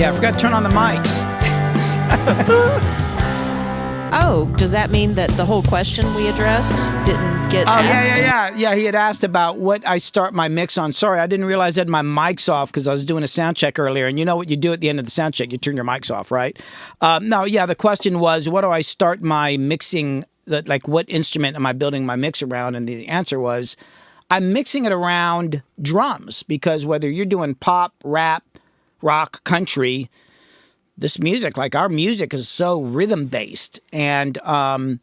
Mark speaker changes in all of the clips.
Speaker 1: Yeah, I forgot to turn on the mics.
Speaker 2: Oh, does that mean that the whole question we addressed didn't get asked?
Speaker 1: Yeah. He had asked about what I start my mix on. Sorry, I didn't realize I had my mics off because I was doing a sound check earlier. And you know what you do at the end of the sound check? You turn your mics off, right? The question was, what do I start my mixing, like what instrument am I building my mix around? And the answer was, I'm mixing it around drums because whether you're doing pop, rap, rock, country, this music, like our music, is so rhythm based, and so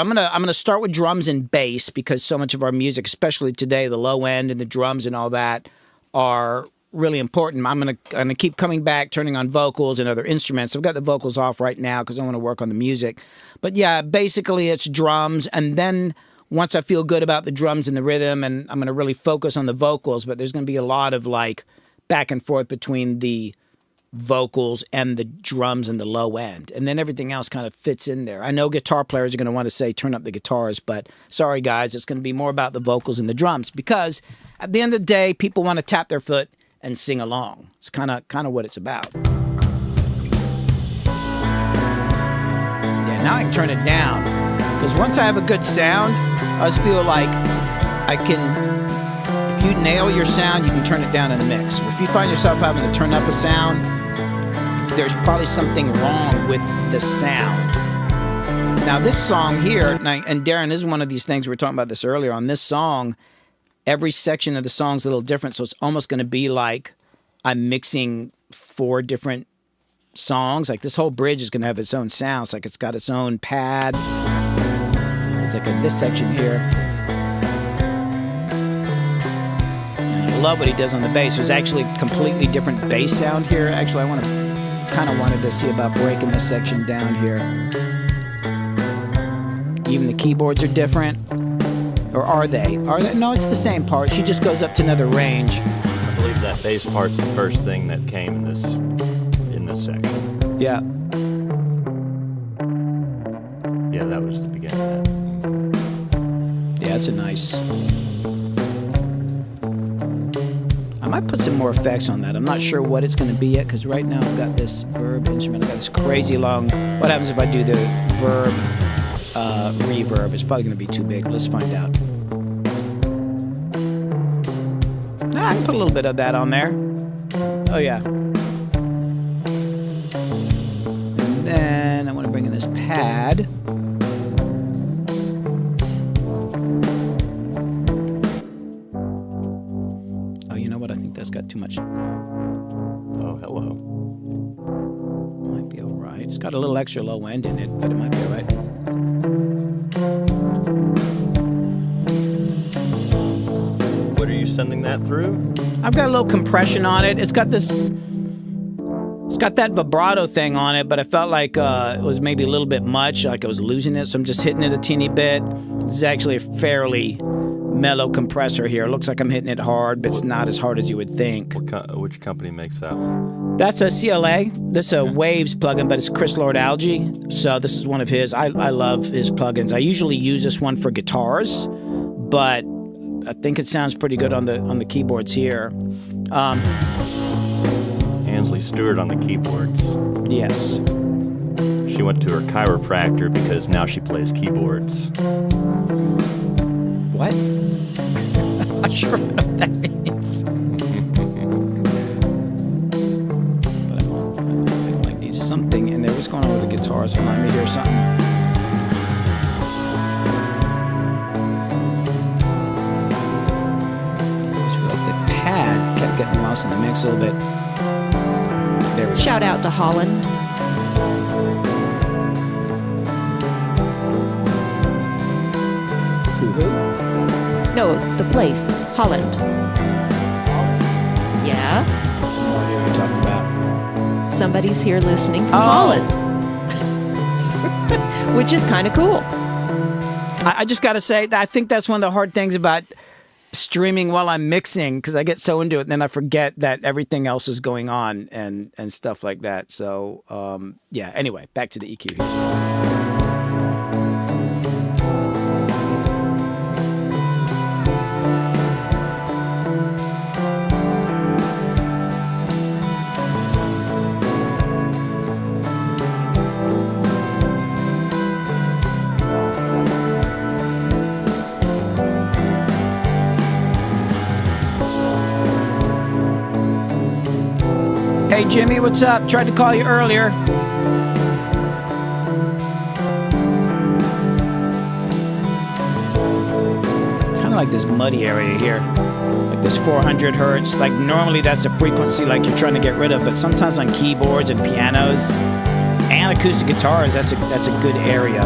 Speaker 1: I'm gonna start with drums and bass because so much of our music, especially today, the low end and the drums and all that, are really important. I'm gonna keep coming back, turning on vocals and other instruments. I've got the vocals off right now because I want to work on the music, but yeah, basically it's drums, and then once I feel good about the drums and the rhythm, and I'm gonna really focus on the vocals. But there's gonna be a lot of like back and forth between the vocals and the drums and the low end, and then everything else kind of fits in there. I know guitar players are going to want to say turn up the guitars, but sorry guys, it's going to be more about the vocals and the drums because at the end of the day, people want to tap their foot and sing along. It's kind of what it's about. Yeah, now I can turn it down because once I have a good sound, I just feel like I can. If you nail your sound, you can turn it down in the mix. If you find yourself having to turn up a sound, there's probably something wrong with the sound. Now, this song here, and Darren, this is one of these things we were talking about this earlier. On this song, every section of the song is a little different, so it's almost going to be like I'm mixing 4 different songs. Like this whole bridge is going to have its own sound. It's like it's got its own pad. It's like this section here. I love what he does on the bass. There's actually a completely different bass sound here. Actually, I kind of wanted to see about breaking this section down here. Even the keyboards are different. Or are they? No, it's the same part. She just goes up to another range.
Speaker 3: I believe that bass part's the first thing that came in this section.
Speaker 1: Yeah.
Speaker 3: Yeah, that was the beginning of that.
Speaker 1: Yeah, it's a nice... I might put some more effects on that. I'm not sure what it's going to be yet because right now I've got this verb instrument. I've got this crazy long... What happens if I do the verb reverb? It's probably going to be too big. Let's find out. I can put a little bit of that on there. Oh, yeah. And then I want to bring in this pad. That's got too much.
Speaker 3: Oh, hello.
Speaker 1: Might be all right. It's got a little extra low end in it, but it might be all right.
Speaker 3: What are you sending that through?
Speaker 1: I've got a little compression on it. It's got that vibrato thing on it, but I felt like it was maybe a little bit much, like I was losing it, so I'm just hitting it a teeny bit. This is actually a fairly mellow compressor here. It looks like I'm hitting it hard, but it's not as hard as you would think.
Speaker 3: Which company makes that one?
Speaker 1: That's a CLA. That's a Waves plugin, but it's Chris Lord Algae. So this is one of his. I love his plugins. I usually use this one for guitars, but I think it sounds pretty good on the keyboards here.
Speaker 3: Ansley Stewart on the keyboards.
Speaker 1: Yes.
Speaker 3: She went to her chiropractor because now she plays keyboards.
Speaker 1: What? I'm not sure what that means. But I feel like there's something in there. What's going on with the guitars? Hold on, let me hear something. I just feel like the pad kept getting lost in the mix a little bit. There we go.
Speaker 2: Shout out to Holland.
Speaker 1: Who?
Speaker 2: No, the place, Holland. Yeah?
Speaker 1: No idea what you're talking about.
Speaker 2: Somebody's here listening from Holland. Which is kind of cool.
Speaker 1: I just got to say, I think that's one of the hard things about streaming while I'm mixing, because I get so into it and then I forget that everything else is going on and stuff like that. So, yeah, anyway, back to the EQ here. Hey, Jimmy, what's up? Tried to call you earlier. Kind of like this muddy area here. Like this 400 hertz. Like normally that's a frequency like you're trying to get rid of, but sometimes on keyboards and pianos and acoustic guitars, that's a good area.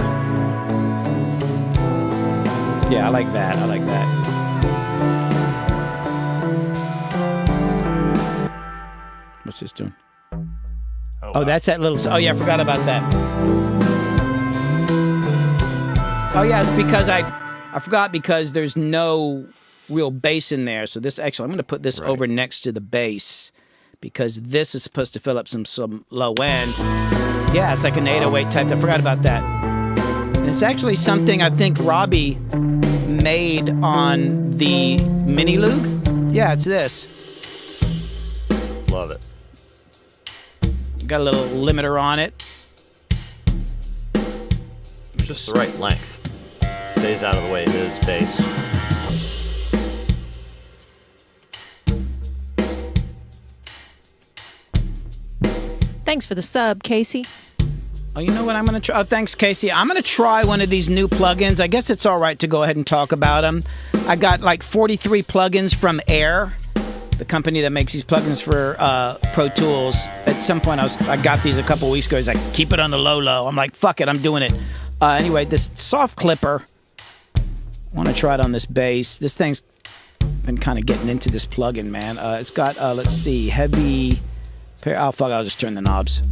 Speaker 1: Yeah, I like that. I like that. What's this doing?
Speaker 3: Oh,
Speaker 1: wow. That's that little... Oh, yeah, I forgot about that. Oh, yeah, it's because I forgot because there's no real bass in there. So this actually... I'm going to put this over next to the bass because this is supposed to fill up some low end. Yeah, it's like an 808 type. I forgot about that. And it's actually something I think Robbie made on the Mini Loog. Yeah, it's this.
Speaker 3: Love it.
Speaker 1: Got a little limiter on it.
Speaker 3: It's just the right length. Stays out of the way. It is bass.
Speaker 2: Thanks for the sub, Casey.
Speaker 1: Oh, you know what I'm going to try? Oh, thanks, Casey. I'm going to try one of these new plugins. I guess it's all right to go ahead and talk about them. I got like 43 plugins from Air, the company that makes these plugins for Pro Tools. At some point, I got these a couple weeks ago. He's like, keep it on the low. I'm like, fuck it, I'm doing it. Anyway, this soft clipper, I want to try it on this bass. This thing's been kind of getting into this plugin, man. It's got, let's see, heavy... Oh, fuck, I'll just turn the knobs.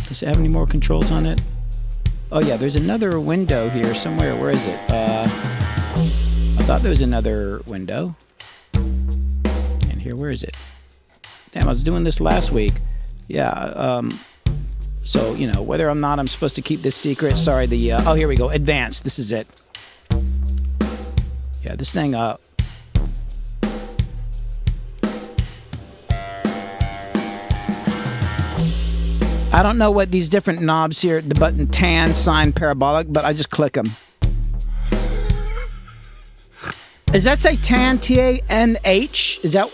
Speaker 1: Does it have any more controls on it? Oh, yeah, there's another window here somewhere. Where is it? I thought there was another window. And here, where is it? Damn, I was doing this last week. Yeah, so, you know, whether or not I'm supposed to keep this secret. Sorry, oh, here we go. Advanced. This is it. Yeah, this thing, I don't know what these different knobs here, the button tan, sine, parabolic, but I just click them. Does that say tan, T-A-N-H? Is that...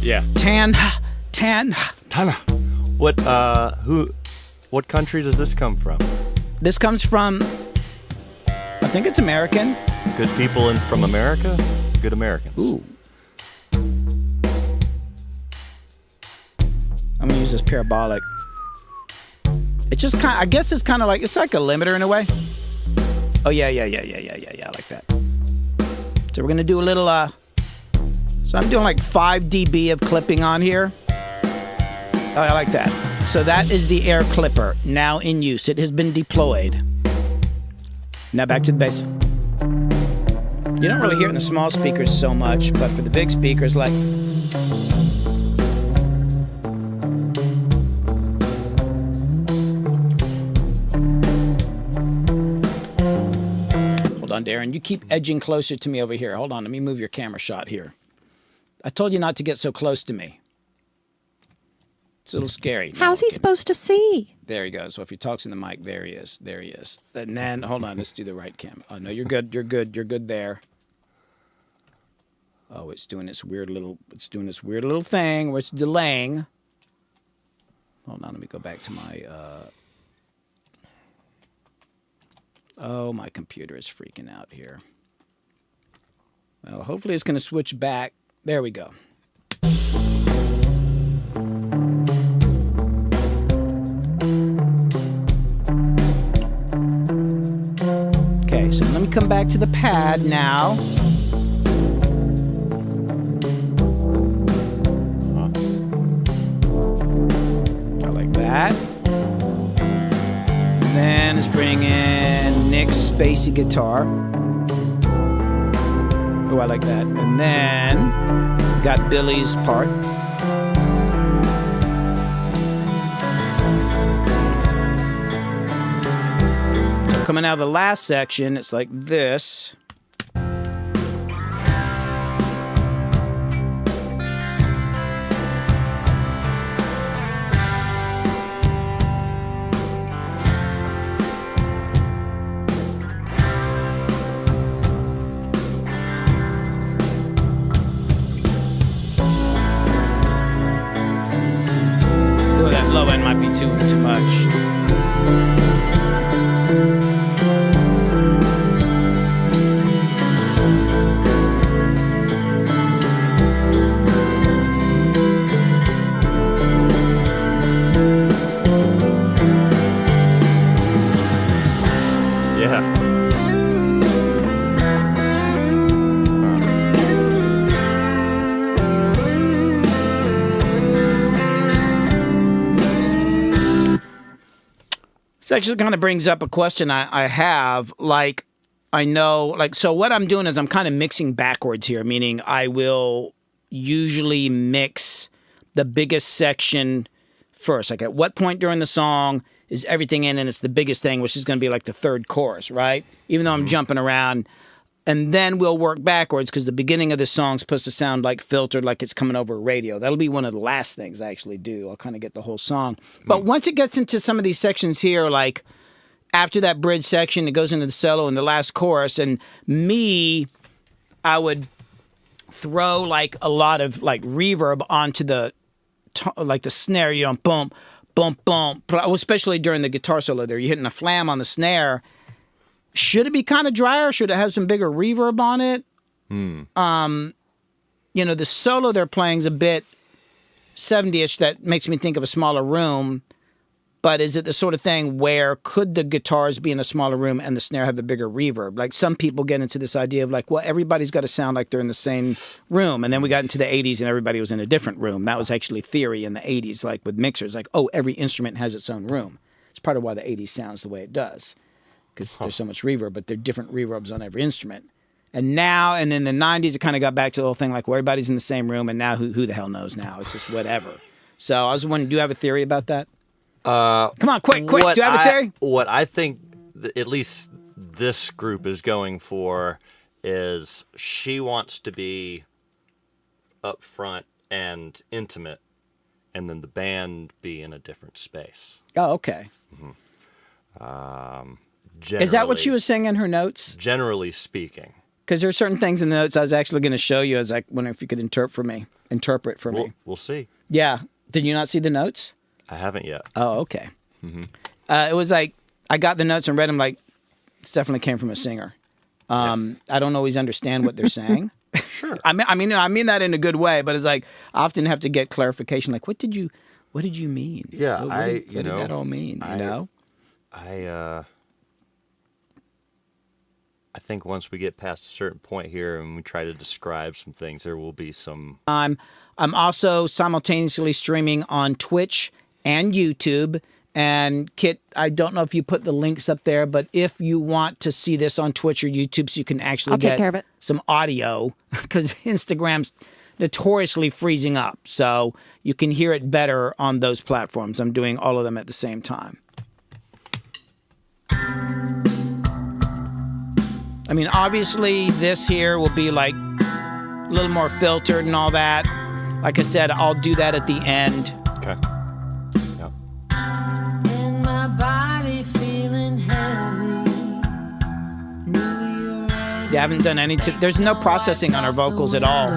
Speaker 3: Yeah.
Speaker 1: Tan.
Speaker 3: What country does this come from?
Speaker 1: This comes from, I think it's American.
Speaker 3: Good people from America? Good Americans.
Speaker 1: Ooh. I'm gonna use this parabolic. It's just kind of, I guess it's kind of like, it's like a limiter in a way. Oh, yeah, I like that. So we're going to do a little, so I'm doing like 5 dB of clipping on here. Oh, I like that. So that is the Air Clipper, now in use. It has been deployed. Now back to the bass. You don't really hear it in the small speakers so much, but for the big speakers, like... Darren, you keep edging closer to me over here. Hold on, let me move your camera shot here. I told you not to get so close to me. It's a little scary.
Speaker 2: How's he supposed to see?
Speaker 1: There he goes. So if he talks in the mic, there he is. There he is. And then, hold on, let's do the right camera. Oh, no, you're good. You're good there. Oh, it's doing this weird little thing where it's delaying. Hold on, let me go back to my, oh, my computer is freaking out here. Well, hopefully it's going to switch back. There we go. Okay, so let me come back to the pad now. I like that. Then let's bring in Nick's spacey guitar. Oh, I like that. And then got Billy's part. So coming out of the last section, it's like this. This actually kind of brings up a question I have. Like, I know, like, so what I'm doing is I'm kind of mixing backwards here, meaning I will usually mix the biggest section first. Like, at what point during the song is everything in and it's the biggest thing, which is going to be like the third chorus, right? Even though I'm jumping around. And then we'll work backwards because the beginning of the song's supposed to sound like filtered, like it's coming over a radio. That'll be one of the last things I actually do. I'll kind of get the whole song. But once it gets into some of these sections here, like after that bridge section, it goes into the solo and the last chorus. And I would throw like a lot of like reverb onto the snare, you know, boom, boom, boom. Especially during the guitar solo there. You're hitting a flam on the snare. Should it be kind of drier? Should it have some bigger reverb on it? You know, the solo they're playing is a bit 70-ish. That makes me think of a smaller room. But is it the sort of thing where could the guitars be in a smaller room and the snare have a bigger reverb? Like some people get into this idea of like, well, everybody's got to sound like they're in the same room. And then we got into the 80s and everybody was in a different room. That was actually theory in the 80s, like with mixers. Like, oh, every instrument has its own room. It's part of why the 80s sounds the way it does. Because there's so much reverb, but there are different reverbs on every instrument. And now, and in the 90s, it kind of got back to the whole thing like, well, everybody's in the same room, and now who the hell knows now? It's just whatever. So I was wondering, do you have a theory about that? Come on, quick, do you have a theory?
Speaker 3: What I think, at least this group is going for, is she wants to be up front and intimate, and then the band be in a different space.
Speaker 1: Oh, okay. Is that what she was saying in her notes?
Speaker 3: Generally speaking.
Speaker 1: Because there are certain things in the notes I was actually going to show you. I was like, wondering if you could interpret for me.
Speaker 3: We'll see.
Speaker 1: Yeah. Did you not see the notes?
Speaker 3: I haven't yet.
Speaker 1: Oh, okay. It was like, I got the notes and read them like, this definitely came from a singer. I don't always understand what they're saying.
Speaker 3: Sure.
Speaker 1: I mean that in a good way, but it's like, I often have to get clarification. Like, what did you mean?
Speaker 3: Yeah.
Speaker 1: What did that all mean? You know?
Speaker 3: I think once we get past a certain point here and we try to describe some things, there will be some...
Speaker 1: I'm also simultaneously streaming on Twitch and YouTube. And Kit, I don't know if you put the links up there, but if you want to see this on Twitch or YouTube so you can actually
Speaker 2: I'll take care of it.
Speaker 1: Some audio, because Instagram's notoriously freezing up. So you can hear it better on those platforms. I'm doing all of them at the same time. I mean, obviously, this here will be like a little more filtered and all that. Like I said, I'll do that at the end.
Speaker 3: Okay. Yeah.
Speaker 4: In my body feeling heavy.
Speaker 1: Yeah, I haven't done any. There's no processing on our vocals at all.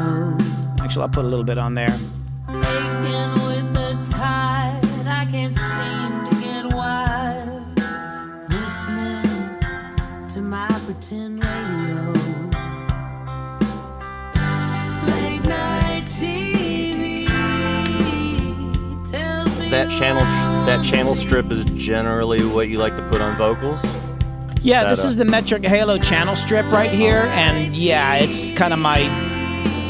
Speaker 1: Actually, I'll put a little bit on there.
Speaker 4: Aching with the tide, I can't seem to get wild. Listening to my pretend radio. Late night TV tells me
Speaker 3: That channel strip is generally what you like to put on vocals?
Speaker 1: Yeah, this is the Metric Halo channel strip right here. And yeah, it's kind of my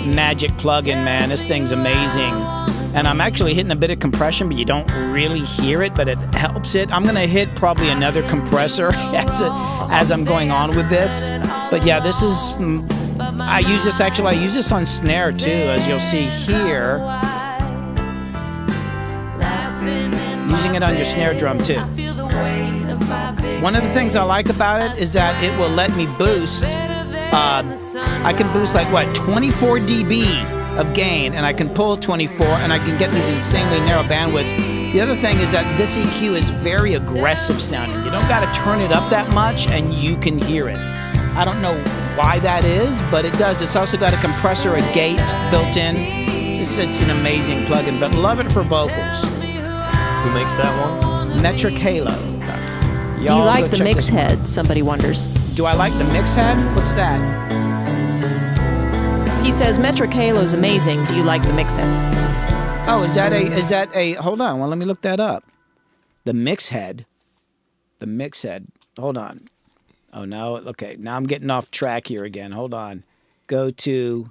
Speaker 1: magic plugin, man. This thing's amazing. And I'm actually hitting a bit of compression, but you don't really hear it, but it helps it. I'm going to hit probably another compressor as I'm going on with this. But yeah, this is... I use this on snare too, as you'll see here. Using it on your snare drum too. One of the things I like about it is that it will let me boost. I can boost like 24 dB of gain, and I can pull 24, and I can get these insanely narrow bandwidths. The other thing is that this EQ is very aggressive sounding. You don't got to turn it up that much, and you can hear it. I don't know why that is, but it does. It's also got a compressor, a gate built in. It's an amazing plugin, but love it for vocals.
Speaker 3: Who makes that one?
Speaker 1: Metric Halo.
Speaker 2: Do you like the mix head? Somebody wonders.
Speaker 1: Do I like the mix head? What's that?
Speaker 2: He says Metric Halo is amazing. Do you like the mix head?
Speaker 1: Oh, is that a? Hold on. Well, let me look that up. The mix head. The mix head. Hold on. Oh no. Okay. Now I'm getting off track here again. Hold on. Go to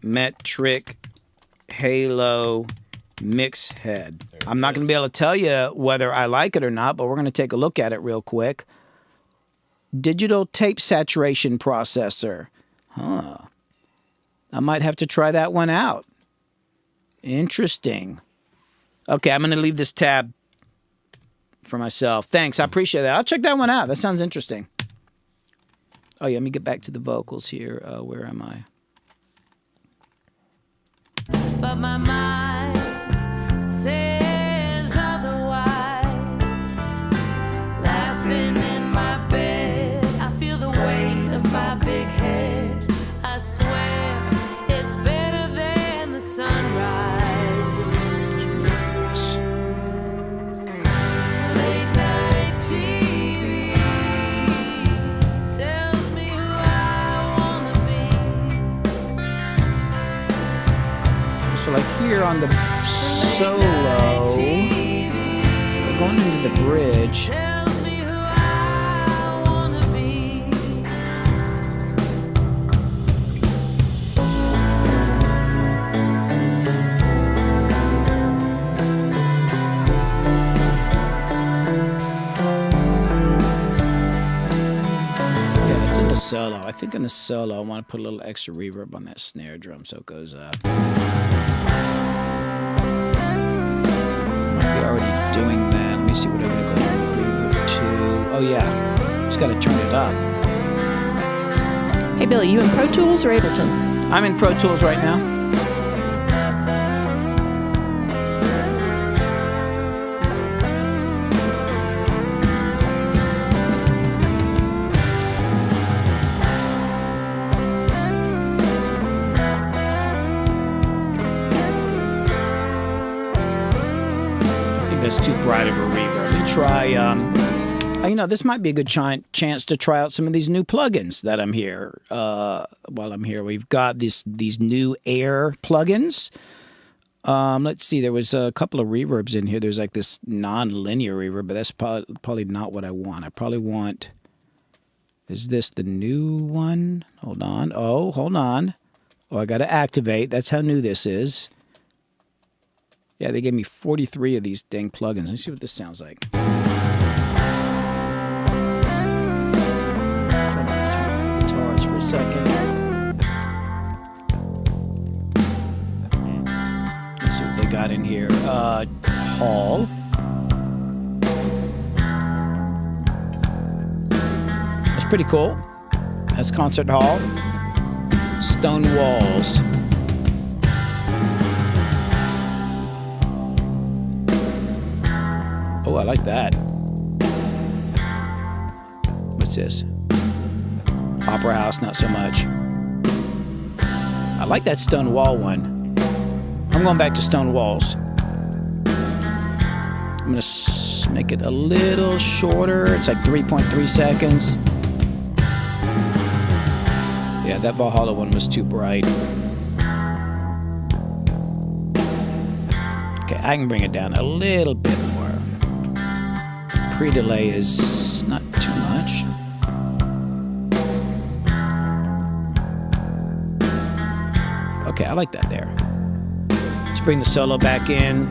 Speaker 1: Metric Halo mix head. I'm not going to be able to tell you whether I like it or not, but we're going to take a look at it real quick. Digital tape saturation processor. Huh. I might have to try that one out. Interesting. Okay, I'm going to leave this tab for myself. Thanks, I appreciate that. I'll check that one out. That sounds interesting. Oh, yeah, let me get back to the vocals here. Where am I?
Speaker 4: But my mind says otherwise. Laughing in my bed, I feel the weight of my big head. I swear it's better than the sunrise. Late night TV tells me who I wanna be.
Speaker 1: So like here on the solo, we're going into the bridge.
Speaker 4: Tells me who I wanna be.
Speaker 1: Yeah, it's in the solo. I think in the solo, I want to put a little extra reverb on that snare drum so it goes up. Might be already doing that. Let me see what I'm going to go on. Reverb 2. Oh, yeah. Just got to turn it up.
Speaker 2: Hey, Billy, you in Pro Tools or Ableton?
Speaker 1: I'm in Pro Tools right now. That's too bright of a reverb. Let me try, you know, this might be a good chance to try out some of these new plugins that I'm here. While I'm here, we've got these new Air plugins. Let's see, there was a couple of reverbs in here. There's like this non-linear reverb, but that's probably not what I want. I probably want, is this the new one? Hold on. Oh, hold on. Oh, I got to activate. That's how new this is. Yeah, they gave me 43 of these dang plugins. Let's see what this sounds like. Turn off the guitars for a second. Let's see what they got in here. Hall. That's pretty cool. That's Concert Hall. Stone Walls. Oh, I like that. What's this? Opera House, not so much. I like that Stone Wall one. I'm going back to Stone Walls. I'm going to make it a little shorter. It's like 3.3 seconds. Yeah, that Valhalla one was too bright. Okay, I can bring it down a little bit more. Pre-delay is not too much. Okay, I like that there. Let's bring the solo back in.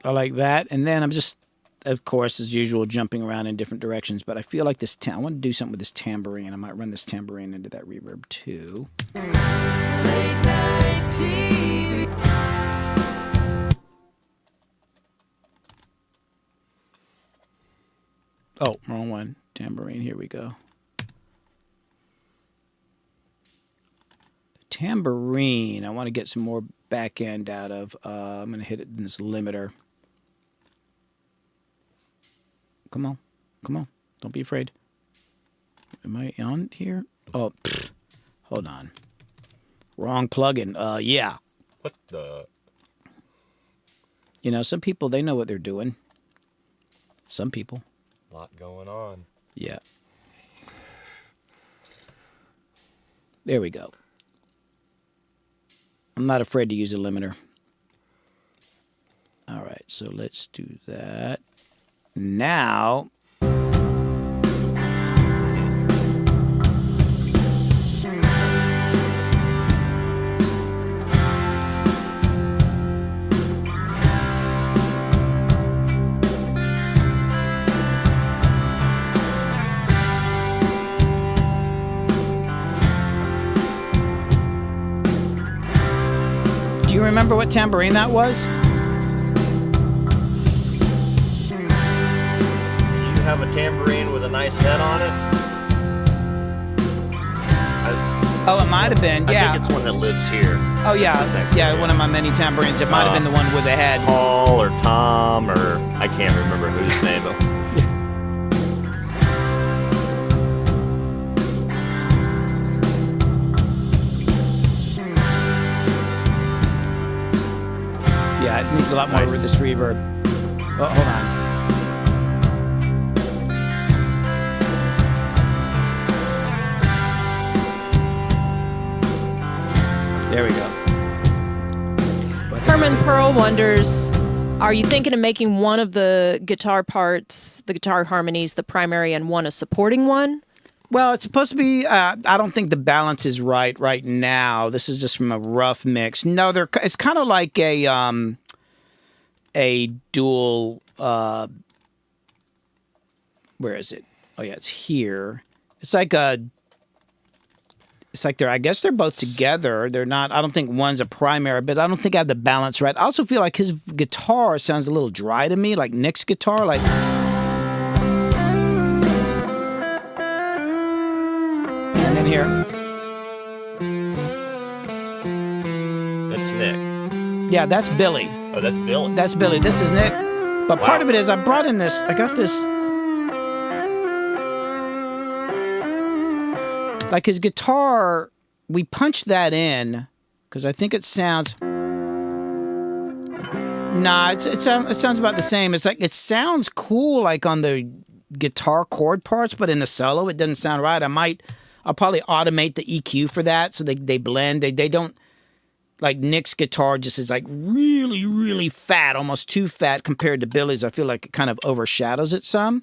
Speaker 1: I like that. And then I'm just, of course, as usual, jumping around in different directions. But I feel like this, I want to do something with this tambourine. I might run this tambourine into that reverb too.
Speaker 4: Late night TV.
Speaker 1: Oh, wrong one. Tambourine, here we go. Tambourine, I want to get some more back end out of. I'm going to hit it in this limiter. Come on. Come on. Don't be afraid. Am I on here? Oh, pfft. Hold on. Wrong plugin. Yeah.
Speaker 3: What the?
Speaker 1: You know, some people, they know what they're doing. Some people.
Speaker 3: A lot going on.
Speaker 1: Yeah. There we go. I'm not afraid to use a limiter. All right, so let's do that. Now, do you remember what tambourine that was?
Speaker 3: Have a tambourine with a nice head on it.
Speaker 1: Oh, it might have been, yeah.
Speaker 3: I think it's one that lives here.
Speaker 1: Oh, yeah. Yeah, one of my many tambourines. It might have been the one with the head.
Speaker 3: Paul or Tom or I can't remember whose name.
Speaker 1: Yeah, it needs a lot more with this reverb. Oh, hold on. There we go.
Speaker 2: Herman Pearl wonders, are you thinking of making one of the guitar parts, the guitar harmonies, the primary and one a supporting one?
Speaker 1: Well, it's supposed to be, I don't think the balance is right now. This is just from a rough mix. No, it's kind of like a dual, where is it? Oh yeah, it's here. It's like I guess they're both together. They're not, I don't think one's a primary, but I don't think I have the balance right. I also feel like his guitar sounds a little dry to me, like Nick's guitar, like. And then here.
Speaker 3: That's Nick.
Speaker 1: Yeah, that's Billy.
Speaker 3: Oh, that's Billy.
Speaker 1: That's Billy. This is Nick. But part of it is I got this. Like his guitar, we punched that in because I think it sounds. Nah, it sounds about the same. It's like it sounds cool, like on the guitar chord parts, but in the solo, it doesn't sound right. I'll probably automate the EQ for that so they blend. They don't, like Nick's guitar just is like really, really fat, almost too fat compared to Billy's. I feel like it kind of overshadows it some.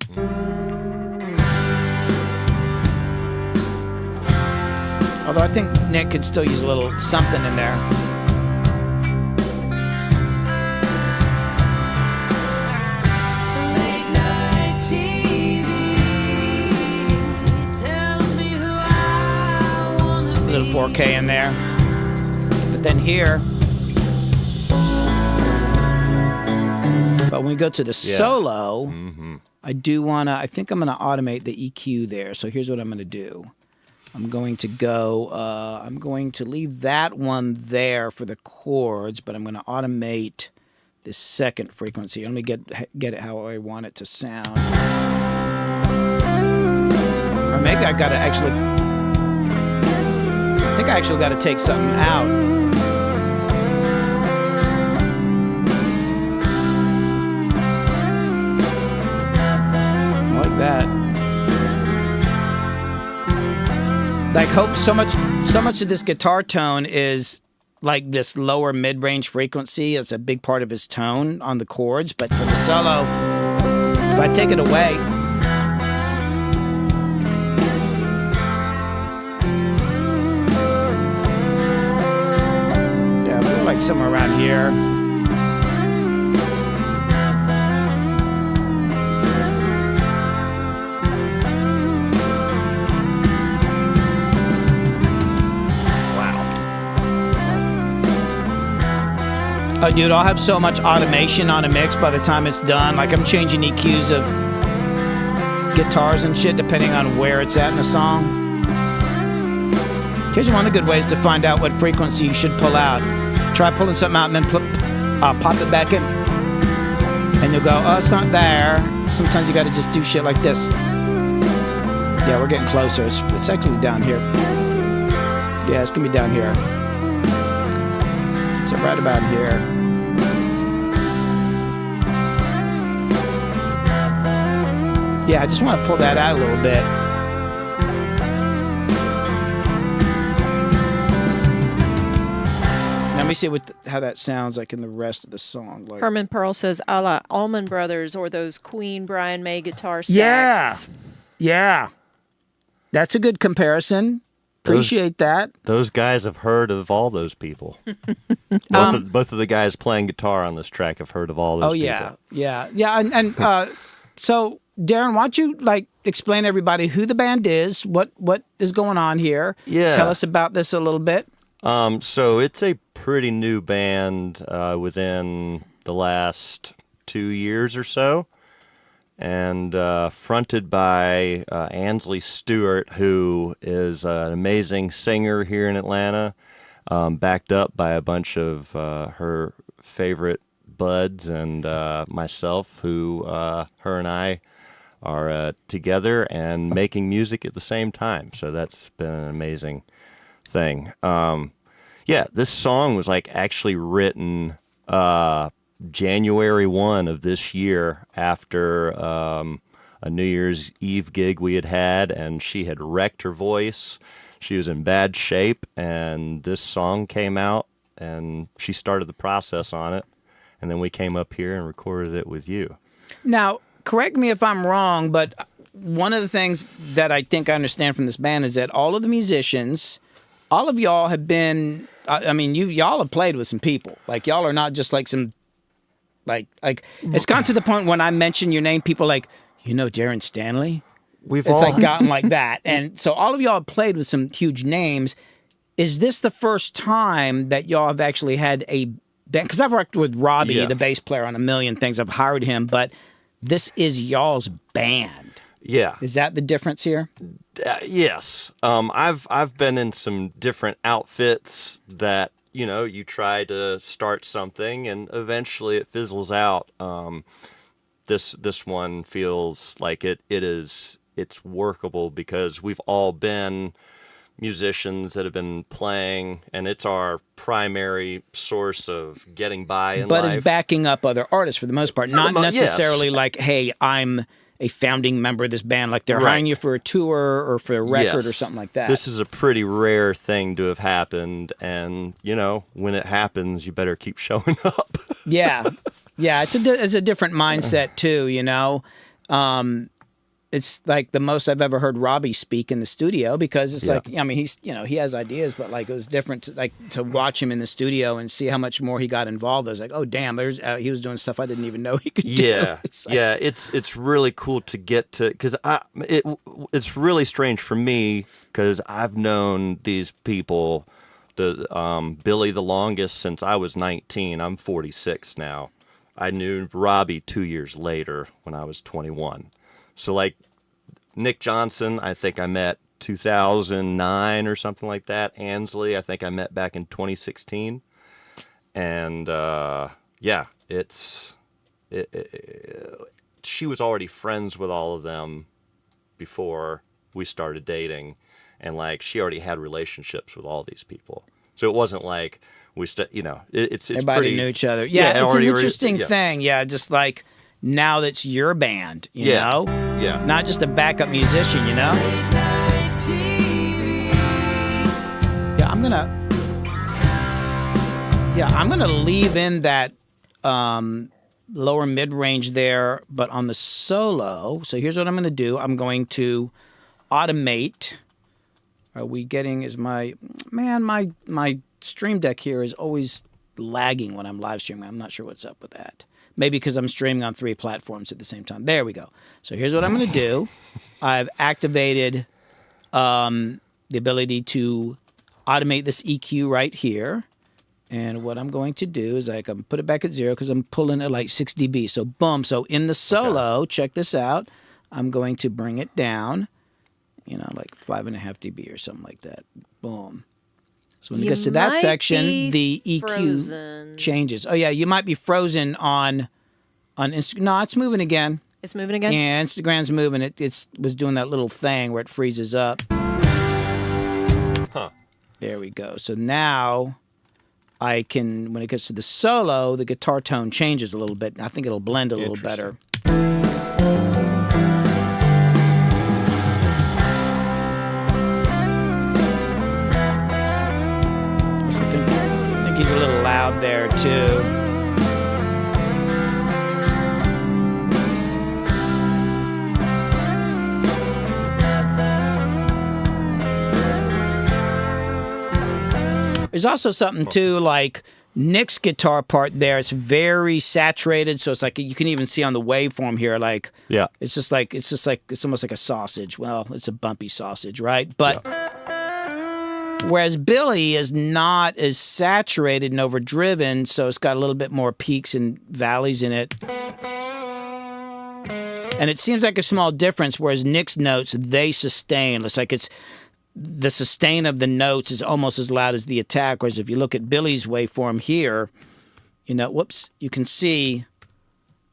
Speaker 1: Although I think Nick could still use a little something in there.
Speaker 4: Late night TV tells me who I wanna
Speaker 1: A little 4K in there. But then here. But when we go to the solo, I think I'm gonna automate the EQ there. So here's what I'm gonna do. I'm going to leave that one there for the chords, but I'm going to automate this second frequency. Let me get it how I want it to sound. Or maybe I think I actually got to take something out. Like that. Like so much of this guitar tone is like this lower mid-range frequency. It's a big part of his tone on the chords, but for the solo, if I take it away, yeah, I feel like somewhere around here. Oh, dude, I'll have so much automation on a mix by the time it's done. Like, I'm changing EQs of guitars and shit depending on where it's at in the song. Here's one of the good ways to find out what frequency you should pull out. Try pulling something out and then pop it back in. And you'll go, oh, it's not there. Sometimes you got to just do shit like this. Yeah, we're getting closer. It's actually down here. Yeah, it's going to be down here. So right about here. Yeah, I just want to pull that out a little bit. Let me see how that sounds like in the rest of the song. Like,
Speaker 2: Herman Pearl says, a la Allman Brothers or those Queen Brian May guitar
Speaker 1: yeah,
Speaker 2: stacks.
Speaker 1: yeah, that's a good comparison. Appreciate that.
Speaker 3: Those guys have heard of all those people. Both of the guys playing guitar on this track have heard of all those people.
Speaker 1: Yeah. And so, Darren, why don't you explain to everybody who the band is, what is going on here?
Speaker 3: Yeah.
Speaker 1: Tell us about this a little bit.
Speaker 3: So it's a pretty new band within the last 2 years or so, and fronted by Ansley Stewart, who is an amazing singer here in Atlanta, backed up by a bunch of her favorite buds and myself, who her and I are together and making music at the same time. So that's been an amazing thing. Yeah, this song was actually written January 1 of this year after a New Year's Eve gig we had, and she had wrecked her voice. She was in bad shape, and this song came out, and she started the process on it, and then we came up here and recorded it with you.
Speaker 1: Now, correct me if I'm wrong, but one of the things that I think I understand from this band is that all of the musicians, all of y'all have been, I mean, y'all have played with some people. Y'all are not just some, it's gone to the point when I mention your name, people Darren Stanley?
Speaker 3: It's
Speaker 1: gotten like that. And so all of y'all have played with some huge names. Is this the first time that y'all have actually had a band? Because I've worked with Robbie, the bass player, on a million things. I've hired him, but this is y'all's band.
Speaker 3: Yeah.
Speaker 1: Is that the difference here?
Speaker 3: Yes. I've been in some different outfits that, you try to start something and eventually it fizzles out. This one feels like it's workable because we've all been musicians that have been playing, and it's our primary source of getting by in life.
Speaker 1: But it's backing up other artists for the most part, not necessarily
Speaker 3: yes.
Speaker 1: Hey, I'm a founding member of this band, they're hiring you for a tour or for a record or something like that.
Speaker 3: This is a pretty rare thing to have happened, and when it happens, you better keep showing up.
Speaker 1: Yeah, it's a different mindset too. It's the most I've ever heard Robbie speak in the studio, because it's he's he has ideas, but it was different to watch him in the studio and see how much more he got involved. I was oh damn, he was doing stuff I didn't even know he could do.
Speaker 3: It's really cool to get to, because it's really strange for me because I've known these people, Billy the longest since I was 19. I'm 46 now. I knew Robbie 2 years later when I was 21. So Nick Johnson, I think I met 2009 or something like that. Ansley, I think I met back in 2016. And she was already friends with all of them before we started dating, and she already had relationships with all these people. So it wasn't it's
Speaker 1: everybody
Speaker 3: pretty,
Speaker 1: knew each other. Yeah, it's an interesting thing. Yeah, just now that's your band, you know?
Speaker 3: Yeah.
Speaker 1: Not just a backup musician, Yeah, I'm gonna leave in that lower mid-range there, but on the solo, so here's what I'm gonna do. I'm going to automate. Are we getting, my Stream Deck here is always lagging when I'm live streaming. I'm not sure what's up with that. Maybe because I'm streaming on 3 platforms at the same time. There we go. So here's what I'm going to do. I've activated the ability to automate this EQ right here. And what I'm going to do is I can put it back at 0 because I'm pulling it 6 dB. So boom. So in the solo, check this out. I'm going to bring it down, 5.5 dB or something like that. Boom. So when it gets to that section, the EQ changes. Oh, yeah, you might be frozen on Instagram. No, it's moving again.
Speaker 2: It's moving again?
Speaker 1: Yeah, Instagram's moving. It was doing that little thing where it freezes up.
Speaker 3: Huh.
Speaker 1: There we go. So now I can, when it gets to the solo, the guitar tone changes a little bit. I think it'll blend a little better. there too. There's also something too, like Nick's guitar part there. It's very saturated, so it's like you can even see on the waveform here, like
Speaker 3: Yeah.
Speaker 1: it's almost like a sausage. Well, it's a bumpy sausage, right? But whereas Billy is not as saturated and overdriven, so it's got a little bit more peaks and valleys in it. And it seems like a small difference, whereas Nick's notes, they sustain. It's like the sustain of the notes is almost as loud as the attack. Whereas if you look at Billy's waveform here, you can see,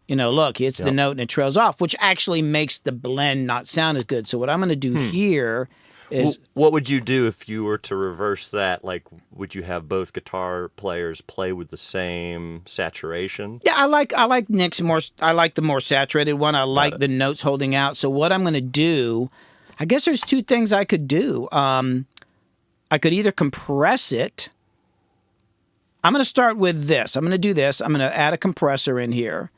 Speaker 1: look, it's the note and it trails off, which actually makes the blend not sound as good. So what I'm going to do here is...
Speaker 3: What would you do if you were to reverse that? Like, would you have both guitar players play with the same saturation?
Speaker 1: Yeah, I like Nick's more... I like the more saturated one. I like the notes holding out. So what I'm going to do... I guess there's two things I could do. I could either compress it. I'm going to start with this. I'm going to do this. I'm going to add a compressor in here.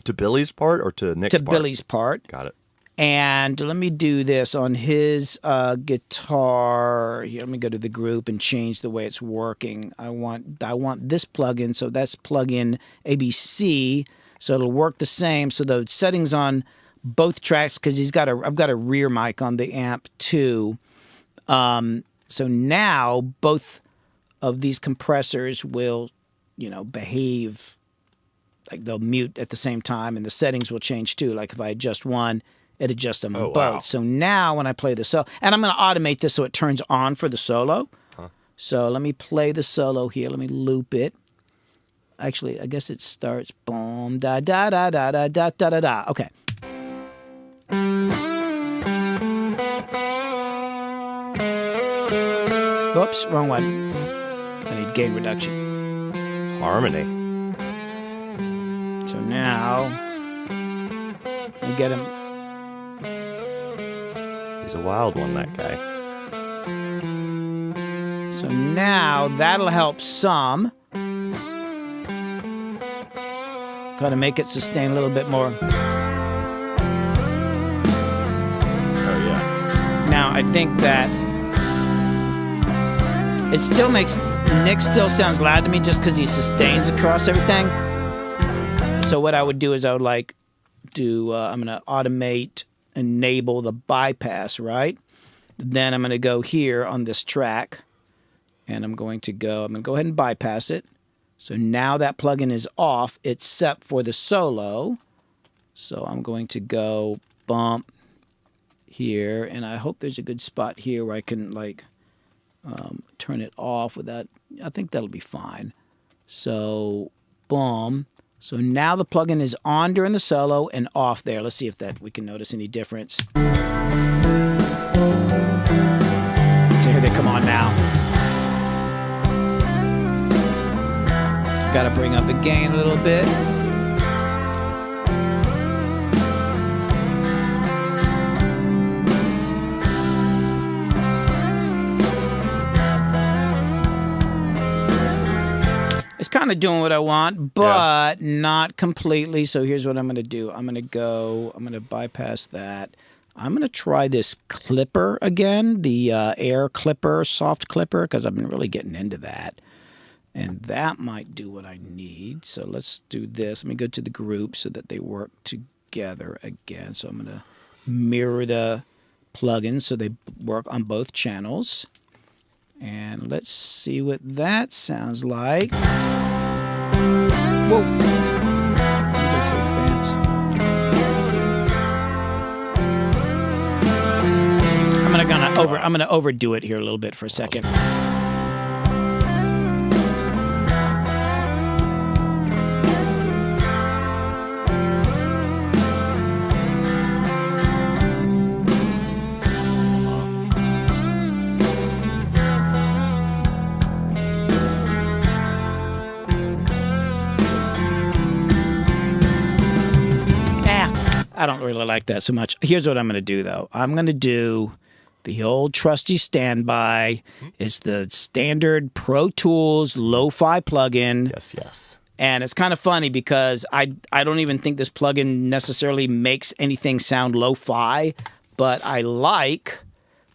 Speaker 3: To Billy's part or to Nick's part?
Speaker 1: To Billy's part.
Speaker 3: Got it.
Speaker 1: And let me do this on his guitar. Here, let me go to the group and change the way it's working. I want this plugin, so that's plugin ABC. So it'll work the same. So the settings on both tracks, because I've got a rear mic on the amp too. So now both of these compressors will, behave like they'll mute at the same time, and the settings will change too. Like if I adjust one, it adjusts them on both.
Speaker 3: Wow.
Speaker 1: So now when I play the solo, and I'm going to automate this so it turns on for the solo. So let me play the solo here. Let me loop it. Actually, I guess it starts boom da da da da da da da da da. Okay. Whoops, wrong one. I need gain reduction.
Speaker 3: Harmony.
Speaker 1: So now, we get him.
Speaker 3: He's a wild one, that guy.
Speaker 1: So now that'll help some. Got to make it sustain a little bit more.
Speaker 3: Oh, yeah.
Speaker 1: Now, I think that it still makes Nick still sounds loud to me just because he sustains across everything. So what I would do is I would I'm going to automate, enable the bypass, right? Then I'm going to go here on this track, and I'm going to go ahead and bypass it. So now that plugin is off, it's set for the solo. So I'm going to go bump here, and I hope there's a good spot here where I can turn it off without, I think that'll be fine. So boom. So now the plugin is on during the solo and off there. Let's see if we can notice any difference. So here they come on now. Got to bring up the gain a little bit. It's kind of doing what I want, but not completely. So here's what I'm going to do. I'm going to bypass that. I'm going to try this clipper again, the air clipper, soft clipper, because I've been really getting into that. And that might do what I need. So let's do this. Let me go to the group so that they work together again. So I'm going to mirror the plugins so they work on both channels. And let's see what that sounds like. Whoa. Let me go to advance. I'm gonna overdo it here a little bit for a second. I don't really like that so much. Here's what I'm going to do, though. I'm going to do The old trusty standby. It's the standard Pro Tools lo-fi plugin.
Speaker 3: Yes.
Speaker 1: And it's kind of funny because I don't even think this plugin necessarily makes anything sound lo-fi, but I like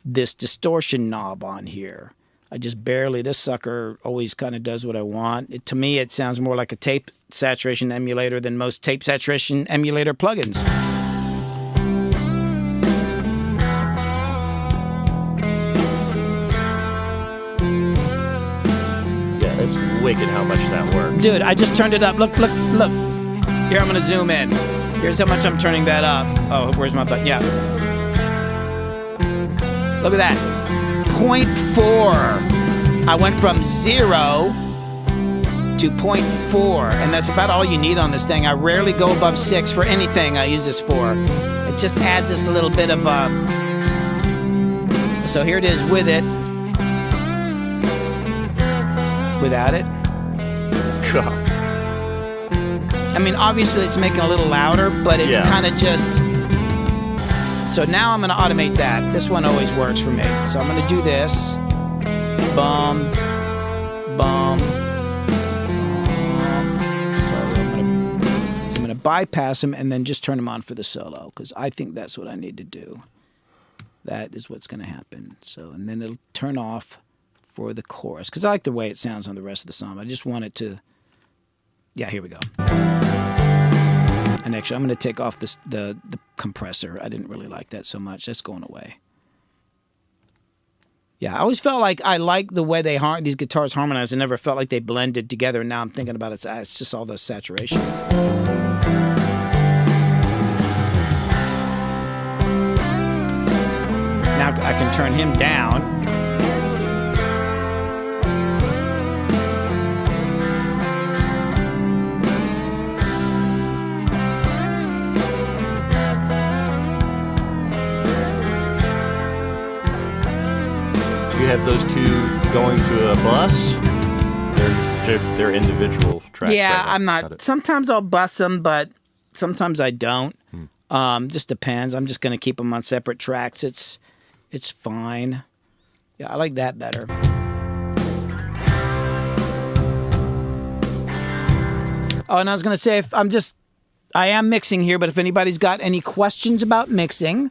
Speaker 1: this distortion knob on here. I just barely, this sucker always kind of does what I want. To me, it sounds more like a tape saturation emulator than most tape saturation emulator plugins.
Speaker 3: Yeah, it's wicked how much that works.
Speaker 1: Dude, I just turned it up. Look. Here, I'm going to zoom in. Here's how much I'm turning that up. Oh, where's my button? Yeah. Look at that. 0.4. I went from 0 to 0.4, and that's about all you need on this thing. I rarely go above 6 for anything I use this for. It just adds this little bit of so here it is with it. Without it. I mean, obviously it's making a little louder, but it's kind of just... So now I'm going to automate that. This one always works for me. So I'm going to do this. Bum. Bum. So I'm going to bypass them and then just turn them on for the solo, because I think that's what I need to do. That is what's going to happen. So, and then it'll turn off for the chorus, because I like the way it sounds on the rest of the song. I just want it to... Yeah, here we go. And actually, I'm going to take off this, the compressor. I didn't really like that so much. That's going away. Yeah, I always felt like I like the way these guitars harmonize. I never felt like they blended together. Now I'm thinking about it's just all the saturation. Now I can turn him down.
Speaker 3: You have those two going to a bus. They're individual tracks.
Speaker 1: Yeah,
Speaker 3: right?
Speaker 1: I'm not. Sometimes I'll bus them, but sometimes I don't. Just depends. I'm just going to keep them on separate tracks. It's fine. Yeah, I like that better. Oh, and I was going to say, I am mixing here, but if anybody's got any questions about mixing,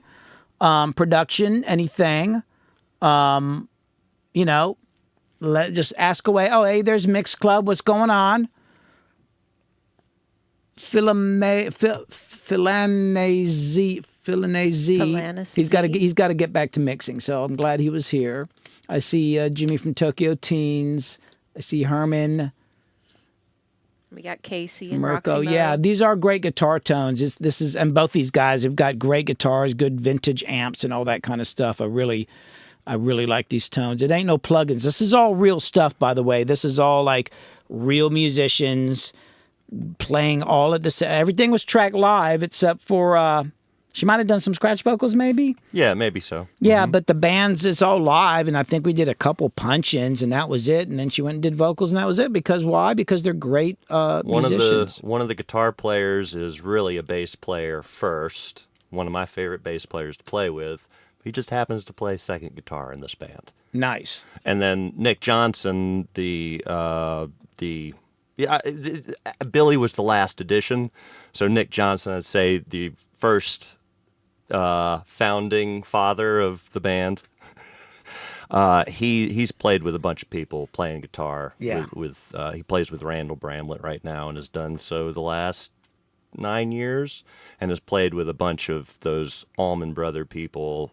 Speaker 1: production, anything, just ask away. Oh, hey, there's Mix Club. What's going on? Philanese. He's got to get back to mixing. So I'm glad he was here. I see Jimmy from Tokyo Teens. I see Herman.
Speaker 2: We got Casey and
Speaker 1: Mirko.
Speaker 2: Roxy Mo.
Speaker 1: Yeah, these are great guitar tones. And both these guys have got great guitars, good vintage amps, and all that kind of stuff. I really like these tones. It ain't no plugins. This is all real stuff, by the way. This is all like real musicians playing all of this. Everything was tracked live except for she might have done some scratch vocals, maybe.
Speaker 3: Yeah, maybe so.
Speaker 1: Yeah, but the band's, it's all live, and I think we did a couple punch-ins, and that was it. And then she went and did vocals, and that was it. Because why? Because they're great musicians.
Speaker 3: One of the guitar players is really a bass player first. One of my favorite bass players to play with. He just happens to play second guitar in this band.
Speaker 1: Nice.
Speaker 3: And then Nick Johnson, Billy was the last addition. So Nick Johnson, I'd say the first founding father of the band. He's played with a bunch of people playing guitar.
Speaker 1: Yeah.
Speaker 3: He plays with Randall Bramlett right now and has done so the last 9 years, and has played with a bunch of those Allman Brother people.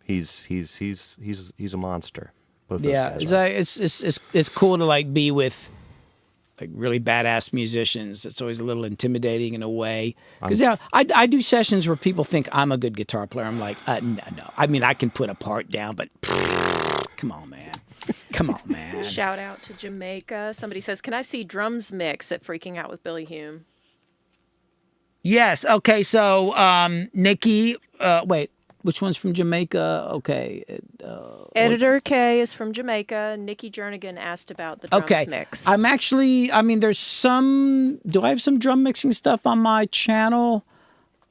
Speaker 3: He's a monster. Both those guys are.
Speaker 1: It's cool to like be with like really badass musicians. It's always a little intimidating in a way, because I do sessions where people think I'm a good guitar player. I'm like, no. I mean, I can put a part down, but come on, man. Come on, man.
Speaker 2: Shout out to Jamaica. Somebody says, can I see drums mix at Freaking Out with Billy Hume?
Speaker 1: Yes. Okay. So, Nikki, wait, which one's from Jamaica? Okay.
Speaker 2: Editor K is from Jamaica. Nikki Jernigan asked about the drums mix. There's some, do I have some drum mixing stuff on my channel?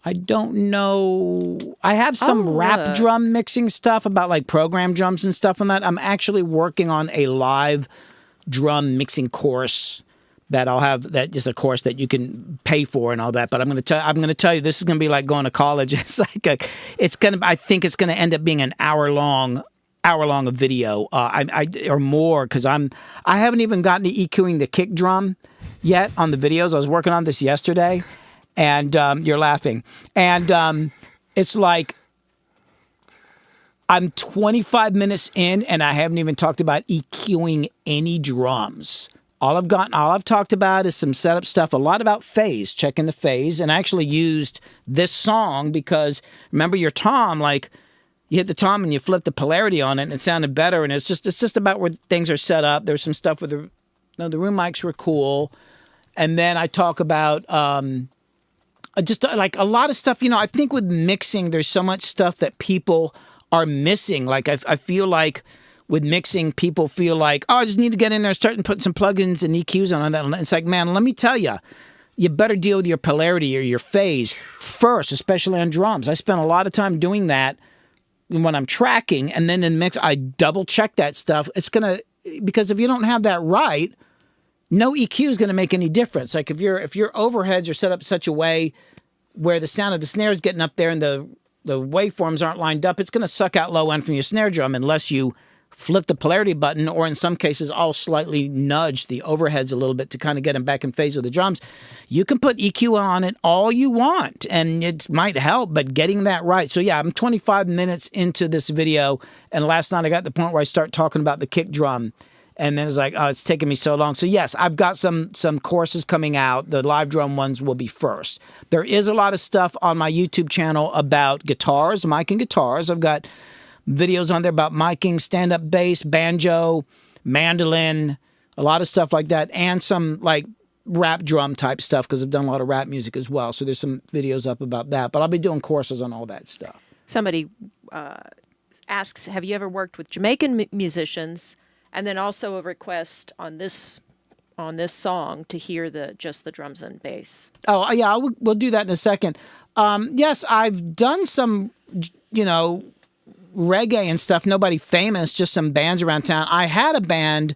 Speaker 1: I don't know. I have some rap drum mixing stuff about like program drums and stuff on that. I'm actually working on a live drum mixing course that I'll have. That is a course that you can pay for and all that. But I'm going to tell you, this is going to be like going to college. I think it's going to end up being an hour long of video, or more, because I haven't even gotten to EQing the kick drum yet on the videos. I was working on this yesterday. And you're laughing. And it's like I'm 25 minutes in, and I haven't even talked about EQing any drums. All I've talked about is some setup stuff, a lot about phase, checking the phase. And I actually used this song because, remember your tom, like you hit the tom and you flip the polarity on it, and it sounded better. And it's just about where things are set up. There's some stuff with the room mics were cool. And then I talk about... just like a lot of stuff, I think with mixing, there's so much stuff that people are missing. Like I feel like with mixing, people feel like, oh, I just need to get in there and start and put some plugins and EQs on that. And it's like, man, let me tell you, you better deal with your polarity or your phase first, especially on drums. I spend a lot of time doing that when I'm tracking, and then in mix, I double check that stuff. Because if you don't have that right, no EQ is going to make any difference. Like if your overheads are set up such a way where the sound of the snare is getting up there and the waveforms aren't lined up, it's going to suck out low end from your snare drum unless you flip the polarity button, or in some cases, I'll slightly nudge the overheads a little bit to kind of get them back in phase with the drums. You can put EQ on it all you want, and it might help, but getting that right. So yeah, I'm 25 minutes into this video, and last night I got to the point where I start talking about the kick drum. And then it's like, oh, it's taking me so long. So yes, I've got some courses coming out. The live drum ones will be first. There is a lot of stuff on my YouTube channel about guitars, miking guitars. I've got videos on there about miking, stand-up bass, banjo, mandolin, a lot of stuff like that, and some like rap drum type stuff because I've done a lot of rap music as well. So there's some videos up about that. But I'll be doing courses on all that stuff.
Speaker 2: Somebody asks, have you ever worked with Jamaican musicians? And then also a request on this song to hear just the drums and bass. Oh
Speaker 1: yeah, we'll do that in a second. Yes, I've done some, reggae and stuff. Nobody famous, just some bands around town. I had a band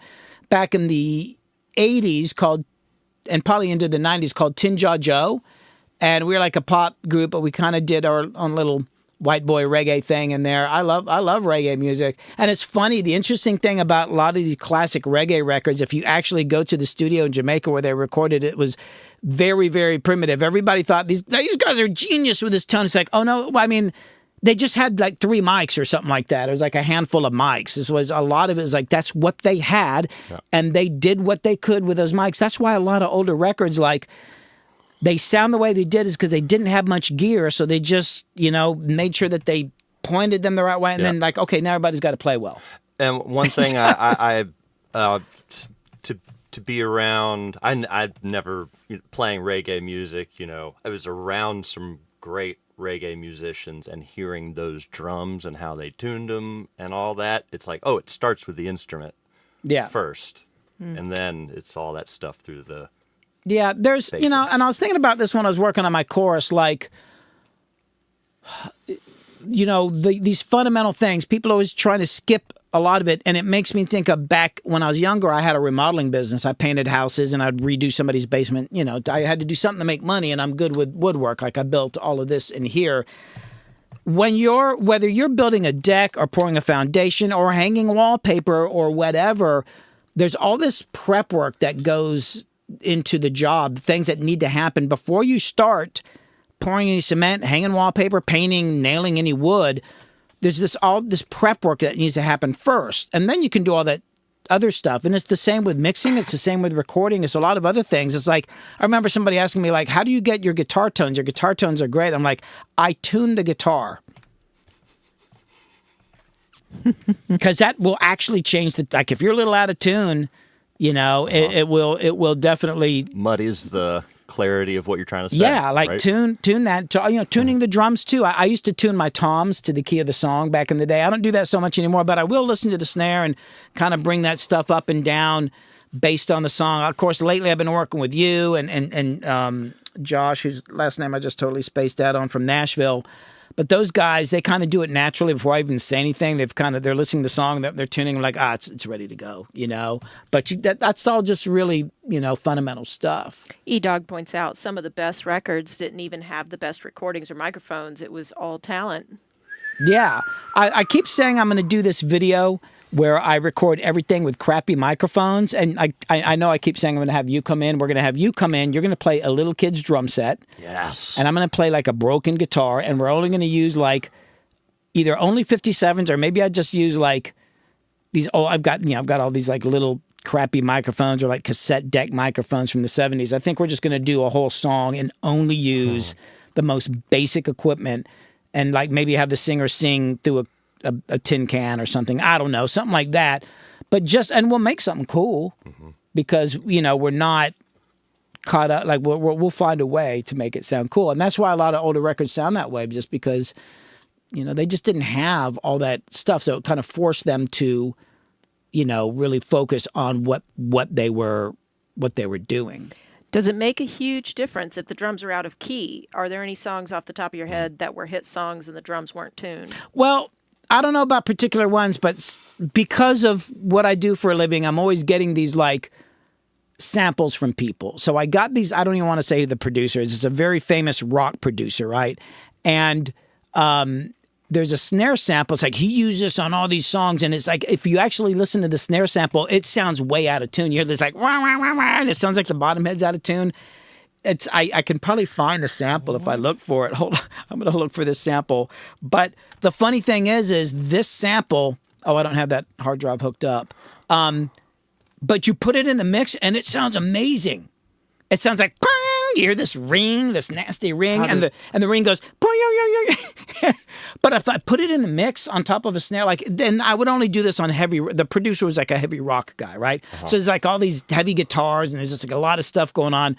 Speaker 1: back in the 80s called, and probably into the 90s, called Tin Jaw Joe, and we were like a pop group, but we kind of did our own little white boy reggae thing in there. I love reggae music. And it's funny, the interesting thing about a lot of these classic reggae records, if you actually go to the studio in Jamaica where they recorded it, was very, very primitive. Everybody thought these guys are genius with this tone. It's like, oh no, I mean, they just had like 3 mics or something like that. It was like a handful of mics. This was, a lot of it is like, that's what they had. Yeah. And they did what they could with those mics. That's why a lot of older records, like, they sound the way they did is because they didn't have much gear, so they just, made sure that they pointed them the right way, and then like, okay, now everybody's got to play well.
Speaker 3: And one thing I to be around, I've never playing reggae music. I was around some great reggae musicians and hearing those drums and how they tuned them and all that. It's like, oh, it starts with the instrument, first, and then it's all that stuff through the.
Speaker 1: Yeah, there's, and I was thinking about this when I was working on my chorus, like, these fundamental things, people are always trying to skip a lot of it, and it makes me think of back when I was younger. I had a remodeling business. I painted houses, and I'd redo somebody's basement. I had to do something to make money, and I'm good with woodwork. Like, I built all of this in here. Whether you're building a deck or pouring a foundation or hanging wallpaper or whatever, there's all this prep work that goes into the job, things that need to happen before you start pouring any cement, hanging wallpaper, painting, nailing any wood. There's all this prep work that needs to happen first, and then you can do all that other stuff. And it's the same with mixing. It's the same with recording. It's a lot of other things. It's like, I remember somebody asking me, like, how do you get your guitar tones? Your guitar tones are great. I'm like, I tune the guitar. Because that will actually change like, if you're a little out of tune, it will definitely
Speaker 3: muddies the clarity of what you're trying to say.
Speaker 1: Yeah, like
Speaker 3: right?
Speaker 1: tune that. Tuning the drums too. I used to tune my toms to the key of the song back in the day. I don't do that so much anymore, but I will listen to the snare and kind of bring that stuff up and down. based on the song. Of course, lately I've been working with you and Josh, whose last name I just totally spaced out on, from Nashville. But those guys, they kind of do it naturally before I even say anything. They're listening to the song, they're tuning like, it's ready to go, you know. But that's all just really, you know, fundamental stuff.
Speaker 2: E-Dog points out some of the best records didn't even have the best recordings or microphones. It was all talent.
Speaker 1: Yeah. I keep saying I'm going to do this video where I record everything with crappy microphones. And I know I keep saying I'm going to have you come in. We're going to have you come in. You're going to play a little kid's drum set.
Speaker 3: Yes.
Speaker 1: And I'm going to play like a broken guitar. And we're only going to use like either only 57s or maybe I just use like these. Oh, I've got all these like little crappy microphones or like cassette deck microphones from the 70s. I think we're just going to do a whole song and only use the most basic equipment and like maybe have the singer sing through a tin can or something. I don't know, something like that. But and we'll make something cool because, you know, we're not caught up. Like we'll find a way to make it sound cool. And that's why a lot of older records sound that way, just because, you know, they just didn't have all that stuff. So it kind of forced them to, you know, really focus on what they were doing.
Speaker 2: Does it make a huge difference if the drums are out of key? Are there any songs off the top of your head that were hit songs and the drums weren't tuned?
Speaker 1: Well, I don't know about particular ones, but because of what I do for a living, I'm always getting these like samples from people. So I got these, I don't even want to say who the producer is. It's a very famous rock producer, right? And there's a snare sample. It's like he used this on all these songs. And it's like, if you actually listen to the snare sample, it sounds way out of tune. You hear this like, wah, wah, wah, wah, and it sounds like the bottom head's out of tune. I can probably find the sample if I look for it. Hold on. I'm going to look for this sample. But the funny thing is this sample, I don't have that hard drive hooked up. But you put it in the mix and it sounds amazing. It sounds like, you hear this ring, this nasty ring, and the ring goes, but if I put it in the mix on top of a snare, like, then I would only do this on the producer was like a heavy rock guy, right? So it's like all these heavy guitars and there's just like a lot of stuff going on.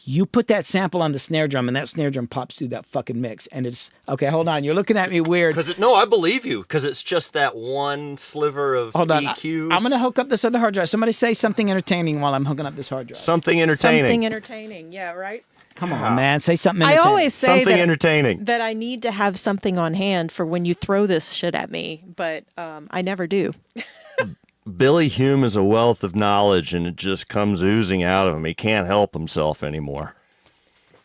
Speaker 1: You put that sample on the snare drum, and that snare drum pops through that fucking mix, and it's okay. Hold on, you're looking at me weird.
Speaker 3: No, I believe you, because it's just that one sliver of EQ.
Speaker 1: I'm gonna hook up this other hard drive. Somebody say something entertaining while I'm hooking up this hard drive.
Speaker 3: Something entertaining.
Speaker 2: Something entertaining, yeah, right?
Speaker 1: Come on, man, say something entertaining.
Speaker 2: I always say
Speaker 3: something entertaining.
Speaker 2: that I need to have something on hand for when you throw this shit at me, but I never do.
Speaker 3: Billy Hume is a wealth of knowledge, and it just comes oozing out of him. He can't help himself anymore.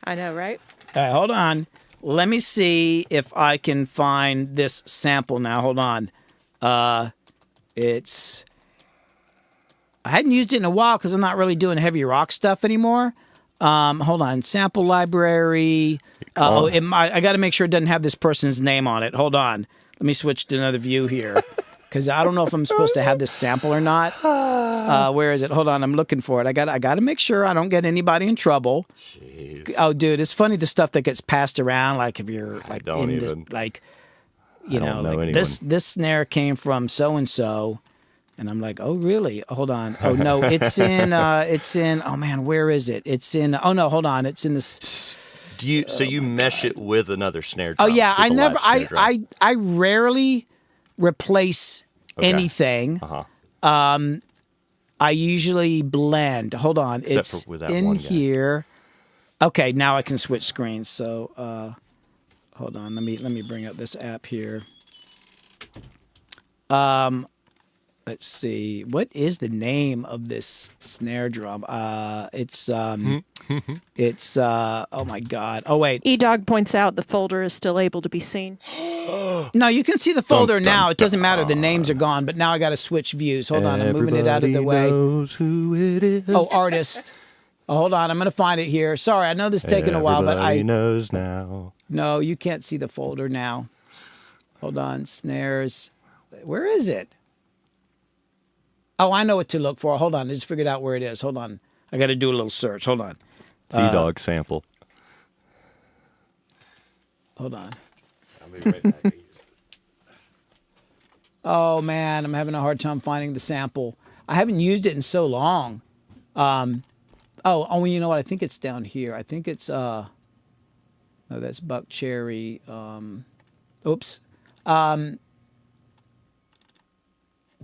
Speaker 2: I know, right?
Speaker 1: All right, hold on. Let me see if I can find this sample now. Hold on. I hadn't used it in a while because I'm not really doing heavy rock stuff anymore. Hold on. Sample library. I got to make sure it doesn't have this person's name on it. Hold on. Let me switch to another view here. Because I don't know if I'm supposed to have this sample or not. Where is it? Hold on, I'm looking for it. I got to make sure I don't get anybody in trouble.
Speaker 3: Jeez.
Speaker 1: Oh, dude, it's funny the stuff that gets passed around. Like if you're like this, like you know like this snare came from so and so, and I'm like, oh really? Hold on. Oh no, it's in. Oh man, where is it? It's in. Oh no, hold on. It's in this.
Speaker 3: So you mesh it with another snare drum?
Speaker 1: Oh yeah, I rarely replace anything. I usually blend. Hold on, it's in here. Okay, now I can switch screens. So hold on, let me bring up this app here. Let's see, what is the name of this snare drum? It's oh my god. Oh wait.
Speaker 2: E-Dog points out the folder is still able to be seen.
Speaker 1: No, you can see the folder now. It doesn't matter. The names are gone, but now I got to switch views. Hold on, I'm moving it out of the way.
Speaker 3: Knows who it is.
Speaker 1: Oh, artist. Oh, hold on, I'm going to find it here. Sorry, I know this is taking a while, but
Speaker 3: Everybody knows now.
Speaker 1: No, you can't see the folder now. Hold on, snares. Where is it? Oh, I know what to look for. Hold on, I just figured out where it is. Hold on. I got to do a little search. Hold on.
Speaker 3: T-Dog sample.
Speaker 1: Hold on.
Speaker 3: I'll be right back.
Speaker 1: Oh, man, I'm having a hard time finding the sample. I haven't used it in so long. You know what? I think it's down here. I think it's, no, that's Buck Cherry. Oops.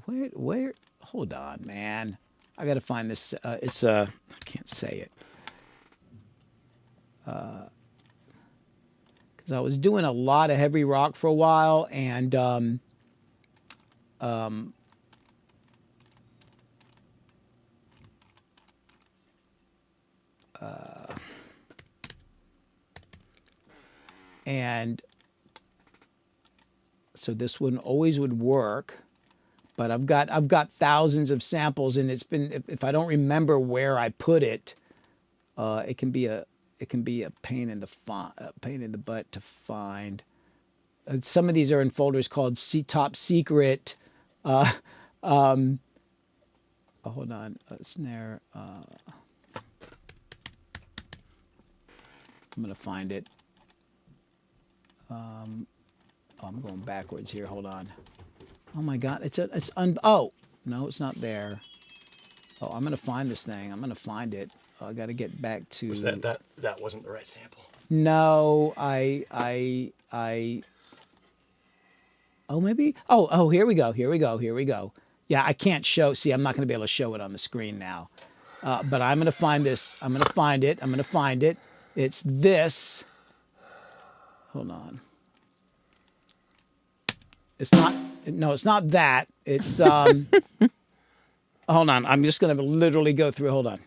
Speaker 1: Where, hold on, man. I got to find this. It's I can't say it. Because I was doing a lot of heavy rock for a while, and and so this one always would work, but I've got thousands of samples, and it's been, if I don't remember where I put it, it can be a pain in the butt to find. Some of these are in folders called Top Secret. Hold on, snare. I'm gonna find it. I'm going backwards here. Hold on. Oh my God, oh no, it's not there. Oh, I'm gonna find this thing. I'm gonna find it. I got to get back to.
Speaker 3: Was that wasn't the right sample?
Speaker 1: No, Oh, maybe. Oh, here we go. Yeah, I can't show. See, I'm not going to be able to show it on the screen now. But I'm going to find this. I'm going to find it. It's this. Hold on. It's not. No, it's not that. It's. Hold on. I'm just going to literally go through. Hold on.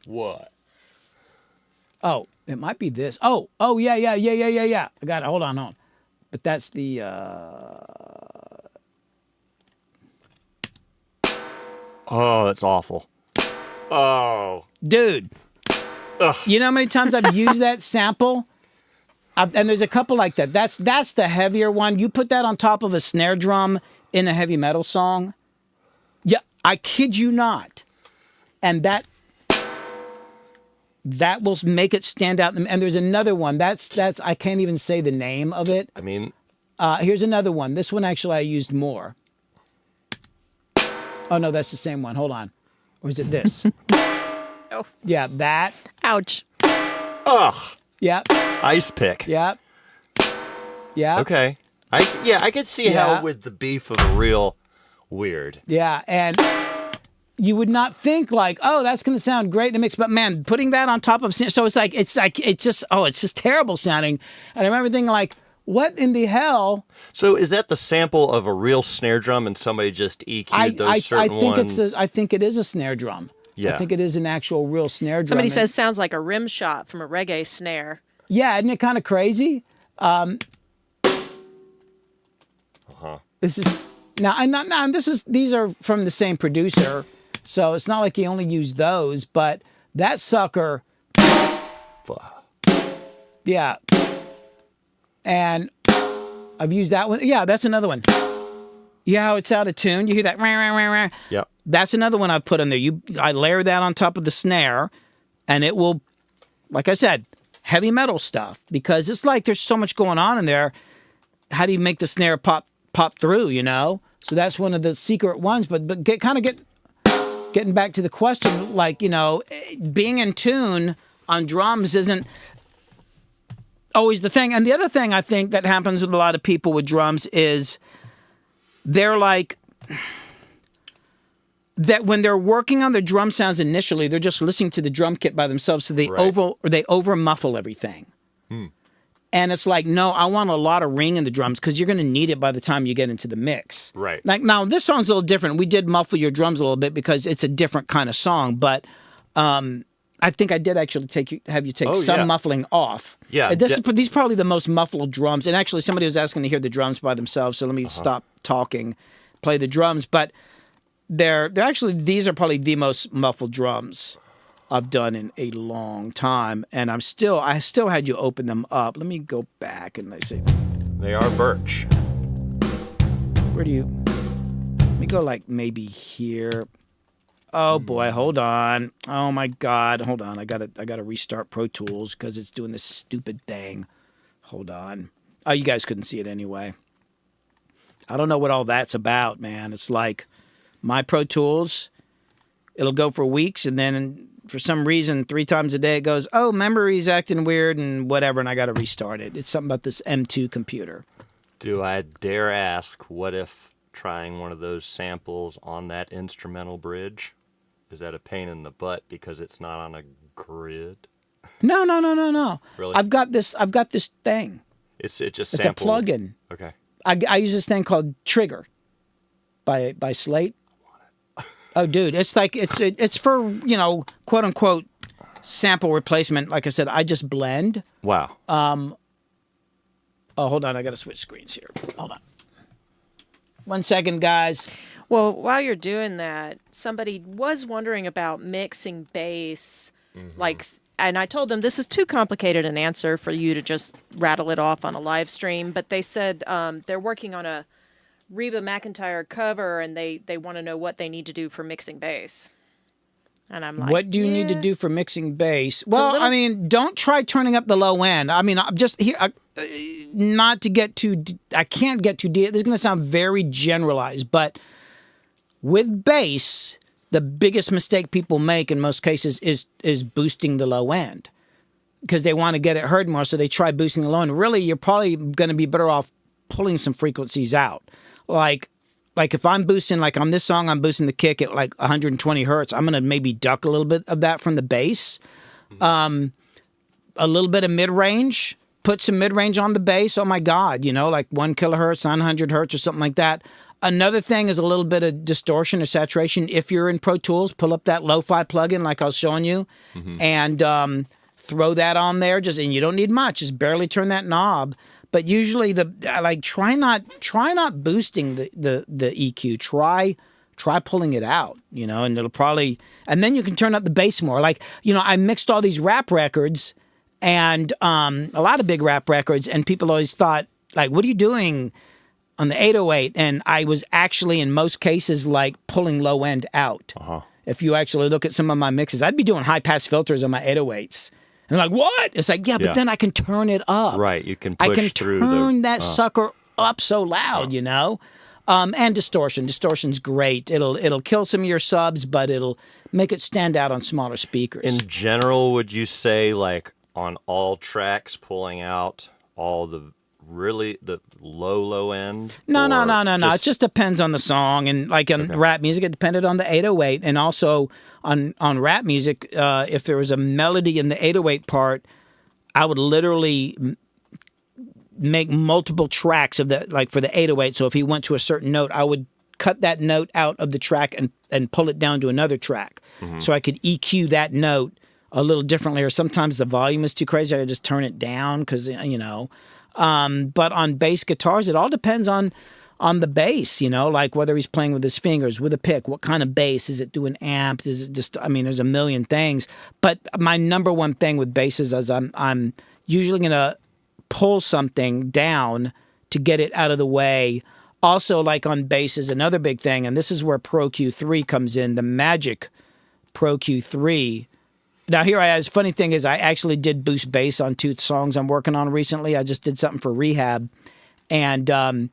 Speaker 3: What?
Speaker 1: Oh, it might be this. Oh, yeah. I got it. Hold on. But that's the.
Speaker 3: Oh, that's awful. Oh,
Speaker 1: dude. Ugh. You know how many times I've used that sample? And there's a couple like that. That's the heavier one. You put that on top of a snare drum in a heavy metal song. Yeah, I kid you not. And that will make it stand out. And there's another one. That's I can't even say the name of it.
Speaker 3: I mean,
Speaker 1: here's another one. This one actually I used more. Oh no, that's the same one. Hold on. Or is it this?
Speaker 2: Oh.
Speaker 1: Yeah, that.
Speaker 2: Ouch.
Speaker 3: Ugh.
Speaker 1: Yep.
Speaker 3: Ice pick.
Speaker 1: Yep. Yeah.
Speaker 3: Okay. I could see how with the beef of a real weird.
Speaker 1: Yeah, and you would not think like, oh, that's going to sound great in a mix, but man, putting that on top of, so it's just terrible sounding. And I remember thinking like, what in the hell?
Speaker 3: So is that the sample of a real snare drum and somebody just EQ'd those certain ones?
Speaker 1: I think it is a snare drum.
Speaker 3: Yeah.
Speaker 1: I think it is an actual real snare drum.
Speaker 2: Somebody says sounds like a rim shot from a reggae snare.
Speaker 1: Yeah, isn't it kind of crazy? This is these are from the same producer, so it's not like he only used those, but that sucker. Yeah. And I've used that one. Yeah, that's another one. Yeah, how it's out of tune. You hear that?
Speaker 3: Yep.
Speaker 1: That's another one I've put in there. I layer that on top of the snare, and it will, like I said, heavy metal stuff, because it's like there's so much going on in there. How do you make the snare pop through? You know. So that's one of the secret ones. But getting back to the question, like, you know, being in tune on drums isn't always the thing. And the other thing I think that happens with a lot of people with drums is they're like that when they're working on the drum sounds initially, they're just listening to the drum kit by themselves, so they over muffle everything. And it's like, no, I want a lot of ring in the drums because you're going to need it by the time you get into the mix.
Speaker 3: Right.
Speaker 1: Like now, this song's a little different. We did muffle your drums a little bit because it's a different kind of song, but I think I did actually have you take some muffling off.
Speaker 3: Yeah.
Speaker 1: These are probably the most muffled drums. And actually, somebody was asking to hear the drums by themselves, so let me stop talking, play the drums. But these are probably the most muffled drums I've done in a long time. And I still had you open them up. Let me go back and let's see.
Speaker 3: They are birch.
Speaker 1: Let me go like maybe here. Oh boy, hold on. Oh my God, hold on. I gotta restart Pro Tools because it's doing this stupid thing. Hold on. Oh, you guys couldn't see it anyway. I don't know what all that's about, man. It's like my Pro Tools, it'll go for weeks, and then for some reason 3 times a day it goes, oh, memory's acting weird and whatever, and I gotta restart it. It's something about this M2 computer.
Speaker 3: Do I dare ask, what if trying one of those samples on that instrumental bridge Is that a pain in the butt because it's not on a grid?
Speaker 1: No.
Speaker 3: Really?
Speaker 1: I've got this thing.
Speaker 3: It just
Speaker 1: It's
Speaker 3: sample.
Speaker 1: a plugin.
Speaker 3: Okay.
Speaker 1: I use this thing called Trigger by Slate. Oh, dude, it's like it's for, you know, quote unquote sample replacement. Like I said, I just blend.
Speaker 3: Wow.
Speaker 1: Oh, hold on, I got to switch screens here. Hold on. 1 second, guys.
Speaker 2: Well, while you're doing that, somebody was wondering about mixing bass, and I told them this is too complicated an answer for you to just rattle it off on a live stream. But they said they're working on a Reba McEntire cover, and they want to know what they need to do for mixing bass. And I'm like,
Speaker 1: What do you need to do for mixing bass? Well,
Speaker 2: little-
Speaker 1: I mean, don't try turning up the low end. I mean, I'm just here, not to get too, I can't get too deep. This is going to sound very generalized, but with bass, the biggest mistake people make in most cases is boosting the low end because they want to get it heard more, so they try boosting the low end. Really, you're probably going to be better off pulling some frequencies out. Like if I'm boosting, like on this song, I'm boosting the kick at like 120 hertz. I'm going to maybe duck a little bit of that from the bass. A little bit of mid-range. Put some mid-range on the bass. Oh my God, you know, like 1 kilohertz, 900 hertz or something like that. Another thing is a little bit of distortion or saturation. If you're in Pro Tools, pull up that lo-fi plugin like I was showing you and throw that on there. And you don't need much. Just barely turn that knob. But usually try not boosting the EQ. Try pulling it out, you know, and it'll probably, and then you can turn up the bass more. Like, you know, I mixed all these rap records and a lot of big rap records, and people always thought, like, what are you doing on the 808? And I was actually, in most cases, like pulling low end out. If you actually look at some of my mixes, I'd be doing high pass filters on my 808s. And like, what? It's like, yeah, but then I can turn it up.
Speaker 3: Right, you can push through
Speaker 1: turn that sucker up so loud, you know? And distortion. Distortion's great. It'll kill some of your subs, but it'll make it stand out on smaller speakers.
Speaker 3: In general, would you say, like, on all tracks, pulling out all the low end?
Speaker 1: No. It just depends on the song. And like on rap music, it depended on the 808. And also on rap music, if there was a melody in the 808 part, I would literally make multiple tracks of that, like for the 808. So if he went to a certain note, I would cut that note out of the track and pull it down to another track. So I could EQ that note a little differently. Or sometimes the volume is too crazy, I could just turn it down because, you know. But on bass guitars, it all depends on the bass, you know, like whether he's playing with his fingers, with a pick, what kind of bass, is it doing amps, is it just, I mean, there's a million things. But my number one thing with basses is I'm usually going to pull something down to get it out of the way. Also, like on bass is another big thing, and this is where Pro Q3 comes in, the Magic Pro Q3. Now, funny thing is I actually did boost bass on 2 songs I'm working on recently. I just did something for Rehab, and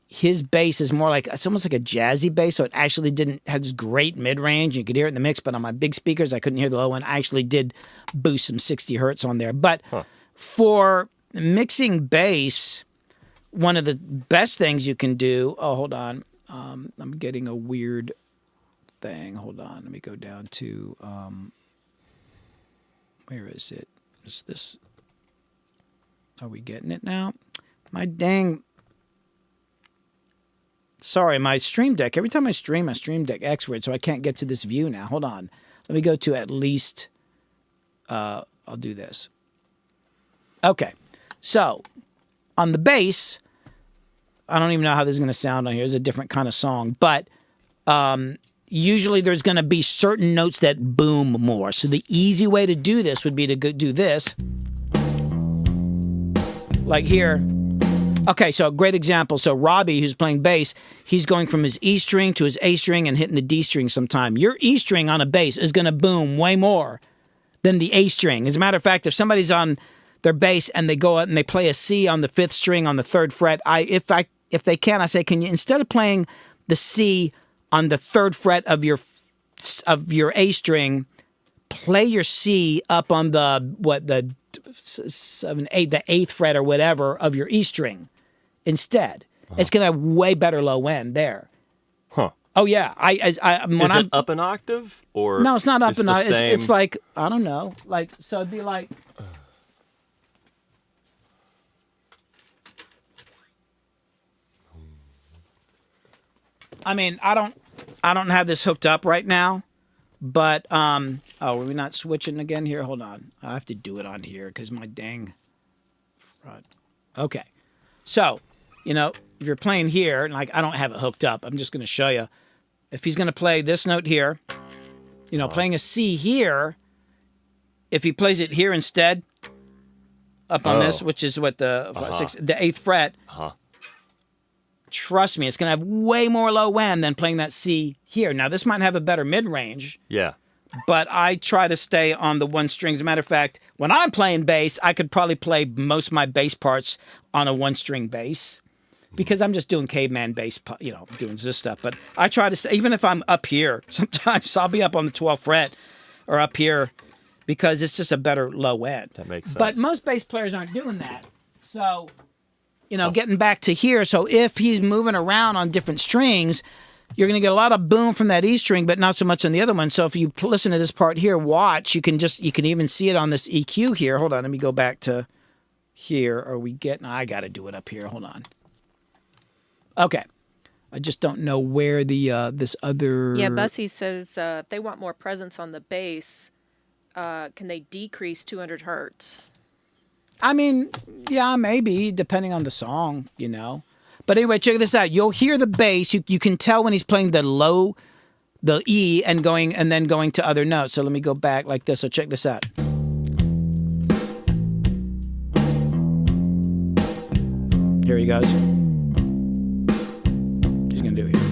Speaker 1: his bass is more like, it's almost like a jazzy bass, so it actually had this great mid-range. You could hear it in the mix, but on my big speakers, I couldn't hear the low end. I actually did boost some 60 hertz on there. But for mixing bass, one of the best things you can do, hold on. I'm getting a weird thing. Hold on. Let me go down to... where is it? Is this? Are we getting it now? My dang. Sorry, my Stream Deck. Every time I stream, my Stream Deck X-Word, so I can't get to this view now. Hold on. Let me go to at least. I'll do this. Okay. So, on the bass, I don't even know how this is going to sound on here. It's a different kind of song, but usually there's going to be certain notes that boom more. So the easy way to do this would be to do this. Like here. Okay, so a great example. So Robbie, who's playing bass, he's going from his E string to his A string and hitting the D string sometime. Your E string on a bass is going to boom way more than the A string. As a matter of fact, if somebody's on their bass and they go out and they play a C on the 5th string on the 3rd fret, if they can, I say, can you, instead of playing the C on the 3rd fret of your A string, play your C up on the 8th fret or whatever of your E string instead. It's going to have way better low end there. Oh yeah, when
Speaker 3: Is
Speaker 1: I'm
Speaker 3: it up an octave or
Speaker 1: no, it's not up and
Speaker 3: the same?
Speaker 1: it's like I don't know, like so it'd be like. I mean, I don't have this hooked up right now, but oh, are we not switching again here? Hold on, I have to do it on here because my dang front. Okay, so if you're playing here, and like I don't have it hooked up, I'm just going to show you. If he's going to play this note here, playing a C here, if he plays it here instead, up on this, which is what the 8th fret. Trust me, it's going to have way more low end than playing that C here. Now, this might have a better mid-range.
Speaker 3: Yeah.
Speaker 1: But I try to stay on the one string. As a matter of fact, when I'm playing bass, I could probably play most of my bass parts on a one-string bass because I'm just doing caveman bass, doing this stuff. But I try to stay, even if I'm up here, sometimes I'll be up on the 12th fret or up here because it's just a better low end.
Speaker 3: That makes sense.
Speaker 1: But most bass players aren't doing that. So... getting back to here. So if he's moving around on different strings, you're going to get a lot of boom from that E string, but not so much on the other one. So if you listen to this part here, watch, you can even see it on this EQ here. Hold on. Let me go back to here. I got to do it up here. Hold on. Okay. I just don't know where the, this other.
Speaker 2: Yeah. Bussy says, if they want more presence on the bass, can they decrease 200 hertz?
Speaker 1: I mean, yeah, maybe, depending on the song, But anyway, check this out. You'll hear the bass. You can tell when he's playing the low, the E, and then going to other notes. So let me go back like this. So check this out. Here he goes. He's going to do it here.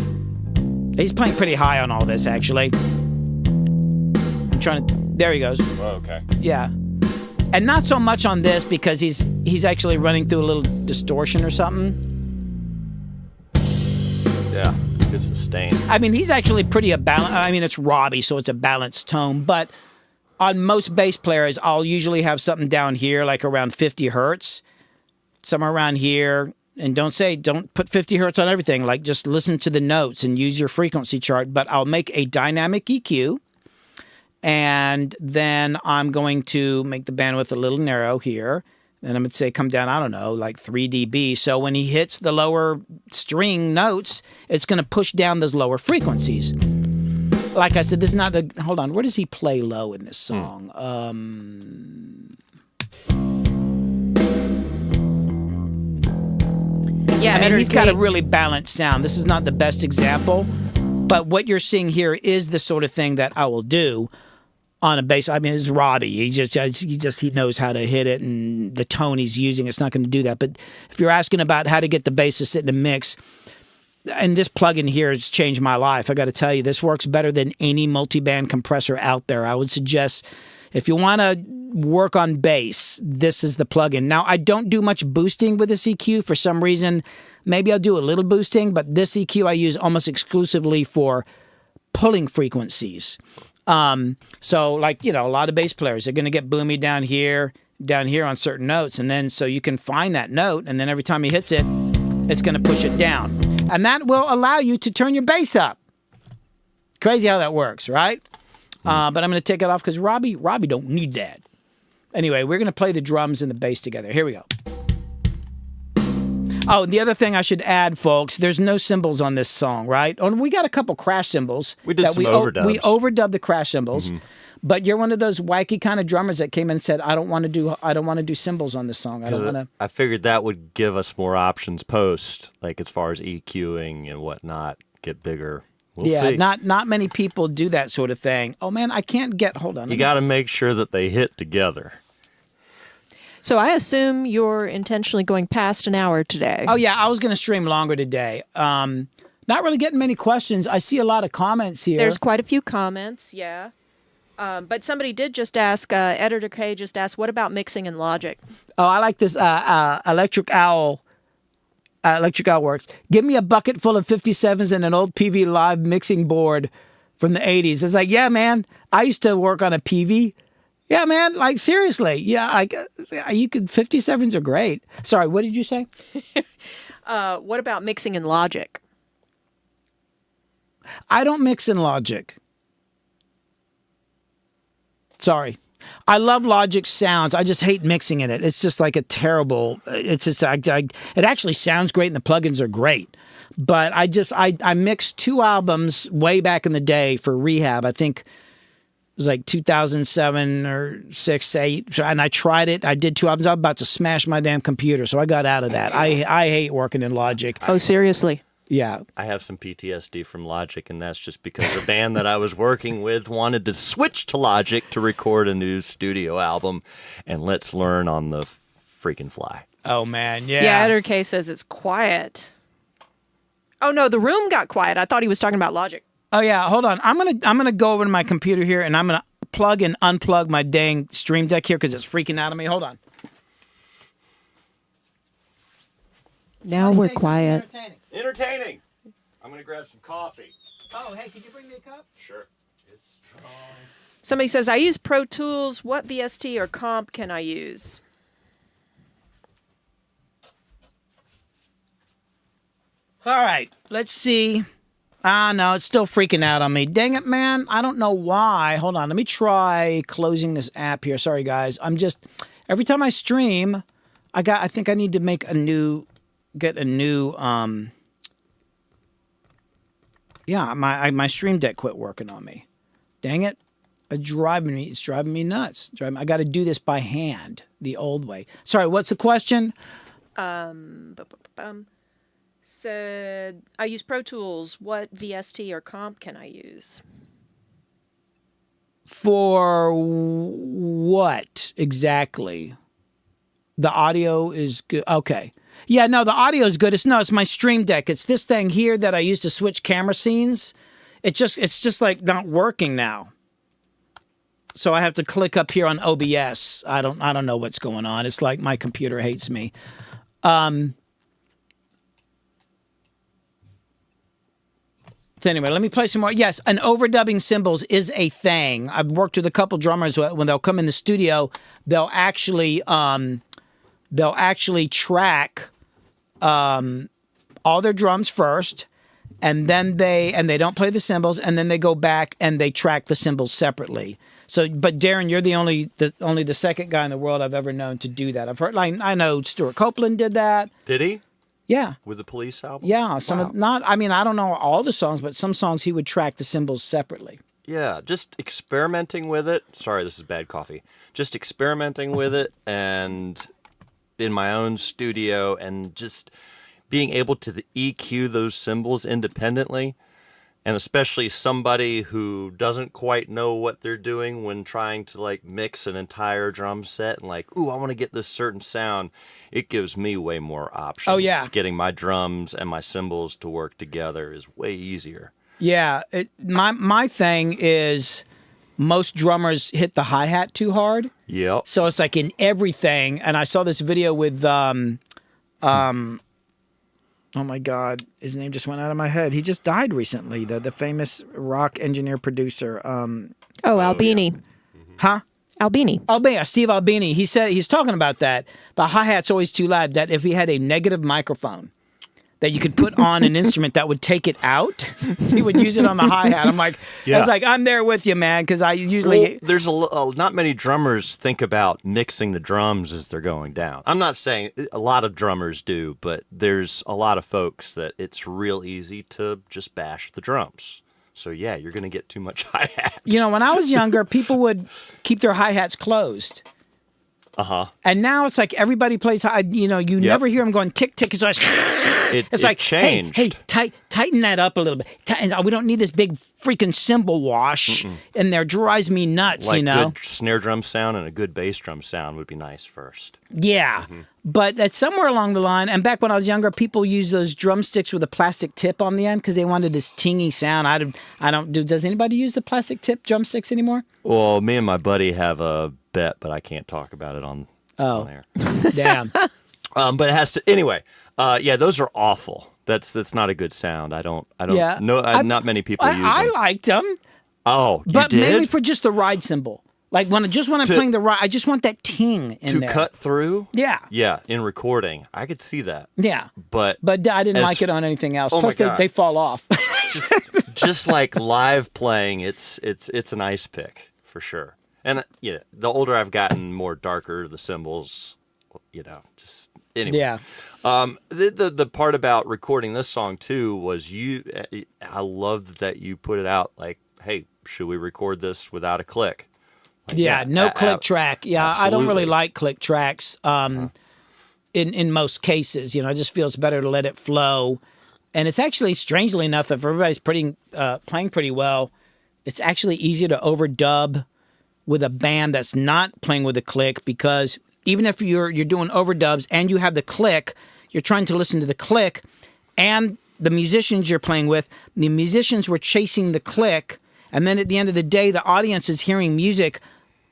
Speaker 1: He's playing pretty high on all this, actually. I'm trying to... There he goes.
Speaker 3: Oh, okay.
Speaker 1: Yeah. And not so much on this because he's actually running through a little distortion or something.
Speaker 3: Yeah, good sustain.
Speaker 1: I mean, he's actually pretty balanced. I mean, it's Robbie, so it's a balanced tone. But on most bass players, I'll usually have something down here, like around 50 hertz, somewhere around here. And don't put 50 hertz on everything. Like, just listen to the notes and use your frequency chart. But I'll make a dynamic EQ. And then I'm going to make the bandwidth a little narrow here. And I'm going to say come down, I don't know, like 3 dB. So when he hits the lower string notes, it's going to push down those lower frequencies. Like I said, this is not the... Hold on. Where does he play low in this song?
Speaker 2: Yeah,
Speaker 1: I mean, he's got a really balanced sound. This is not the best example. But what you're seeing here is the sort of thing that I will do on a bass. I mean, it's Robbie. He knows how to hit it, and the tone he's using, it's not going to do that. But if you're asking about how to get the bass to sit in a mix, and this plugin here has changed my life. I got to tell you, this works better than any multi-band compressor out there. I would suggest if you want to work on bass, this is the plugin. Now, I don't do much boosting with this EQ for some reason. Maybe I'll do a little boosting, but this EQ I use almost exclusively for pulling frequencies. So like, a lot of bass players are going to get boomy down here on certain notes. And then so you can find that note, and then every time he hits it, it's going to push it down. And that will allow you to turn your bass up. Crazy how that works, right? But I'm going to take it off because Robbie don't need that. Anyway, we're going to play the drums and the bass together. Here we go. Oh, the other thing I should add, folks, there's no cymbals on this song, right? Oh, we got a couple crash cymbals.
Speaker 3: We did some overdubs.
Speaker 1: We overdubbed the crash cymbals. Mm-hmm. But you're one of those wacky kind of drummers that came in and said, I don't want to do cymbals on this song.
Speaker 3: I figured that would give us more options post, like as far as EQing and whatnot, get bigger. We'll see.
Speaker 1: Not many people do that sort of thing. Oh man, I can't get. Hold on.
Speaker 3: You got to make sure that they hit together.
Speaker 2: So I assume you're intentionally going past an hour today.
Speaker 1: Oh yeah, I was going to stream longer today. Not really getting many questions. I see a lot of comments here.
Speaker 2: There's quite a few comments, yeah. But somebody did just ask, Editor K just asked, what about mixing in Logic?
Speaker 1: Oh, I like this Electric Owl. Electric Owl works. Give me a bucket full of 57s and an old PV Live mixing board from the 80s. It's like, yeah, man, I used to work on a PV. Yeah, man, like seriously. Yeah, you could, 57s are great. Sorry, what did you say?
Speaker 2: What about mixing in Logic?
Speaker 1: I don't mix in Logic. Sorry. I love Logic's sounds. I just hate mixing in it. It's just like a terrible. It's just it actually sounds great and the plugins are great, but I mixed 2 albums way back in the day for Rehab. I think it was like 2007 or 6, 8, and I tried it. I did 2 albums. I was about to smash my damn computer, so I got out of that. I hate working in Logic.
Speaker 2: Oh, seriously?
Speaker 1: Yeah.
Speaker 3: I have some PTSD from Logic, and that's just because the band that I was working with wanted to switch to Logic to record a new studio album, and let's learn on the freaking fly.
Speaker 1: Oh man, yeah.
Speaker 2: Yeah, Editor K says it's quiet. Oh no, the room got quiet. I thought he was talking about Logic.
Speaker 1: Oh yeah, hold on. I'm gonna go over to my computer here, and I'm gonna plug and unplug my dang Stream Deck here because it's freaking out of me. Hold on.
Speaker 2: Now we're quiet.
Speaker 3: Entertaining. I'm going to grab some coffee.
Speaker 1: Oh, hey, can you bring me a cup?
Speaker 3: Sure. It's strong.
Speaker 2: Somebody says, I use Pro Tools. What VST or comp can I use?
Speaker 1: All right, let's see. No, it's still freaking out on me. Dang it, man. I don't know why. Hold on, let me try closing this app here. Sorry, guys. Every time I stream, I think I need to get a new, yeah, my Stream Deck quit working on me. Dang it. It's driving me nuts. I got to do this by hand, the old way. Sorry, what's the question?
Speaker 2: Said, I use Pro Tools. What VST or comp can I use?
Speaker 1: For what exactly? The audio is good. Okay. Yeah, no, the audio is good. It's my Stream Deck. It's this thing here that I use to switch camera scenes. It's just like not working now. So I have to click up here on OBS. I don't know what's going on. It's like my computer hates me. So anyway, let me play some more. Yes, an overdubbing cymbals is a thing. I've worked with a couple drummers when they'll come in the studio, they'll actually track all their drums first, and then they don't play the cymbals, and then they go back and they track the cymbals separately. So, but Darren, you're the only the second guy in the world I've ever known to do that. I've heard, like, I know Stuart Copeland did that.
Speaker 3: Did he?
Speaker 1: Yeah.
Speaker 3: With the Police album?
Speaker 1: Yeah. I don't know all the songs, but some songs he would track the cymbals separately.
Speaker 3: Yeah, just experimenting with it. Sorry, this is bad coffee. Just experimenting with it, and in my own studio, and just being able to EQ those cymbals independently, and especially somebody who doesn't quite know what they're doing when trying to like mix an entire drum set and like, ooh, I want to get this certain sound. It gives me way more options.
Speaker 1: Oh yeah,
Speaker 3: getting my drums and my cymbals to work together is way easier.
Speaker 1: Yeah, my thing is most drummers hit the hi-hat too hard.
Speaker 3: Yep.
Speaker 1: So it's like in everything. And I saw this video with, oh my God, his name just went out of my head. He just died recently, the famous rock engineer producer.
Speaker 2: Albini.
Speaker 3: Yeah.
Speaker 1: Huh?
Speaker 2: Albini.
Speaker 1: Steve Albini. He said, he's talking about that. The hi-hat's always too loud, that if he had a negative microphone that you could put on an instrument that would take it out, he would use it on the hi-hat. I'm like, yeah. I was like, I'm there with you, man, because I usually...
Speaker 3: Well, there's not many drummers think about mixing the drums as they're going down. I'm not saying a lot of drummers do, but there's a lot of folks that it's real easy to just bash the drums. So yeah, you're going to get too much hi-hat.
Speaker 1: You know, when I was younger, people would keep their hi-hats closed.
Speaker 3: Uh-huh.
Speaker 1: And now it's like everybody plays high. You know, you never hear them going tick, tick. It's like, it's like
Speaker 3: changed.
Speaker 1: Hey, tighten that up a little bit. We don't need this big freaking cymbal wash in there. Drives me nuts,
Speaker 3: like
Speaker 1: you know?
Speaker 3: Good snare drum sound and a good bass drum sound would be nice first.
Speaker 1: Yeah. But that's somewhere along the line. And back when I was younger, people used those drumsticks with a plastic tip on the end because they wanted this tingy sound. I don't do. Does anybody use the plastic tip drumsticks anymore?
Speaker 3: Well, me and my buddy have a bet, but I can't talk about it on air.
Speaker 1: Damn.
Speaker 3: But it has to anyway. Yeah, those are awful. That's not a good sound. I don't
Speaker 1: Yeah.
Speaker 3: know. Not many people use them.
Speaker 1: I liked them.
Speaker 3: Oh, you
Speaker 1: but
Speaker 3: did?
Speaker 1: mainly for just the ride cymbal. Like when I'm playing the ride, I just want that ting in there.
Speaker 3: To cut through?
Speaker 1: Yeah.
Speaker 3: Yeah, in recording. I could see that.
Speaker 1: Yeah.
Speaker 3: But
Speaker 1: I didn't like it on anything else.
Speaker 3: Oh
Speaker 1: Plus,
Speaker 3: my God.
Speaker 1: they fall off.
Speaker 3: just like live playing, it's an ice pick for sure. And the older I've gotten, more darker the cymbals. Just anyway.
Speaker 1: Yeah.
Speaker 3: The part about recording this song too was I loved that you put it out like, hey, should we record this without a click? Like,
Speaker 1: no click track. Yeah,
Speaker 3: absolutely.
Speaker 1: I don't really like click tracks in most cases. I just feel it's better to let it flow. And it's actually, strangely enough, if everybody's playing pretty well, it's actually easier to overdub with a band that's not playing with a click, because even if you're doing overdubs and you have the click, you're trying to listen to the click, and the musicians you're playing with, the musicians were chasing the click, and then at the end of the day, the audience is hearing music,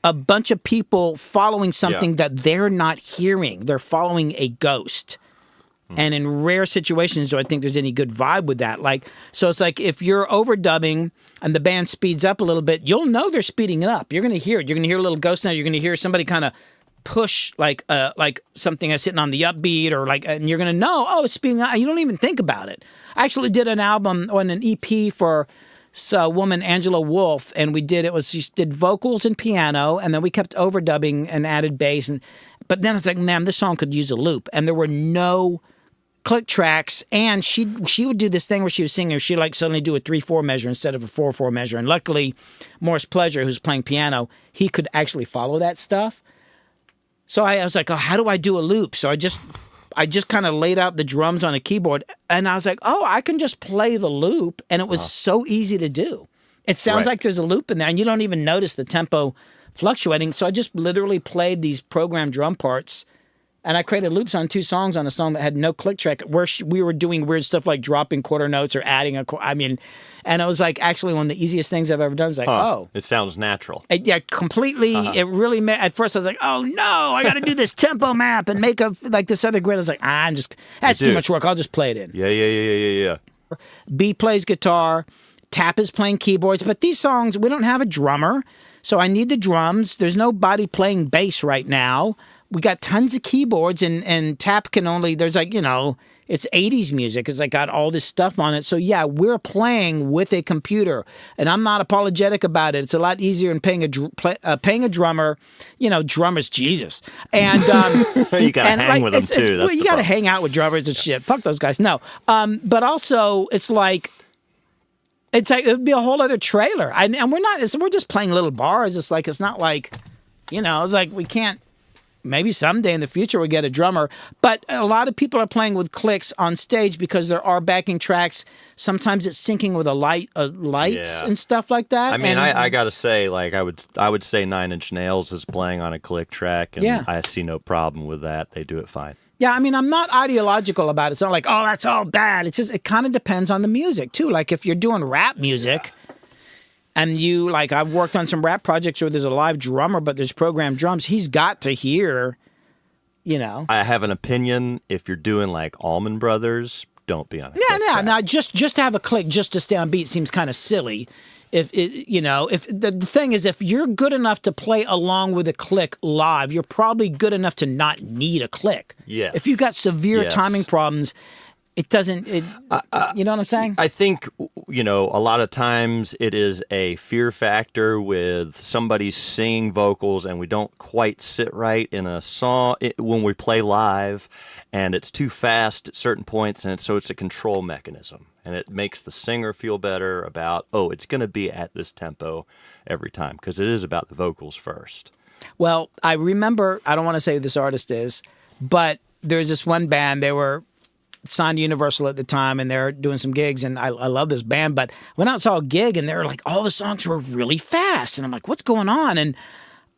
Speaker 1: a bunch of people following something that they're not hearing. They're following a ghost. And in rare situations do I think there's any good vibe with that. So it's like if you're overdubbing and the band speeds up a little bit, you'll know they're speeding it up. You're going to hear it. You're going to hear a little ghost note. You're going to hear somebody kind of push like something that's sitting on the upbeat, or and you're going to know, oh, it's speeding up. You don't even think about it. I actually did an album or an EP for a woman, Angela Wolf, and she did vocals and piano, and then we kept overdubbing and added bass. But then it's like, man, this song could use a loop. And there were no click tracks, and she would do this thing where she was singing, she suddenly do a 3/4 measure instead of a 4/4 measure. And luckily, Morris Pleasure, who's playing piano, he could actually follow that stuff. So I was like, oh, how do I do a loop? So I just kind of laid out the drums on a keyboard, and I was like, oh, I can just play the loop, and it was so easy to do. It sounds like there's a loop in there, and you don't even notice the tempo fluctuating. So I just literally played these programmed drum parts, and I created loops on 2 songs on a song that had no click track, where we were doing weird stuff like dropping quarter notes or adding and it was like actually one of the easiest things I've ever done. It's like, oh.
Speaker 3: It sounds natural.
Speaker 1: Completely. It really, at first I was like, oh no, I got to do this tempo map and make this other grid. I was like, that's too much work. I'll just play it in.
Speaker 3: Yeah.
Speaker 1: B plays guitar, Tap is playing keyboards, but these songs, we don't have a drummer, so I need the drums. There's nobody playing bass right now. We got tons of keyboards, and Tap can only, there's it's 80s music. It's got all this stuff on it. So yeah, we're playing with a computer, and I'm not apologetic about it. It's a lot easier than paying a drummer. Drummers, Jesus. And
Speaker 3: you got to hang with them too.
Speaker 1: You got to hang out with drummers and shit. Fuck those guys. No. But also it's like it would be a whole other trailer. And we're just playing little bars. It's not like, it's like we can't. Maybe someday in the future we'll get a drummer. But a lot of people are playing with clicks on stage because there are backing tracks. Sometimes it's syncing with lights and stuff like that.
Speaker 3: I mean, I got to say, I would say 9 Inch Nails is playing on a click track, and I see no problem with that. They do it fine.
Speaker 1: Yeah, I mean, I'm not ideological about it. It's not like, oh, that's all bad. It's just, it kind of depends on the music, too. Like, if you're doing rap music... Yeah. And I've worked on some rap projects where there's a live drummer, but there's programmed drums. He's got to hear,
Speaker 3: I have an opinion. If you're doing like Allman Brothers, don't be on a
Speaker 1: track. Now just to have a click, just to stay on beat seems kind of silly. If the thing is, if you're good enough to play along with a click live, you're probably good enough to not need a click.
Speaker 3: Yes.
Speaker 1: If you've got severe timing problems, it doesn't, you know what I'm saying?
Speaker 3: I think, a lot of times it is a fear factor with somebody singing vocals and we don't quite sit right in a song when we play live, and it's too fast at certain points, and so it's a control mechanism. And it makes the singer feel better about, it's going to be at this tempo every time, because it is about the vocals first.
Speaker 1: Well, I remember, I don't want to say who this artist is, but there's this one band, they were signed to Universal at the time, and they're doing some gigs, and I love this band, but went out and saw a gig, and they're like, all the songs were really fast, and I'm like, what's going on? And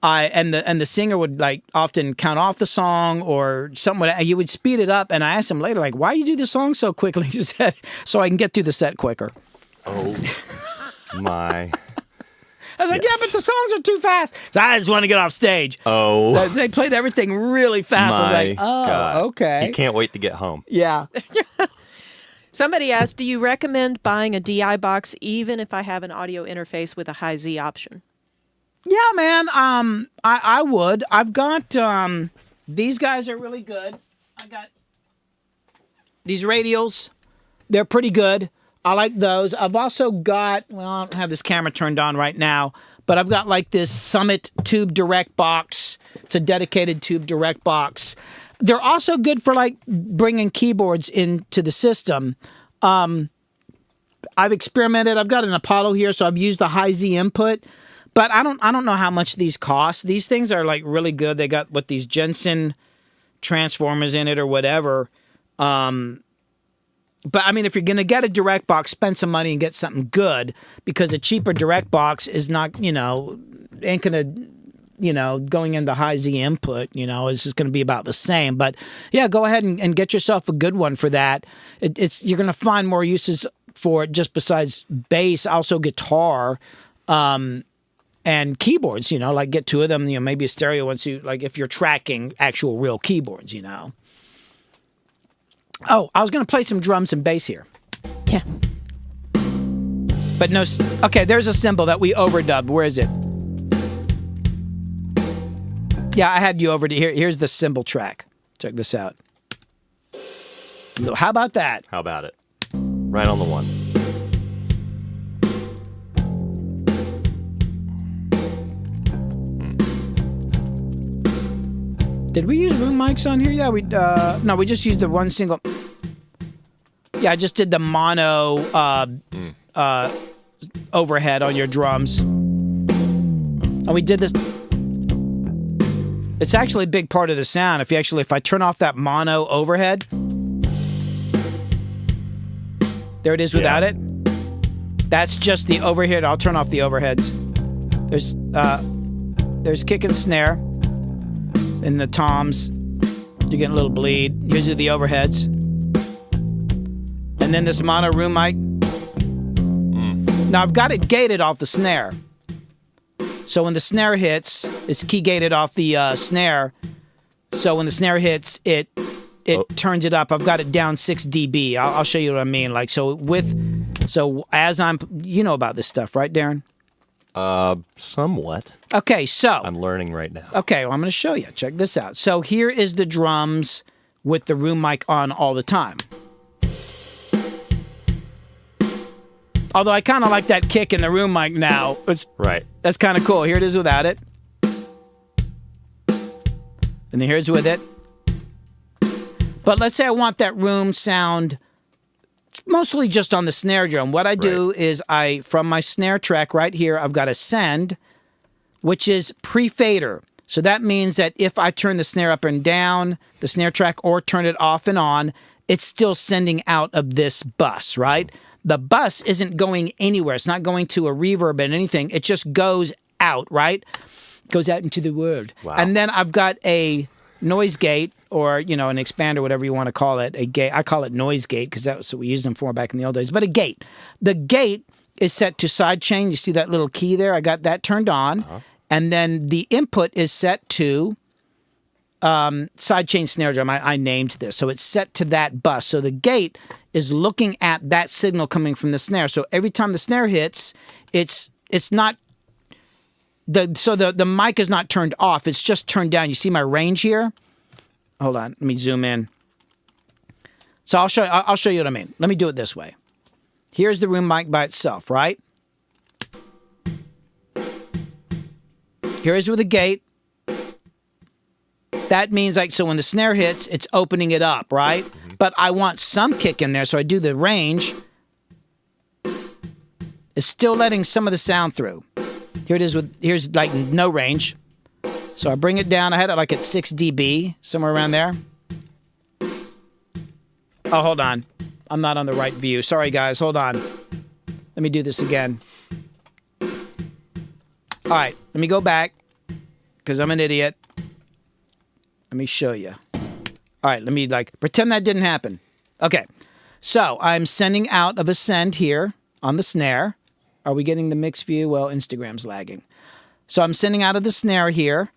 Speaker 1: the singer would often count off the song, or he would speed it up, and I asked him later, why you do this song so quickly? He said, so I can get through the set quicker.
Speaker 3: Oh my.
Speaker 1: I was like, yeah, but the songs are too fast. So I just want to get off stage.
Speaker 3: Oh.
Speaker 1: So they played everything really fast. I was like,
Speaker 3: God.
Speaker 1: Okay.
Speaker 3: He can't wait to get home.
Speaker 1: Yeah.
Speaker 2: Somebody asked, do you recommend buying a DI box even if I have an audio interface with a high Z option?
Speaker 1: Yeah, man. I would. I've got, these guys are really good. I got these radials. They're pretty good. I like those. I've also got, well, I don't have this camera turned on right now, but I've got like this Summit Tube Direct box. It's a dedicated Tube Direct box. They're also good for like bringing keyboards into the system. I've experimented. I've got an Apollo here, so I've used the high Z input, but I don't know how much these cost. These things are like really good. They got what these Jensen transformers in it or whatever. But I mean, if you're going to get a direct box, spend some money and get something good, because a cheaper direct box is not, ain't going to, going into high Z input, it's just going to be about the same. But yeah, go ahead and get yourself a good one for that. You're going to find more uses for it just besides bass, also guitar, and keyboards, like get two of them, maybe a stereo once if you're tracking actual real keyboards, Oh, I was going to play some drums and bass here.
Speaker 2: Yeah.
Speaker 1: But no, okay, there's a cymbal that we overdubbed. Where is it? Yeah, I had you over to here. Here's the cymbal track. Check this out. So how about that?
Speaker 3: How about it? Right on the one.
Speaker 1: Did we use room mics on here? Yeah, no, we just used the one single. Yeah, I just did the mono overhead on your drums. And we did this. It's actually a big part of the sound. If I turn off that mono overhead, there it is without it. That's just the overhead. I'll turn off the overheads. There's kick and snare. In the toms, you're getting a little bleed. Here's the overheads. And then this mono room mic. Now I've got it gated off the snare. So when the snare hits, it's key gated off the snare. So when the snare hits, it turns it up. I've got it down 6 dB. I'll show you what I mean. So as I'm, about this stuff, right, Darren?
Speaker 3: Somewhat.
Speaker 1: Okay, so
Speaker 3: I'm learning right now.
Speaker 1: Okay, well, I'm going to show you. Check this out. So here is the drums with the room mic on all the time. Although I kind of like that kick in the room mic now.
Speaker 3: Right.
Speaker 1: That's kind of cool. Here it is without it. And then here's with it. But let's say I want that room sound mostly just on the snare drum. What I do is from my snare track right here, I've got a send, which is pre-fader. So that means that if I turn the snare up and down, the snare track, or turn it off and on, it's still sending out of this bus, right? The bus isn't going anywhere. It's not going to a reverb and anything. It just goes out, right? Goes out into the world.
Speaker 3: Wow.
Speaker 1: And then I've got a noise gate, or an expander, whatever you want to call it, a gate. I call it noise gate because that's what we used them for back in the old days. But a gate. The gate is set to sidechain. You see that little key there? I got that turned on. Uh-huh. And then the input is set to sidechain snare drum. I named this. So it's set to that bus. So the gate is looking at that signal coming from the snare. So every time the snare hits, it's not... The mic is not turned off. It's just turned down. You see my range here? Hold on. Let me zoom in. So I'll show you what I mean. Let me do it this way. Here's the room mic by itself, right? Here's with the gate. That means so when the snare hits, it's opening it up, right? Mm-hmm. But I want some kick in there, so I do the range. It's still letting some of the sound through. Here it is here's no range. So I bring it down. I had it at 6 dB, somewhere around there. Oh, hold on. I'm not on the right view. Sorry, guys. Hold on. Let me do this again. All right. Let me go back because I'm an idiot. Let me show you. All right. Let me pretend that didn't happen. Okay. So I'm sending out of a send here on the snare. Are we getting the mixed view? Well, Instagram's lagging. So I'm sending out of the snare here.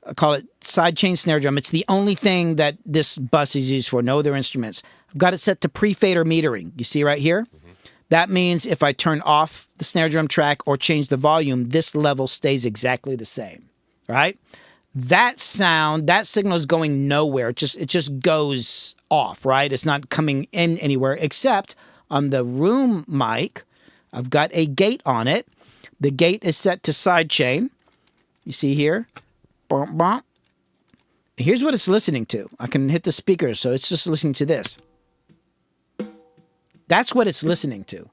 Speaker 1: I call it sidechain snare drum. It's the only thing that this bus is used for, no other instruments. I've got it set to pre-fader metering. You see right here? Mm-hmm. That means if I turn off the snare drum track or change the volume, this level stays exactly the same, right? That signal is going nowhere. It just goes off, right? It's not coming in anywhere except On the room mic, I've got a gate on it. The gate is set to sidechain. You see here? Bump, bump. Here's what it's listening to. I can hit the speaker, so it's just listening to this. That's what it's listening to.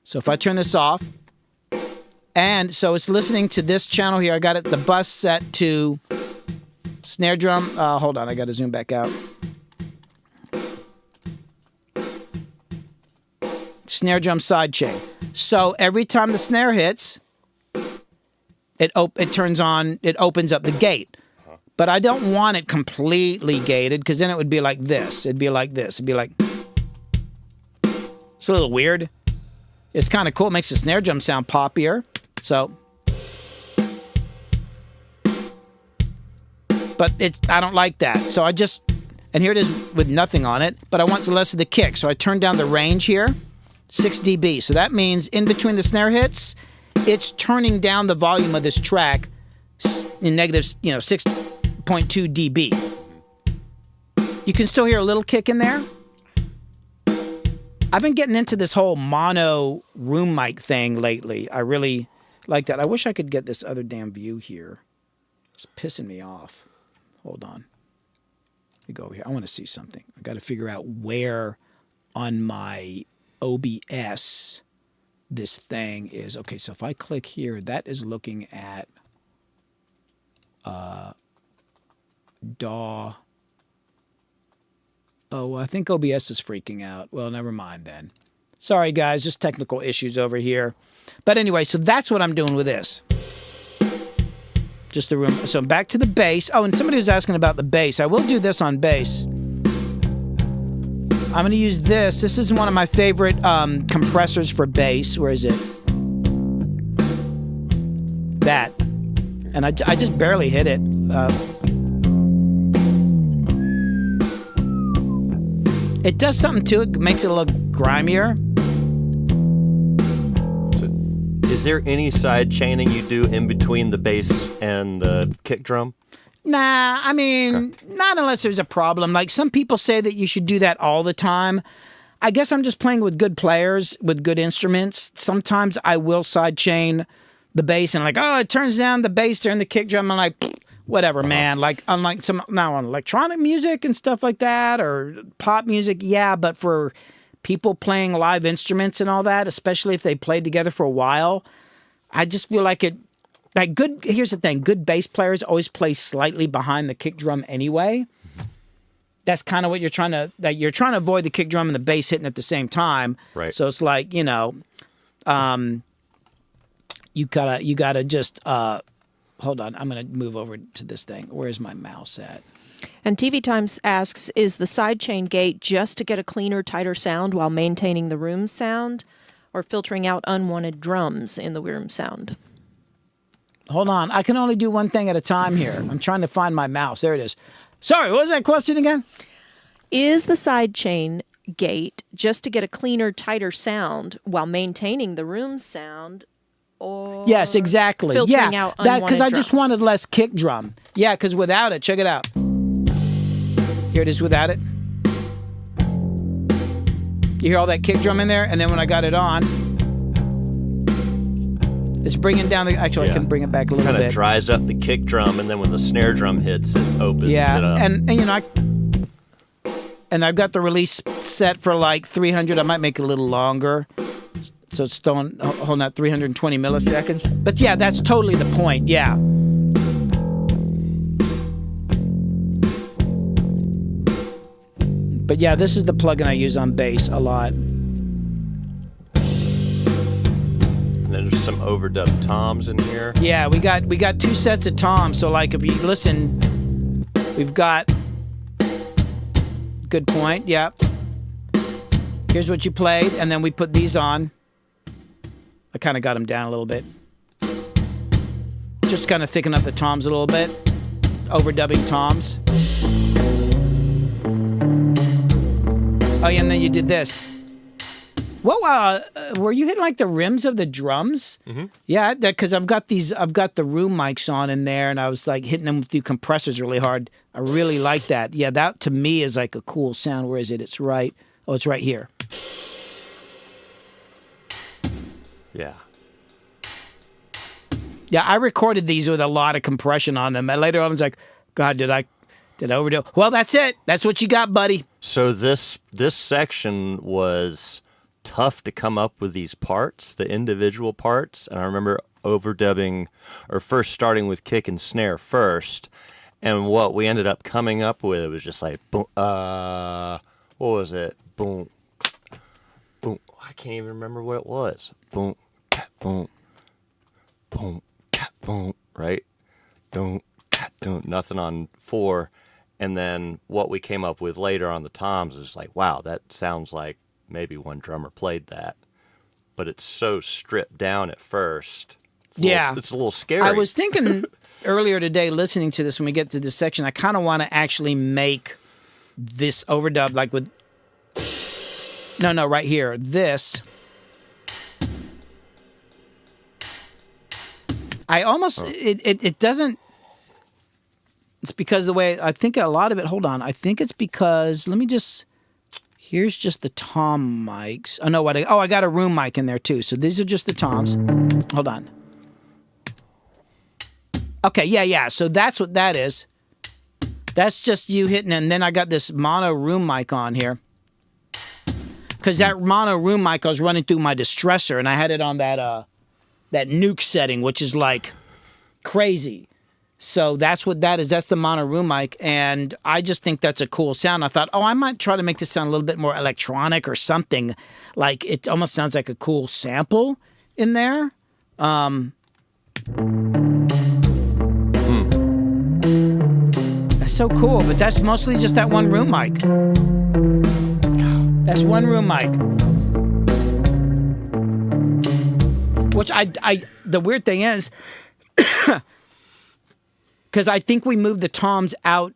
Speaker 1: So if I turn this off, and so it's listening to this channel here. I got it, the bus set to snare drum. Hold on, I got to zoom back out. Snare drum sidechain. So every time the snare hits, it turns on, it opens up the gate. But I don't want it completely gated, because then it would be like this. It'd be like this. It'd be like... It's a little weird. It's kind of cool. It makes the snare drum sound poppier. So... But I don't like that. So I just... And here it is with nothing on it. But I want the less of the kick. So I turn down the range here. 6 dB. So that means in between the snare hits, it's turning down the volume of this track in negative, 6.2 dB. You can still hear a little kick in there. I've been getting into this whole mono room mic thing lately. I really like that. I wish I could get this other damn view here. It's pissing me off. Hold on. Let me go over here. I want to see something. I got to figure out where on my OBS this thing is. Okay, so if I click here, that is looking at DAW. Oh, I think OBS is freaking out. Well, never mind then. Sorry, guys, just technical issues over here. But anyway, so that's what I'm doing with this. Just the room. So back to the bass. Oh, and somebody was asking about the bass. I will do this on bass. I'm going to use this. This is one of my favorite compressors for bass. Where is it? That. And I just barely hit it. It does something to it. Makes it a little grimier.
Speaker 3: So, is there any side chaining you do in between the bass and the kick drum?
Speaker 1: Nah, I mean, not unless there's a problem. Like, some people say that you should do that all the time. I guess I'm just playing with good players, with good instruments. Sometimes I will sidechain the bass and it turns down the bass during the kick drum. I'm like, whatever, man. Like, unlike now on electronic music and stuff like that, or pop music, yeah, but for people playing live instruments and all that, especially if they played together for a while, I just feel like it... Like here's the thing, good bass players always play slightly behind the kick drum anyway. That's kind of what you're trying to avoid the kick drum and the bass hitting at the same time.
Speaker 3: Right.
Speaker 1: So it's like, you gotta just hold on. I'm gonna move over to this thing. Where's my mouse at?
Speaker 2: And TV Times asks, is the sidechain gate just to get a cleaner, tighter sound while maintaining the room sound, or filtering out unwanted drums in the room sound?
Speaker 1: Hold on. I can only do one thing at a time here. I'm trying to find my mouse. There it is. Sorry, what was that question again?
Speaker 2: Is the sidechain gate just to get a cleaner, tighter sound while maintaining the room sound, or
Speaker 1: yes, exactly.
Speaker 2: filtering out unwanted
Speaker 1: because I just
Speaker 2: drums?
Speaker 1: wanted less kick drum. Yeah, because without it, check it out. Here it is without it. You hear all that kick drum in there? And then when I got it on, it's bringing down the... Actually, I can bring it back a little bit.
Speaker 3: Kind of dries up the kick drum, and then when the snare drum hits, it opens it up.
Speaker 1: And I've got the release set for like 300. I might make it a little longer. So it's holding out 320 milliseconds. But yeah, that's totally the point. Yeah. But yeah, this is the plugin I use on bass a lot.
Speaker 3: And then there's some overdubbed toms in here.
Speaker 1: Yeah, we got 2 sets of toms. So like if you listen, we've got... Good point, yep. Here's what you played, and then we put these on. I kind of got them down a little bit. Just kind of thicken up the toms a little bit. Overdubbing toms. Oh yeah, and then you did this. Whoa, were you hitting like the rims of the drums?
Speaker 3: Mm-hmm.
Speaker 1: Yeah, because I've got the room mics on in there, and I was like hitting them through compressors really hard. I really like that. Yeah, that to me is like a cool sound. Where is it? It's right. Oh, it's right here.
Speaker 3: Yeah.
Speaker 1: Yeah, I recorded these with a lot of compression on them. And later on, I was like, God, did I overdo? Well, that's it. That's what you got, buddy.
Speaker 3: So this section was tough to come up with these parts, the individual parts. And I remember overdubbing, or first starting with kick and snare first. And what we ended up coming up with was just like, boom, what was it? Boom, boom. I can't even remember what it was. Boom, cat, boom, boom, cat, boom, right? Don't, cat, don't, nothing on 4. And then what we came up with later on the toms is like, wow, that sounds like maybe one drummer played that. But it's so stripped down at first. It's a little scary.
Speaker 1: I was thinking earlier today, listening to this, when we get to this section, I kind of want to actually make this overdub like with... No, right here. This... I almost... It doesn't... It's because the way... I think a lot of it... Hold on. I think it's because... Let me just... Here's just the tom mics. Oh, no, I got a room mic in there, too. So these are just the toms. Hold on. Okay, yeah. So that's what that is. That's just you hitting... And then I got this mono room mic on here. Because that mono room mic I was running through my distressor, and I had it on that nuke setting, which is like crazy. So that's what that is. That's the mono room mic, and I just think that's a cool sound. I thought, I might try to make this sound a little bit more electronic or something. Like it almost sounds like a cool sample in there. That's so cool, but that's mostly just that one room mic. That's one room mic. Which the weird thing is, because I think we moved the toms out.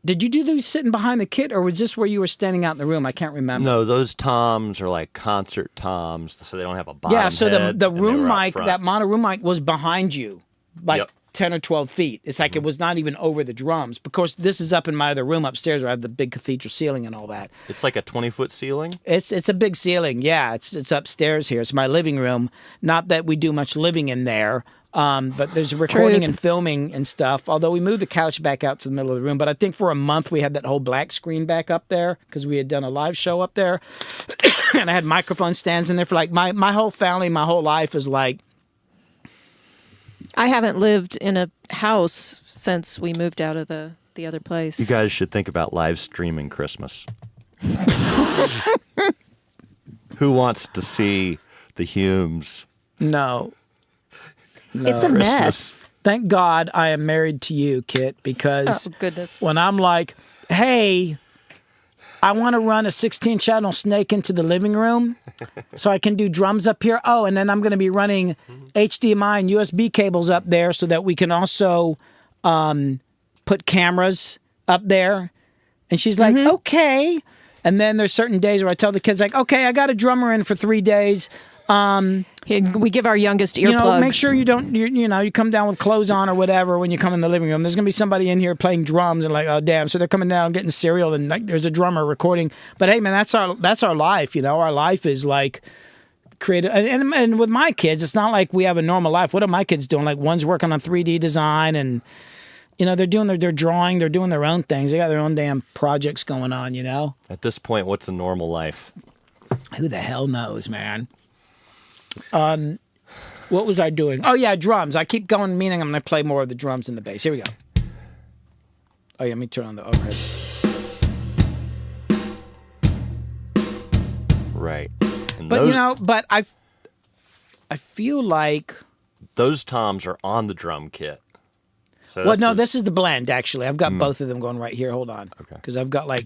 Speaker 1: Did you do those sitting behind the kit, or was this where you were standing out in the room? I can't remember.
Speaker 3: No, those toms are like concert toms, so they don't have a bottom
Speaker 1: Yeah, so
Speaker 3: head,
Speaker 1: the
Speaker 3: and they
Speaker 1: room
Speaker 3: were up
Speaker 1: mic,
Speaker 3: front.
Speaker 1: that mono room mic was behind you, like
Speaker 3: Yep.
Speaker 1: 10 or 12 feet. It's like it was not even over the drums. Because this is up in my other room upstairs where I have the big cathedral ceiling and all that.
Speaker 3: It's like a 20-foot ceiling?
Speaker 1: It's a big ceiling, yeah. It's upstairs here. It's my living room. Not that we do much living in there, but there's recording and filming and stuff. Although we moved the couch back out to the middle of the room. But I think for a month we had that whole black screen back up there because we had done a live show up there. And I had microphone stands in there for like my whole family, my whole life is like...
Speaker 2: I haven't lived in a house since we moved out of the other place.
Speaker 3: You guys should think about live streaming Christmas. Who wants to see the Humes?
Speaker 1: No.
Speaker 2: It's a mess.
Speaker 1: Thank God I am married to you, Kit, because
Speaker 2: Goodness.
Speaker 1: when I'm like, hey, I want to run a 16-channel snake into the living room so I can do drums up here. Oh, and then I'm going to be running HDMI and USB cables up there so that we can also put cameras up there. And she's like, okay. And then there's certain days where I tell the kids, like, okay, I got a drummer in for 3 days.
Speaker 2: We give our youngest earplugs.
Speaker 1: Make sure you don't, you come down with clothes on or whatever when you come in the living room. There's going to be somebody in here playing drums and like, oh, damn. So they're coming down getting cereal and like there's a drummer recording. But hey, man, that's our life. Our life is like creative. And with my kids, it's not like we have a normal life. What are my kids doing? Like one's working on 3D design and, they're doing their drawing. They're doing their own things. They got their own damn projects going on,
Speaker 3: At this point, what's a normal life?
Speaker 1: Who the hell knows, man? What was I doing? Oh, yeah, drums. I keep going, meaning I'm going to play more of the drums than the bass. Here we go. Oh, yeah, let me turn on the overheads.
Speaker 3: Right. And
Speaker 1: But, but I feel like...
Speaker 3: Those toms are on the drum kit. So
Speaker 1: Well, no, this is the blend, actually. I've got both of them going right here. Hold on.
Speaker 3: Okay.
Speaker 1: Because I've got, like...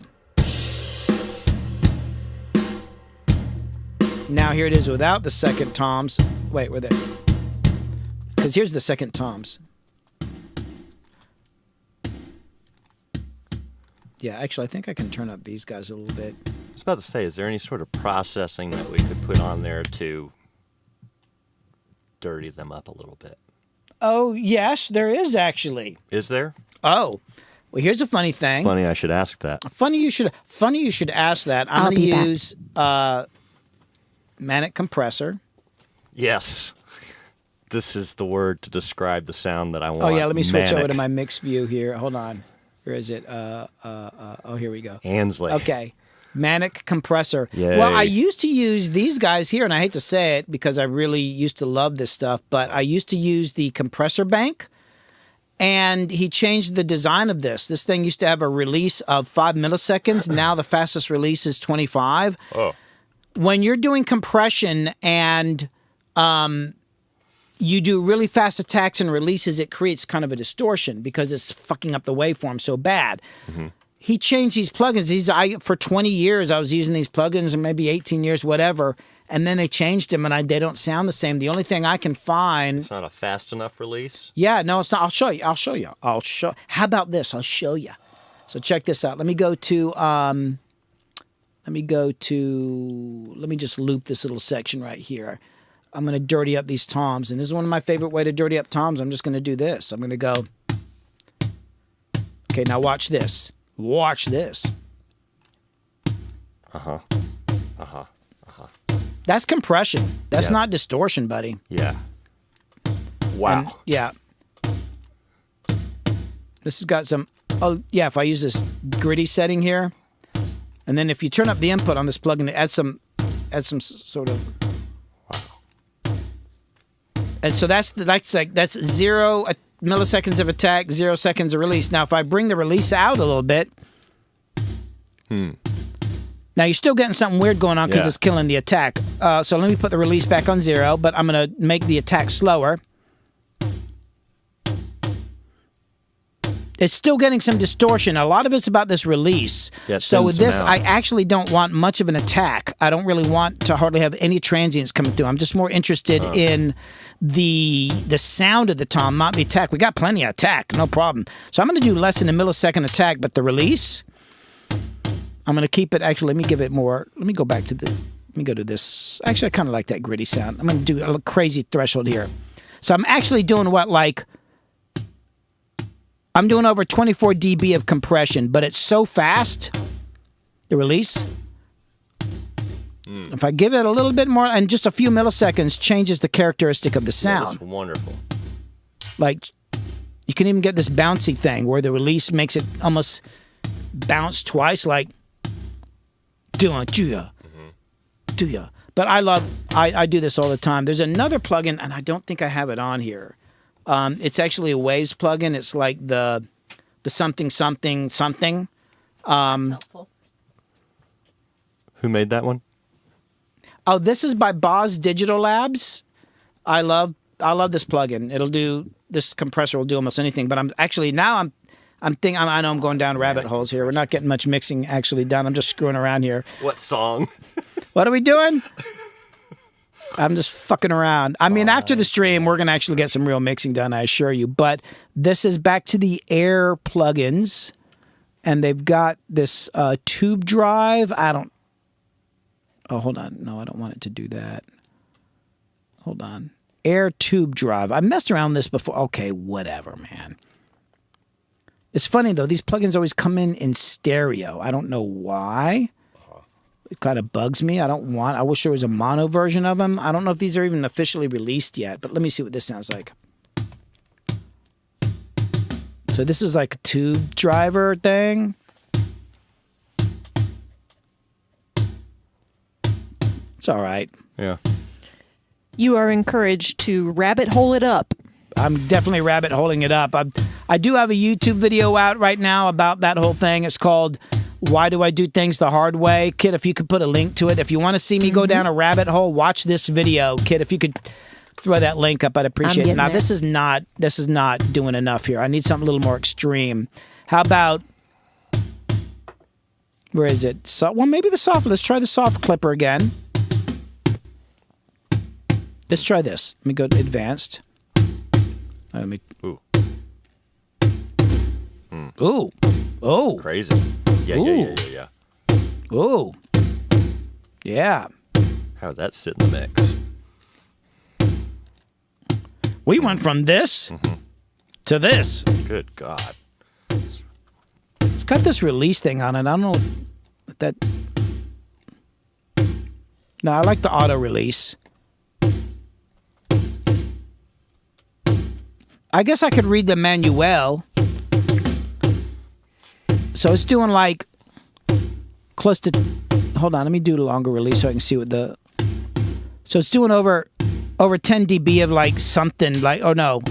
Speaker 1: Now here it is without the second toms. Wait, where they? Because here's the second toms. Yeah, actually, I think I can turn up these guys a little bit.
Speaker 3: I was about to say, is there any sort of processing that we could put on there to dirty them up a little bit?
Speaker 1: Oh, yes, there is actually.
Speaker 3: Is there?
Speaker 1: Oh, well, here's a funny thing.
Speaker 3: Funny I should ask that.
Speaker 1: Funny you should ask that. I'm going to use Manic Compressor.
Speaker 3: Yes. This is the word to describe the sound that I want.
Speaker 1: Oh yeah, let me switch over to
Speaker 3: Manic.
Speaker 1: my mix view here. Hold on. Where is it? Oh, here we go.
Speaker 3: Ansley.
Speaker 1: Okay. Manic compressor.
Speaker 3: Yay.
Speaker 1: Well, I used to use these guys here, and I hate to say it because I really used to love this stuff, but I used to use the compressor bank, and he changed the design of this. This thing used to have a release of 5 milliseconds. Now the fastest release is 25.
Speaker 3: Oh.
Speaker 1: When you're doing compression and you do really fast attacks and releases, it creates kind of a distortion because it's fucking up the waveform so bad.
Speaker 3: Mm-hmm.
Speaker 1: He changed these plugins. For 20 years, I was using these plugins, and maybe 18 years, whatever. And then they changed them, and they don't sound the same. The only thing I can find...
Speaker 3: It's not a fast enough release?
Speaker 1: Yeah, no, it's not. I'll show you. How about this? I'll show you. So check this out. Let me go to... Let me just loop this little section right here. I'm going to dirty up these toms, and this is one of my favorite way to dirty up toms. I'm just going to do this. I'm going to go... Okay, now watch this. Watch this.
Speaker 3: Uh-huh.
Speaker 1: That's compression. That's
Speaker 3: Yeah.
Speaker 1: not distortion, buddy.
Speaker 3: Yeah. Wow.
Speaker 1: And, yeah. This has got some... Oh, yeah, if I use this gritty setting here, and then if you turn up the input on this plugin, it adds some sort of...
Speaker 3: Wow.
Speaker 1: And so that's 0 milliseconds of attack, 0 seconds of release. Now, if I bring the release out a little bit... Now, you're still getting something weird going on because
Speaker 3: Yeah.
Speaker 1: it's killing the attack. So let me put the release back on 0, but I'm going to make the attack slower. It's still getting some distortion. A lot of it's about this release.
Speaker 3: Yeah,
Speaker 1: So with this,
Speaker 3: out.
Speaker 1: I actually don't want much of an attack. I don't really want to hardly have any transients coming through. I'm just more interested in the sound of the tom, not the attack. We got plenty of attack, no problem. So I'm going to do less than a millisecond attack, but the release... I'm going to keep it. Actually, let me give it more. Let me go back to let me go to this. Actually, I kind of like that gritty sound. I'm going to do a crazy threshold here. So I'm actually doing I'm doing over 24 dB of compression, but it's so fast, the release. If I give it a little bit more, and just a few milliseconds changes the characteristic of the sound.
Speaker 3: That's wonderful.
Speaker 1: Like, you can even get this bouncy thing where the release makes it almost bounce twice, like, do ya. But I do this all the time. There's another plugin, and I don't think I have it on here. It's actually a Waves plugin. It's like the something.
Speaker 2: That's helpful.
Speaker 3: Who made that one?
Speaker 1: Oh, this is by Boz Digital Labs. I love this plugin. This compressor will do almost anything. But I'm I know I'm going down rabbit holes here. We're not getting much mixing actually done. I'm just screwing around here.
Speaker 3: What song?
Speaker 1: What are we doing? I'm just fucking around. I mean, after the stream, we're going to actually get some real mixing done, I assure you. But this is back to the Air plugins. And they've got this tube drive. Oh, hold on. No, I don't want it to do that. Hold on. Air tube drive. I messed around with this before. Okay, whatever, man. It's funny, though. These plugins always come in stereo. I don't know why. It kind of bugs me. I wish there was a mono version of them. I don't know if these are even officially released yet, but let me see what this sounds like. So this is like a tube driver thing. It's all right.
Speaker 3: Yeah.
Speaker 2: You are encouraged to rabbit hole it up.
Speaker 1: I'm definitely rabbit holing it up. I do have a YouTube video out right now about that whole thing. It's called Why Do I Do Things the Hard Way? Kid, if you could put a link to it. If you want to see me go down a rabbit hole, watch this video. Kid, if you could throw that link up, I'd appreciate it. Now, this is not doing enough here. I need something a little more extreme. How about, where is it? So, well, maybe the soft. Let's try the soft clipper again. Let's try this. Let me go to advanced. Let me.
Speaker 3: Ooh.
Speaker 1: Ooh. Oh.
Speaker 3: Crazy. Yeah.
Speaker 1: Ooh. Yeah.
Speaker 3: How did that sit in the mix?
Speaker 1: We went from this to this.
Speaker 3: Good God.
Speaker 1: It's got this release thing on it. I don't know what that. No, I like the auto release. I guess I could read the manual. So it's doing like close to. Hold on, let me do a longer release so I can see what the. So it's doing over 10 dB of like something like. Oh no,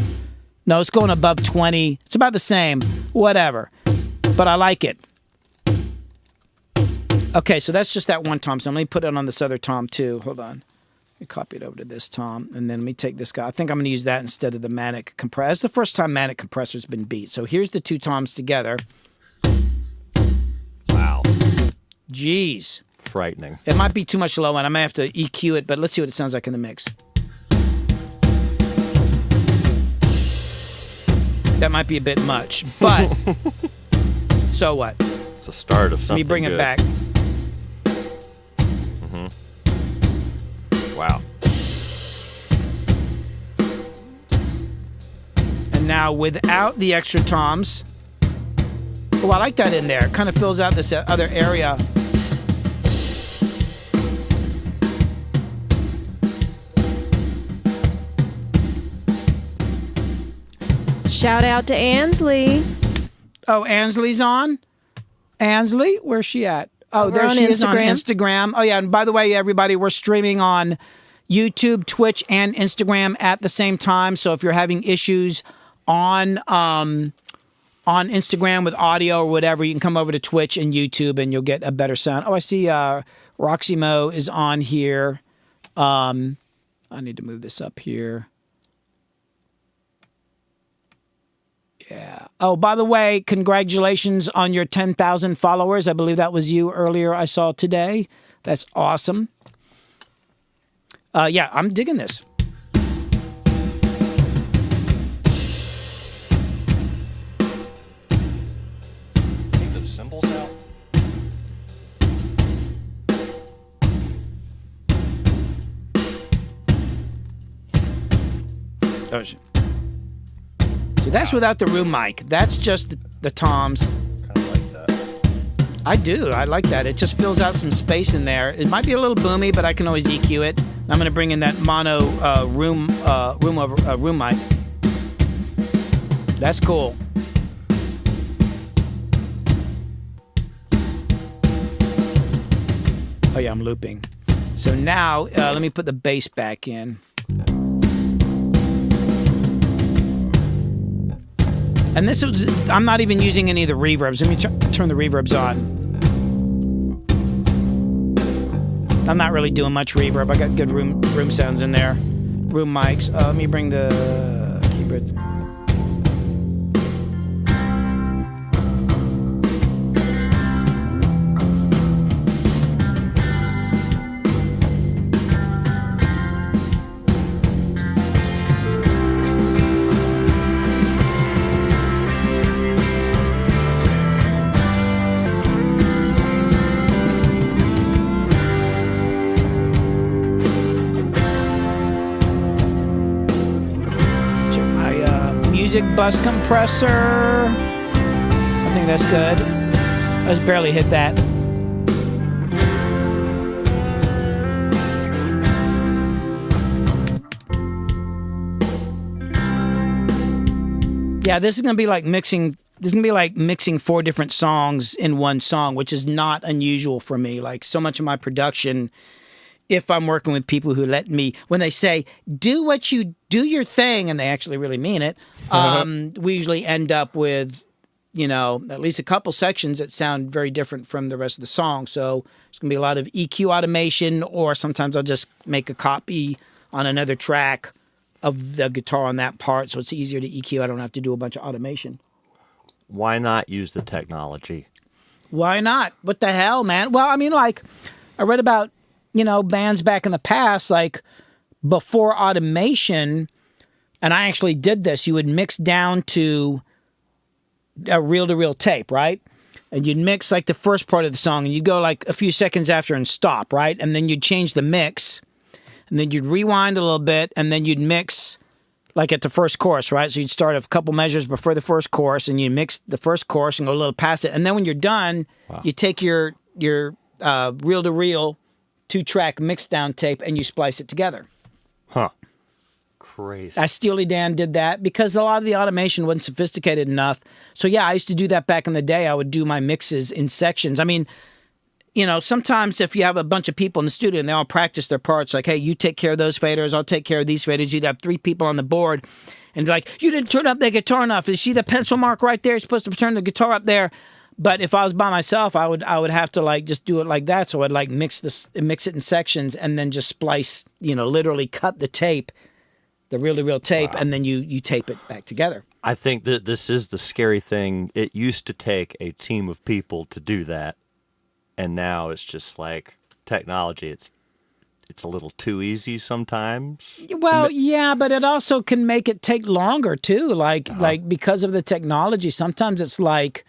Speaker 1: it's going above 20. It's about the same. Whatever, but I like it. Okay, so that's just that one tom. So let me put it on this other tom too. Hold on. Let me copy it over to this tom, and then let me take this guy. I think I'm going to use that instead of the manic compressor. That's the first time manic compressor's been beat. So here's the two toms together.
Speaker 3: Wow.
Speaker 1: Jeez.
Speaker 3: Frightening.
Speaker 1: It might be too much low end. I might have to EQ it, but let's see what it sounds like in the mix. That might be a bit much, but so what?
Speaker 3: It's a start of something.
Speaker 1: Let me bring it back.
Speaker 3: Wow.
Speaker 1: And now without the extra toms. Oh, I like that in there. It kind of fills out this other area.
Speaker 2: Shout out to Ansley.
Speaker 1: Oh, Ansley's on? Ansley? Where's she at? Oh,
Speaker 2: Over
Speaker 1: there
Speaker 2: on
Speaker 1: she is on
Speaker 2: Instagram.
Speaker 1: Instagram. Oh, yeah. And by the way, everybody, we're streaming on YouTube, Twitch, and Instagram at the same time. So if you're having issues on Instagram with audio or whatever, you can come over to Twitch and YouTube and you'll get a better sound. Oh, I see Roxy Mo is on here. I need to move this up here. Yeah. Oh, by the way, congratulations on your 10,000 followers. I believe that was you earlier I saw today. That's awesome. Yeah, I'm digging this.
Speaker 3: Take those cymbals out.
Speaker 1: Oh, shit. See, that's without the room mic. That's just the toms.
Speaker 3: Kind of like that.
Speaker 1: I do. I like that. It just fills out some space in there. It might be a little boomy, but I can always EQ it. I'm going to bring in that mono room mic. That's cool. Oh yeah, I'm looping. So now let me put the bass back in. And this is, I'm not even using any of the reverbs. Let me turn the reverbs on. I'm not really doing much reverb. I got good room sounds in there. Room mics. Let me bring the keyboards. Music bus compressor. I think that's good. I just barely hit that. Yeah, this is gonna be like mixing. This is gonna be like mixing 4 different songs in one song, which is not unusual for me. Like so much of my production, if I'm working with people who let me, when they say, do your thing, and they actually really mean it, we usually end up with, at least a couple sections that sound very different from the rest of the song. So there's going to be a lot of EQ automation, or sometimes I'll just make a copy on another track of the guitar on that part, so it's easier to EQ. I don't have to do a bunch of automation.
Speaker 3: Why not use the technology?
Speaker 1: Why not? What the hell, man? Well, I mean, like, I read about bands back in the past, like before automation, and I actually did this, you would mix down to a reel-to-reel tape, right? And you'd mix like the first part of the song, and you'd go like a few seconds after and stop, right? And then you'd change the mix, and then you'd rewind a little bit, and then you'd mix like at the first chorus, right? So you'd start a couple measures before the first chorus, and you mix the first chorus and go a little past it. And then when you're done, you take your reel-to-reel 2-track mix down tape and you splice it together.
Speaker 3: Huh. crazy.
Speaker 1: Steely Dan did that because a lot of the automation wasn't sophisticated enough. So yeah, I used to do that back in the day. I would do my mixes in sections. I mean, you know, sometimes if you have a bunch of people in the studio and they all practice their parts, like, hey, you take care of those faders, I'll take care of these faders. You'd have 3 people on the board and like, you didn't turn up the guitar enough. You see the pencil mark right there? You're supposed to turn the guitar up there. But if I was by myself, I would have to like just do it like that. So I'd like mix it in sections and then just splice, you know, literally cut the tape, the real tape, and then you tape it back together.
Speaker 3: I think that this is the scary thing. It used to take a team of people to do that, and now it's just like technology. It's a little too easy sometimes.
Speaker 1: Well, yeah, but it also can make it take longer too. Like because of the technology, sometimes it's like.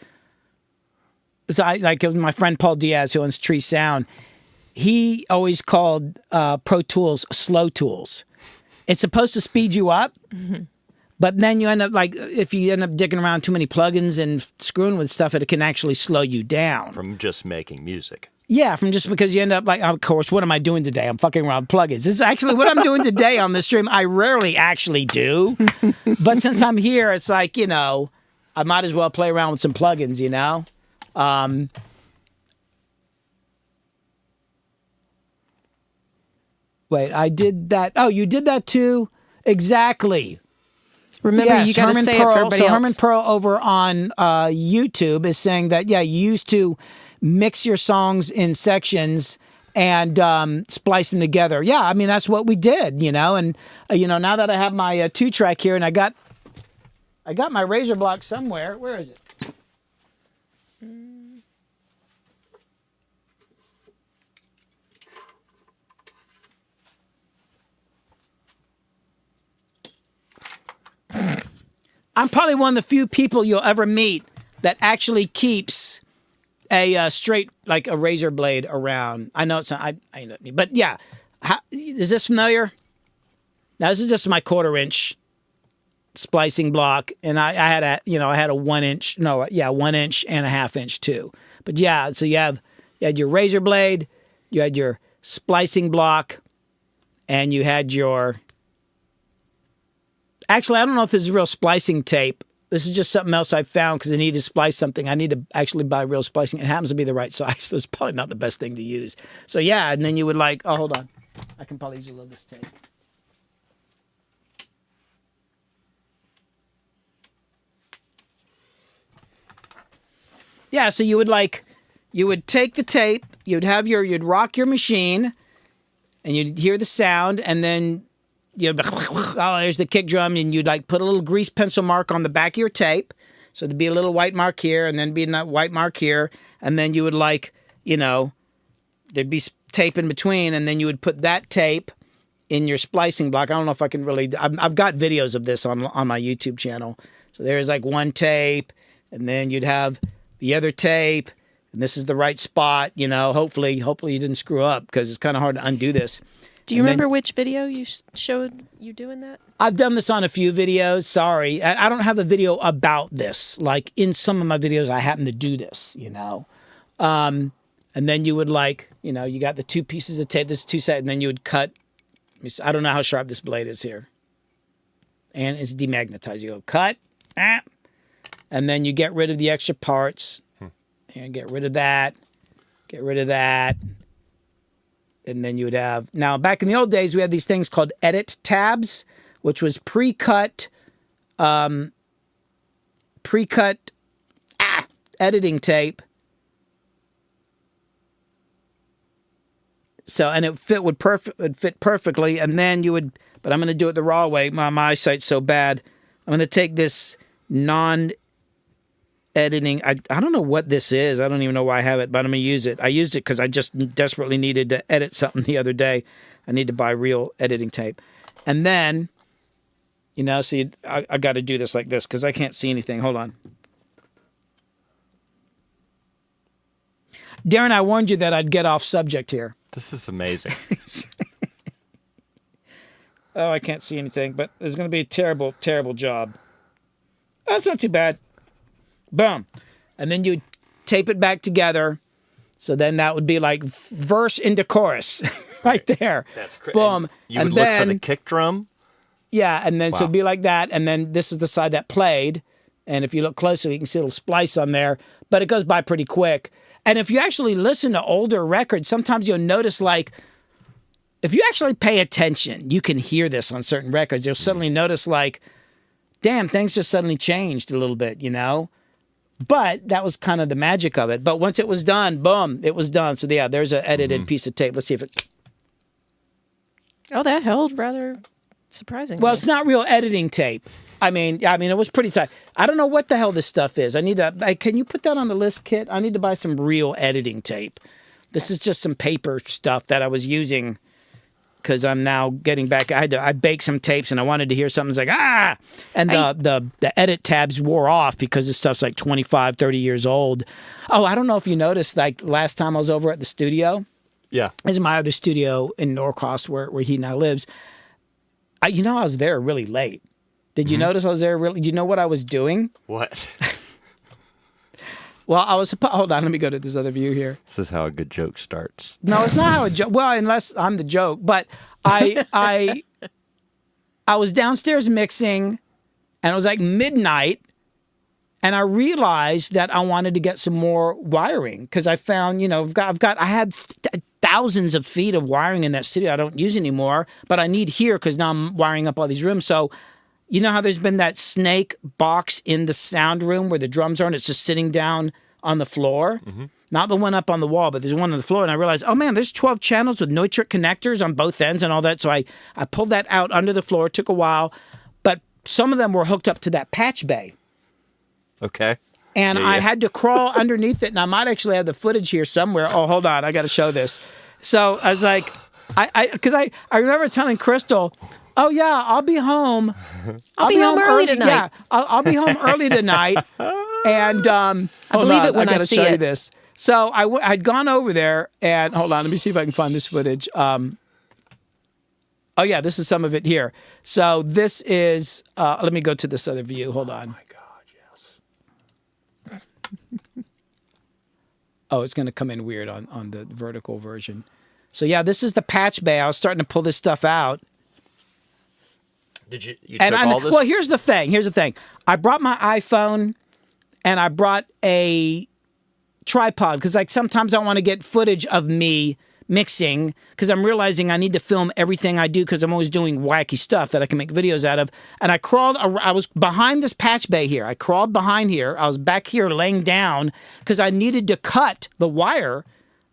Speaker 1: So like my friend Paul Diaz, who owns Tree Sound, he always called Pro Tools slow tools. It's supposed to speed you up, but then you end up like if you end up digging around too many plugins and screwing with stuff, it can actually slow you down
Speaker 3: from just making music.
Speaker 1: Yeah, from just because you end up like, of course, what am I doing today? I'm fucking around with plugins. This is actually what I'm doing today on the stream. I rarely actually do, but since I'm here, it's like, you know, I might as well play around with some plugins, you know. Wait, I did that. Oh, you did that too? Exactly.
Speaker 2: Remember,
Speaker 1: yes,
Speaker 2: you got to
Speaker 1: Herman
Speaker 2: say
Speaker 1: Pearl,
Speaker 2: it for everybody
Speaker 1: so
Speaker 2: else.
Speaker 1: Herman Pearl over on YouTube is saying that, yeah, you used to mix your songs in sections and splice them together. Yeah, I mean, that's what we did, you know. And, you know, now that I have my 2-track here and I got my razor block somewhere. Where is it? I'm probably one of the few people you'll ever meet that actually keeps a straight, like a razor blade around. I know it's not, I know, but yeah. Is this familiar? Now this is just my 1/4 inch splicing block, and I had a 1 inch, 1 inch and a 1/2 inch too. But yeah, so you had your razor blade, you had your splicing block, and you had your. Actually, I don't know if this is real splicing tape. This is just something else I found because I need to splice something. I need to actually buy real splicing. It happens to be the right size, so it's probably not the best thing to use. So yeah, and then you would like, oh, hold on. I can probably use a little of this tape. Yeah, so you would take the tape, you'd rock your machine, and you'd hear the sound, and then there's the kick drum, and you'd like put a little grease pencil mark on the back of your tape. So there'd be a little white mark here, and then be a white mark here, and then you would there'd be tape in between, and then you would put that tape in your splicing block. I don't know if I can really. I've got videos of this on my YouTube channel. So there's like one tape, and then you'd have the other tape, and this is the right spot. You know, hopefully you didn't screw up because it's kind of hard to undo this.
Speaker 2: Do you remember which video you showed you doing that?
Speaker 1: I've done this on a few videos. Sorry. I don't have a video about this. Like in some of my videos, I happen to do this, you know. And then you would you got the 2 pieces of tape, this is 2 sides, and then you would cut. I don't know how sharp this blade is here. And it's demagnetized. You go cut, and then you get rid of the extra parts. And get rid of that. Get rid of that. And then you would have, now back in the old days, we had these things called edit tabs, which was pre-cut editing tape. So, and it would fit perfectly. And then you would, but I'm going to do it the raw way. My eyesight's so bad. I'm going to take this editing. I don't know what this is. I don't even know why I have it, but I'm going to use it. I used it because I just desperately needed to edit something the other day. I need to buy real editing tape. And then, so I got to do this like this because I can't see anything. Hold on. Darren, I warned you that I'd get off subject here.
Speaker 3: This is amazing.
Speaker 1: Oh, I can't see anything, but there's going to be a terrible, terrible job. That's not too bad. Boom. And then you tape it back together. So then that would be like verse into chorus right there.
Speaker 3: That's crazy.
Speaker 1: Boom.
Speaker 3: You would look for the kick drum
Speaker 1: Yeah, and then so
Speaker 3: Wow.
Speaker 1: it'd be like that, and then this is the side that played, and if you look closely, you can see a little splice on there, but it goes by pretty quick. And if you actually listen to older records, sometimes you'll notice, like, if you actually pay attention, you can hear this on certain records. You'll suddenly notice, like, damn, things just suddenly changed a little bit, you know? But that was kind of the magic of it. But once it was done, boom, it was done. So, yeah, there's an edited piece of tape. Let's see if it...
Speaker 2: Oh, that held rather surprisingly.
Speaker 1: Well, it's not real editing tape. I mean, it was pretty tight. I don't know what the hell this stuff is. I need to. Can you put that on the list, Kit? I need to buy some real editing tape. This is just some paper stuff that I was using because I'm now getting back. I baked some tapes and I wanted to hear something. It's like and the edit tabs wore off because this stuff's like 25, 30 years old. Oh, I don't know if you noticed. Like last time I was over at the studio.
Speaker 3: Yeah.
Speaker 1: This is my other studio in Norcross where he now lives. I was there really late. Did you notice I was there really? Do you know what I was doing?
Speaker 3: What?
Speaker 1: Well, hold on, let me go to this other view here.
Speaker 3: This is how a good joke starts.
Speaker 1: No, it's not how a joke, well, unless I'm the joke, but I was downstairs mixing and it was like midnight and I realized that I wanted to get some more wiring because I found, I had thousands of feet of wiring in that studio I don't use anymore, but I need here because now I'm wiring up all these rooms. So, you know how there's been that snake box in the sound room where the drums are and it's just sitting down on the floor? Mm-hmm. Not the one up on the wall, but there's one on the floor. And I realized, oh man, there's 12 channels with Neutrik connectors on both ends and all that. So I pulled that out under the floor. It took a while, but some of them were hooked up to that patch bay.
Speaker 3: Okay.
Speaker 1: And I had to crawl underneath it. And I might actually have the footage here somewhere. Oh, hold on. I got to show this. So I was like, because I remember telling Crystal, oh yeah, I'll be home.
Speaker 2: I'll be home early tonight.
Speaker 1: Yeah, I'll be home early tonight. And
Speaker 2: I believe it when I
Speaker 1: gotta
Speaker 2: see
Speaker 1: show you
Speaker 2: it.
Speaker 1: this. So I'd gone over there, and hold on, let me see if I can find this footage. Oh yeah, this is some of it here. So this is. Let me go to this other view. Hold on.
Speaker 3: Oh my God, yes.
Speaker 1: Oh, it's going to come in weird on the vertical version. So yeah, this is the patch bay. I was starting to pull this stuff out.
Speaker 3: Did you took all this?
Speaker 1: Well, here's the thing. I brought my iPhone and I brought a tripod because like sometimes I want to get footage of me mixing because I'm realizing I need to film everything I do because I'm always doing wacky stuff that I can make videos out of. And I was behind this patch bay here. I crawled behind here. I was back here laying down because I needed to cut the wire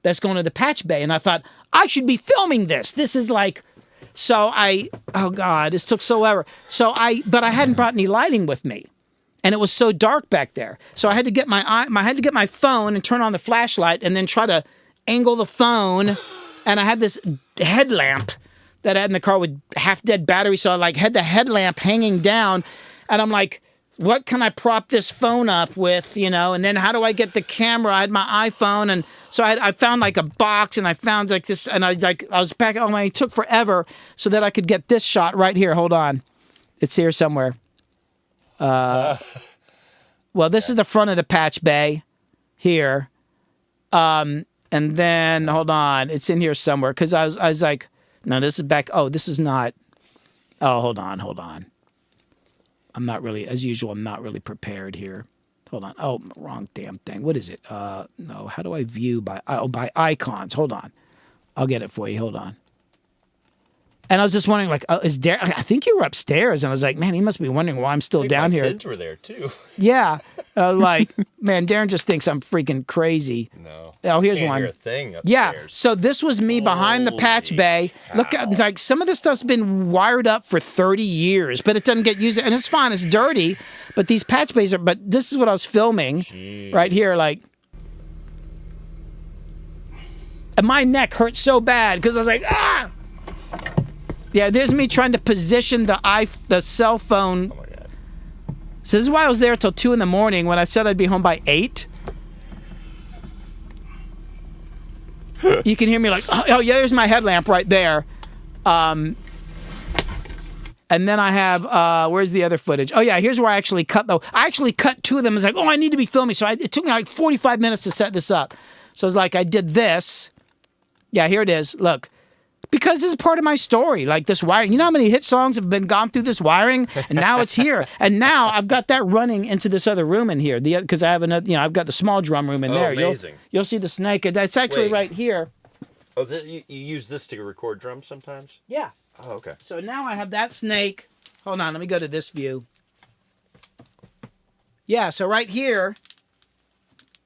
Speaker 1: that's going to the patch bay. And I thought, I should be filming this. This is like... So oh God, this took so ever. But I hadn't brought any lighting with me, and it was so dark back there. So I had to get my phone and turn on the flashlight, and then try to angle the phone. And I had this headlamp that I had in the car with half dead battery, so I had the headlamp hanging down, and I'm like, what can I prop this phone up with, And then how do I get the camera? I had my iPhone, and so I found like a box, and I found like this, and I was back. Oh my! It took forever so that I could get this shot right here. Hold on, it's here somewhere. Well, this is the front of the patch bay here, and then hold on, it's in here somewhere because I was like, no, this is back. Oh, this is not. Oh, hold on. I'm not really, as usual, I'm not really prepared here. Hold on. Oh, wrong damn thing. What is it? No, how do I view by icons? Hold on. I'll get it for you. Hold on. And I was just wondering, is Darren, I think you were upstairs. And I was like, man, he must be wondering why I'm still down here.
Speaker 3: Kids were there too.
Speaker 1: Yeah. Man, Darren just thinks I'm freaking crazy.
Speaker 3: No.
Speaker 1: Oh, here's
Speaker 3: Can't
Speaker 1: one.
Speaker 3: hear a thing upstairs.
Speaker 1: Yeah. So this was me behind the patch
Speaker 3: Holy
Speaker 1: bay.
Speaker 3: cow.
Speaker 1: Look, like some of this stuff's been wired up for 30 years, but it doesn't get used. And it's fine. It's dirty. But these patch bays are, but this is what I was filming right here. And my neck hurt so bad because I was like, ah! Yeah, there's me trying to position the cell phone.
Speaker 3: Oh my God.
Speaker 1: So this is why I was there till 2 a.m. when I said I'd be home by 8. You can hear me like, oh yeah, there's my headlamp right there. And then I have, where's the other footage? Oh yeah, here's where I actually cut though. I actually cut 2 of them. It's like, oh, I need to be filming. So it took me like 45 minutes to set this up. So it's like I did this. Yeah, here it is. Look. Because this is part of my story, like this wiring. You know how many hit songs have been gone through this wiring, and now it's here. And now I've got that running into this other room in here. Because I have another, I've got the small drum room in there.
Speaker 3: Amazing.
Speaker 1: You'll see the snake. That's actually right here.
Speaker 3: Oh, you use this to record drums sometimes?
Speaker 1: Yeah.
Speaker 3: Oh, okay.
Speaker 1: So now I have that snake. Hold on, let me go to this view. Yeah, so right here,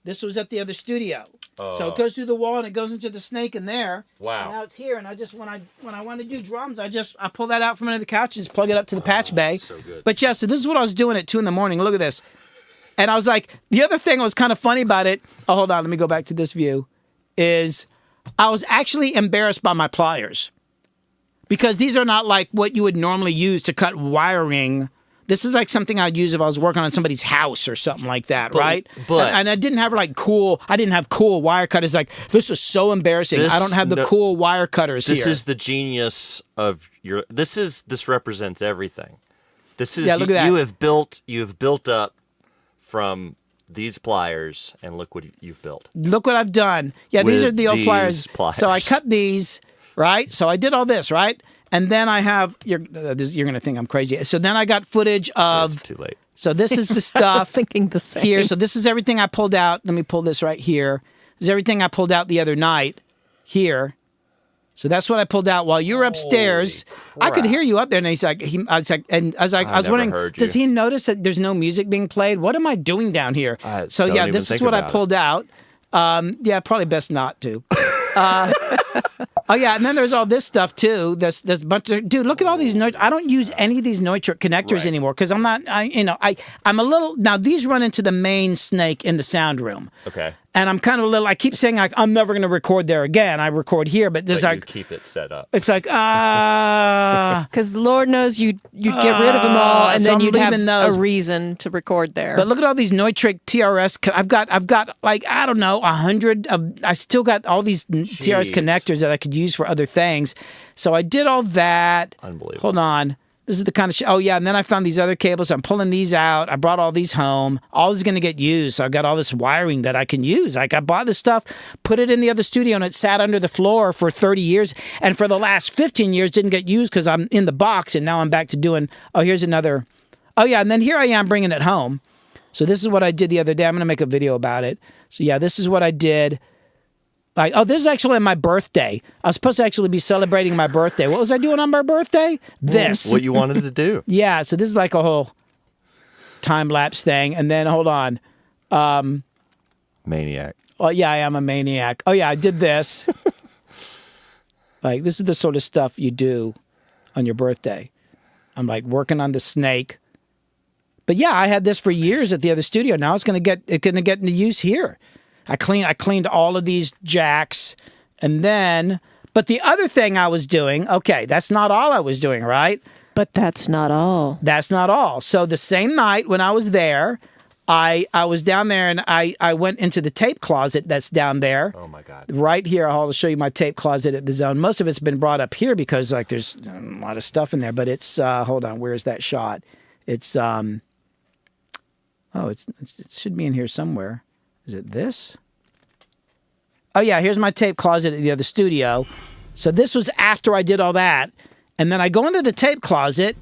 Speaker 1: this was at the other studio. So it goes through the wall and it goes into the snake in there.
Speaker 3: Wow.
Speaker 1: And now it's here, and I just when I want to do drums, I pull that out from under the couch and just plug it up to the patch bay.
Speaker 3: So good.
Speaker 1: But yeah, so this is what I was doing at 2 a.m. Look at this. And I was like, the other thing that was kind of funny about it. Oh, hold on, let me go back to this view. Is I was actually embarrassed by my pliers because these are not like what you would normally use to cut wiring. This is like something I'd use if I was working on somebody's house or something like that, right?
Speaker 3: But
Speaker 1: and I didn't have I didn't have cool wire cutters. Like, this is so embarrassing. I don't have the cool wire cutters here.
Speaker 3: This is the genius of your. This represents everything. This is
Speaker 1: look at that.
Speaker 3: You have built up from these pliers, and look what you've built.
Speaker 1: Look what I've done. Yeah, these are the old pliers. So I cut these, right? So I did all this, right? And then I have you're going to think I'm crazy. So then I got footage of.
Speaker 3: It's too late.
Speaker 1: So this is the
Speaker 2: I
Speaker 1: stuff
Speaker 2: was thinking the same.
Speaker 1: here. So this is everything I pulled out. Let me pull this right here. This is everything I pulled out the other night here. So that's what I pulled out while you were upstairs. I could hear you up there, and I was wondering, does he notice that there's no music being played? What am I doing down here? So yeah, this is what I pulled out. Yeah, probably best not to. Oh yeah, and then there's all this stuff too. There's bunch of, dude. Look at all these. I don't use any of these Neutrik connectors anymore because I'm not. I'm a little. Now these run into the main snake in the sound room.
Speaker 3: Okay.
Speaker 1: And I'm kind of a little. I keep saying like I'm never going to record there again. I record here, but there's
Speaker 3: But
Speaker 1: like
Speaker 3: you keep it set up.
Speaker 1: it's like
Speaker 2: Because Lord knows you'd get rid of them all, and
Speaker 1: so
Speaker 2: then
Speaker 1: I'm
Speaker 2: you'd have
Speaker 1: leaving those.
Speaker 2: a reason to record there.
Speaker 1: But look at all these Neutrik TRS. I've got like I don't know 100 of. I still got all these TRS connectors that I could use for other things. So I did all that.
Speaker 3: Unbelievable.
Speaker 1: Hold on. This is the kind of shit. Oh yeah, and then I found these other cables. I'm pulling these out. I brought all these home. All is going to get used. So I got all this wiring that I can use. Like I bought this stuff, put it in the other studio, and it sat under the floor for 30 years. And for the last 15 years, didn't get used because I'm in the box. And now I'm back to doing. Oh, here's another. Oh yeah, and then here I am bringing it home. So this is what I did the other day. I'm going to make a video about it. So yeah, this is what I did. Like, oh, this is actually my birthday. I was supposed to actually be celebrating my birthday. What was I doing on my birthday? This.
Speaker 3: What you wanted to do.
Speaker 1: Yeah, so this is like a whole time-lapse thing. And then, hold on.
Speaker 3: Maniac.
Speaker 1: Oh, yeah, I am a maniac. Oh, yeah, I did this. Like, this is the sort of stuff you do on your birthday. I'm, like, working on the snake. But, yeah, I had this for years at the other studio. Now it's going to get into use here. I cleaned all of these jacks, and then, but the other thing I was doing, okay, that's not all I was doing, right?
Speaker 2: But that's not all.
Speaker 1: That's not all. So the same night when I was there, I was down there, and I went into the tape closet that's down there.
Speaker 3: Oh my God.
Speaker 1: Right here, I'll show you my tape closet at the Zone. Most of it's been brought up here because like there's a lot of stuff in there, but it's, hold on, where's that shot? It's, it should be in here somewhere. Is it this? Oh, yeah, here's my tape closet at the other studio. So this was after I did all that. And then I go into the tape closet.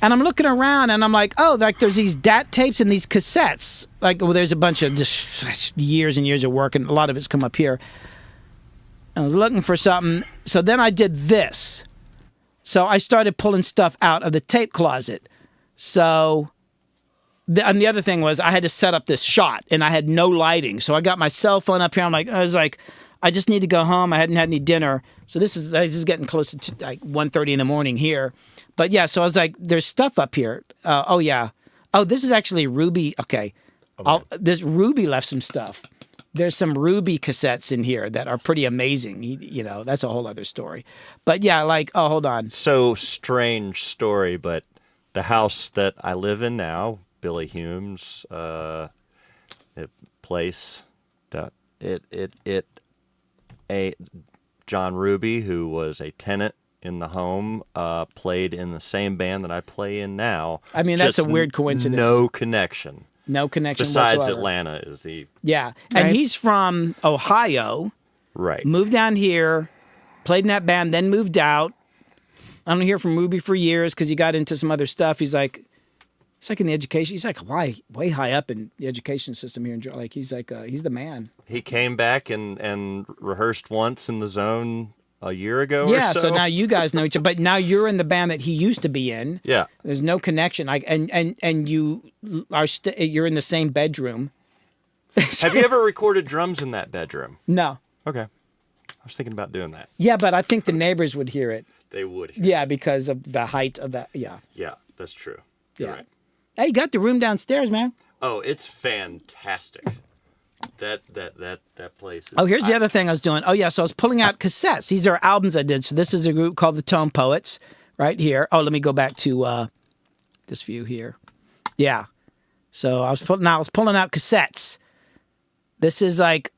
Speaker 1: And I'm looking around, and I'm like, oh, like there's these DAT tapes and these cassettes. Like, well, there's a bunch of just years and years of work, and a lot of it's come up here. I was looking for something. So then I did this. So I started pulling stuff out of the tape closet. So... and the other thing was I had to set up this shot, and I had no lighting. So I got my cell phone up here. I was like, I just need to go home. I hadn't had any dinner. So this is getting close to like 1:30 in the morning here. But yeah, so I was like, there's stuff up here. Oh yeah. Oh, this is actually Ruby. Okay. This Ruby left some stuff. There's some Ruby cassettes in here that are pretty amazing. That's a whole other story. But yeah, like, oh, hold on.
Speaker 3: So strange story, but the house that I live in now, Billy Hume's place, that John Ruby, who was a tenant in the home, played in the same band that I play in now.
Speaker 1: I mean, that's a weird coincidence.
Speaker 3: No connection.
Speaker 1: No connection
Speaker 3: Besides
Speaker 1: whatsoever.
Speaker 3: Atlanta is the...
Speaker 1: Yeah. And
Speaker 2: Right.
Speaker 1: he's from Ohio,
Speaker 3: Right.
Speaker 1: moved down here, played in that band, then moved out. I don't hear from Ruby for years because he got into some other stuff. He's like in the education. He's like way high up in the education system here in Georgia. Like he's the man.
Speaker 3: He came back and rehearsed once in the Zone a year ago
Speaker 1: Yeah.
Speaker 3: or so.
Speaker 1: So now you guys know each other, but now you're in the band that he used to be in.
Speaker 3: Yeah.
Speaker 1: There's no connection. And you are you're in the same bedroom.
Speaker 3: Have you ever recorded drums in that bedroom?
Speaker 1: No.
Speaker 3: Okay. I was thinking about doing that.
Speaker 1: Yeah, but I think the neighbors would hear it.
Speaker 3: They would.
Speaker 1: Yeah, because of the height of that. Yeah.
Speaker 3: Yeah, that's true.
Speaker 1: Yeah.
Speaker 3: You're right.
Speaker 1: Hey, you got the room downstairs, man.
Speaker 3: Oh, it's fantastic. That place. Is,
Speaker 1: Oh, here's the other thing I was doing. Oh, yeah, so I was pulling out cassettes. These are albums I did. So this is a group called the Tone Poets right here. Oh, let me go back to this view here. Yeah. So I was pulling out cassettes. This is like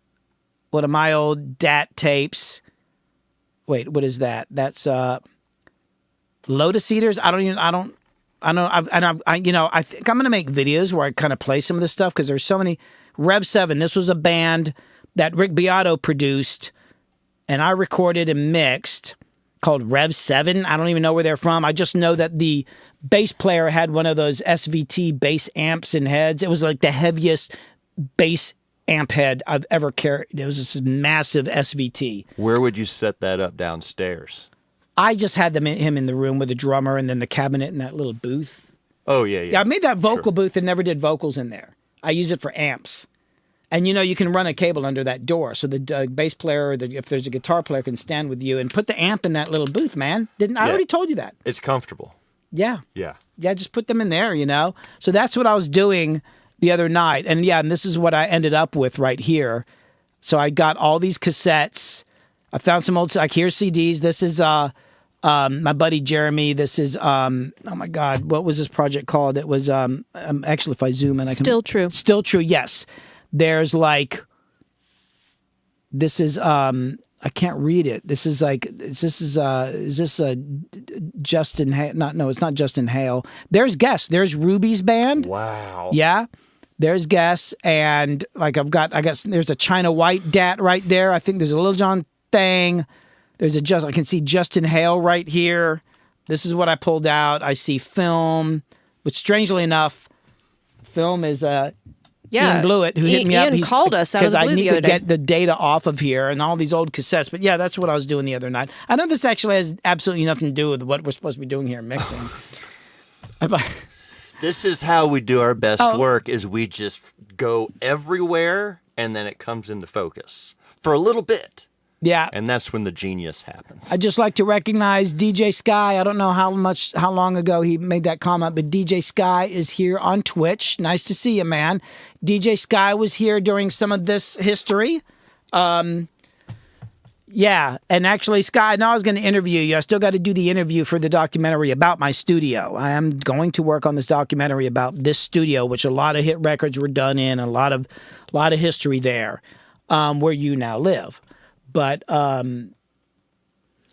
Speaker 1: one of my old DAT tapes. Wait, what is that? That's Lotus Eaters. I think I'm gonna make videos where I kind of play some of this stuff because there's so many. Rev 7. This was a band that Rick Beato produced, and I recorded and mixed. Called Rev 7. I don't even know where they're from. I just know that the bass player had one of those SVT bass amps and heads. It was like the heaviest bass amp head I've ever carried. It was this massive SVT.
Speaker 3: Where would you set that up downstairs?
Speaker 1: I just had him in the room with the drummer and then the cabinet and that little booth.
Speaker 3: Oh, yeah.
Speaker 1: Yeah, I made that vocal booth and never did vocals in there. I used it for amps. And, you can run a cable under that door. So the bass player, or if there's a guitar player, can stand with you and put the amp in that little booth, man. I already told you that.
Speaker 3: It's comfortable.
Speaker 1: Yeah.
Speaker 3: Yeah.
Speaker 1: Yeah, just put them in there, So that's what I was doing the other night. And this is what I ended up with right here. So I got all these cassettes. I found some old, like here's CDs. This is my buddy Jeremy. This is, oh my God, what was this project called? It was, actually if I zoom in, I can.
Speaker 2: Still True.
Speaker 1: Still True, yes. There's like, this is, I can't read it. This is like, is this a Justin Hale? No, it's not Justin Hale. There's Guess. There's Ruby's band.
Speaker 3: Wow.
Speaker 1: Yeah. There's Guess. And like I got, there's a China White Dat right there. I think there's a Little John thing. I can see Justin Hale right here. This is what I pulled out. I see Film, which strangely enough, Film is, Ian Blewett, who hit me up.
Speaker 2: Ian called us out of the blue the other day.
Speaker 1: Because I need to get the data off of here and all these old cassettes. But yeah, that's what I was doing the other night. I know this actually has absolutely nothing to do with what we're supposed to be doing here, mixing.
Speaker 3: This is how we do our best work, is we just go everywhere and then it comes into focus for a little bit.
Speaker 1: Yeah.
Speaker 3: And that's when the genius happens.
Speaker 1: I'd just like to recognize DJ Sky. I don't know how long ago he made that comment, but DJ Sky is here on Twitch. Nice to see you, man. DJ Sky was here during some of this history. Yeah, and actually, Sky, I know I was going to interview you. I still got to do the interview for the documentary about my studio. I am going to work on this documentary about this studio, which a lot of hit records were done in, a lot of history there, where you now live. But
Speaker 2: I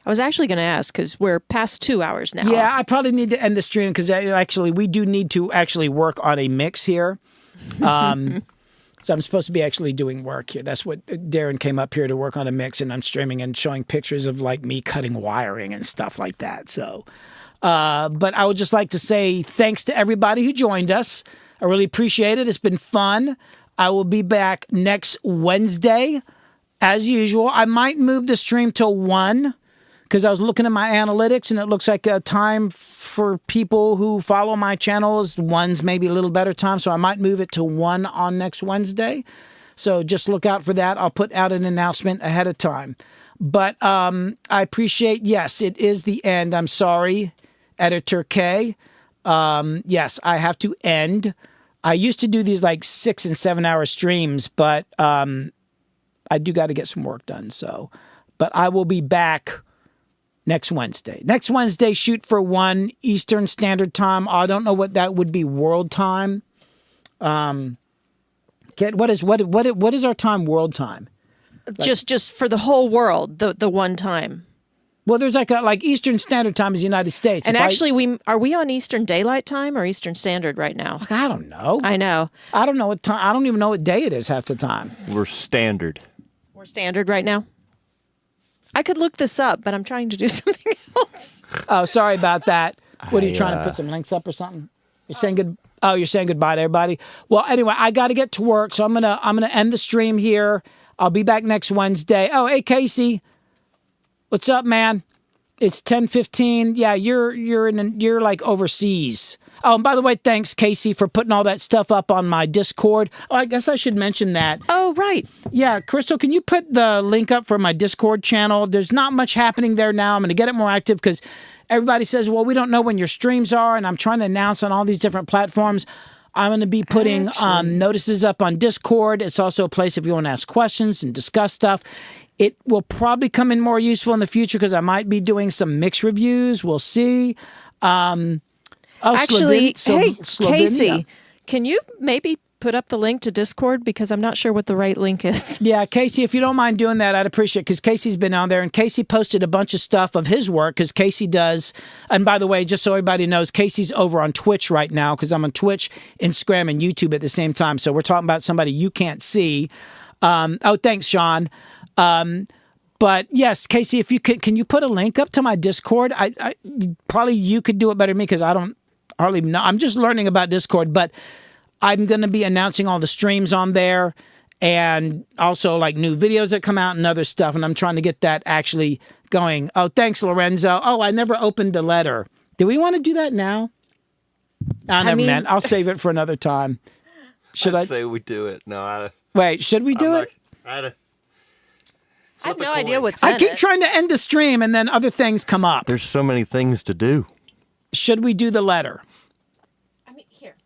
Speaker 2: was actually going to ask because we're past 2 hours now.
Speaker 1: yeah, I probably need to end the stream because actually we do need to actually work on a mix here. So I'm supposed to be actually doing work here. That's what Darren came up here to work on a mix, and I'm streaming and showing pictures of like me cutting wiring and stuff like that. So, but I would just like to say thanks to everybody who joined us. I really appreciate it. It's been fun. I will be back next Wednesday. As usual, I might move the stream to 1 because I was looking at my analytics and it looks like a time for people who follow my channels. 1's maybe a little better time, so I might move it to 1 on next Wednesday. So just look out for that. I'll put out an announcement ahead of time. But I appreciate, yes, it is the end. I'm sorry, Editor K. Yes, I have to end. I used to do these like 6 and 7 hour streams, but I do got to get some work done. So, but I will be back next Wednesday. Next Wednesday, shoot for 1 Eastern Standard Time. I don't know what that would be world time. What is our time world time?
Speaker 2: Just for the whole world, the one time.
Speaker 1: Well, there's like Eastern Standard Time is the United States.
Speaker 2: And
Speaker 1: If
Speaker 2: actually, are we on Eastern Daylight Time or Eastern Standard right now?
Speaker 1: I don't know.
Speaker 2: I know.
Speaker 1: I don't know what time. I don't even know what day it is half the time.
Speaker 3: We're standard.
Speaker 2: We're Standard right now. I could look this up, but I'm trying to do something else.
Speaker 1: Oh, sorry about that. What are you trying to put some links up or something? You're saying good. Oh, you're saying goodbye to everybody. Well, anyway, I got to get to work, so I'm gonna end the stream here. I'll be back next Wednesday. Oh, hey Casey, what's up, man? It's 10:15. Yeah, you're like overseas. Oh, and by the way, thanks Casey for putting all that stuff up on my Discord. Oh, I guess I should mention that.
Speaker 2: Oh, right.
Speaker 1: Yeah, Crystal, can you put the link up for my Discord channel? There's not much happening there now. I'm going to get it more active because everybody says, well, we don't know when your streams are, and I'm trying to announce on all these different platforms. I'm going to be putting notices up on Discord. It's also a place if you want to ask questions and discuss stuff. It will probably come in more useful in the future because I might be doing some mix reviews. We'll see.
Speaker 2: Actually,
Speaker 1: Slovenia.
Speaker 2: Casey, can you maybe put up the link to Discord because I'm not sure what the right link is.
Speaker 1: Yeah, Casey, if you don't mind doing that, I'd appreciate it because Casey's been on there and Casey posted a bunch of stuff of his work because Casey does. And by the way, just so everybody knows, Casey's over on Twitch right now because I'm on Twitch, Instagram, and YouTube at the same time. So we're talking about somebody you can't see. Oh, thanks, Sean. But yes, Casey, if you can you put a link up to my Discord? I probably you could do it better than me because I don't hardly know. I'm just learning about Discord, but I'm going to be announcing all the streams on there and also like new videos that come out and other stuff. And I'm trying to get that actually going. Oh, thanks, Lorenzo. Oh, I never opened the letter. Do we want to do that now? Never mind. I'll save it for another time. Should I
Speaker 3: say we do it? No,
Speaker 1: wait. Should we do it?
Speaker 2: I have no idea what's in
Speaker 1: I keep trying to end the stream and then other things come up.
Speaker 3: There's so many things to do.
Speaker 1: Should we do the letter?
Speaker 2: Here.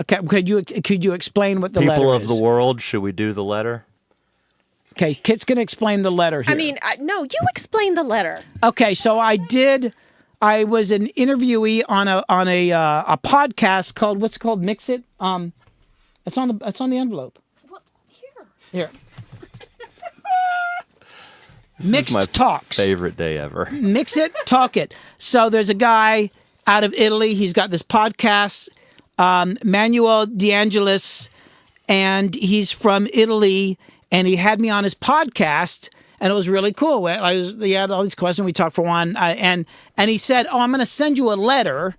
Speaker 1: Okay, could you explain what the letter is?
Speaker 3: People of the world, should we do the letter?
Speaker 1: Okay, Kit's going to explain the letter here.
Speaker 2: No, you explain the letter.
Speaker 1: Okay, so I was an interviewee on a podcast called what's it called? Mix It. It's on the envelope.
Speaker 2: Well,
Speaker 1: Here.
Speaker 3: This
Speaker 1: Mixed
Speaker 3: is my
Speaker 1: Talks.
Speaker 3: Favorite day ever.
Speaker 1: Mix It, Talk It. So there's a guy out of Italy. He's got this podcast, Manuel DeAngelis, and he's from Italy. And he had me on his podcast, and it was really cool. He had all these questions. We talked for one, and he said, "Oh, I'm going to send you a letter."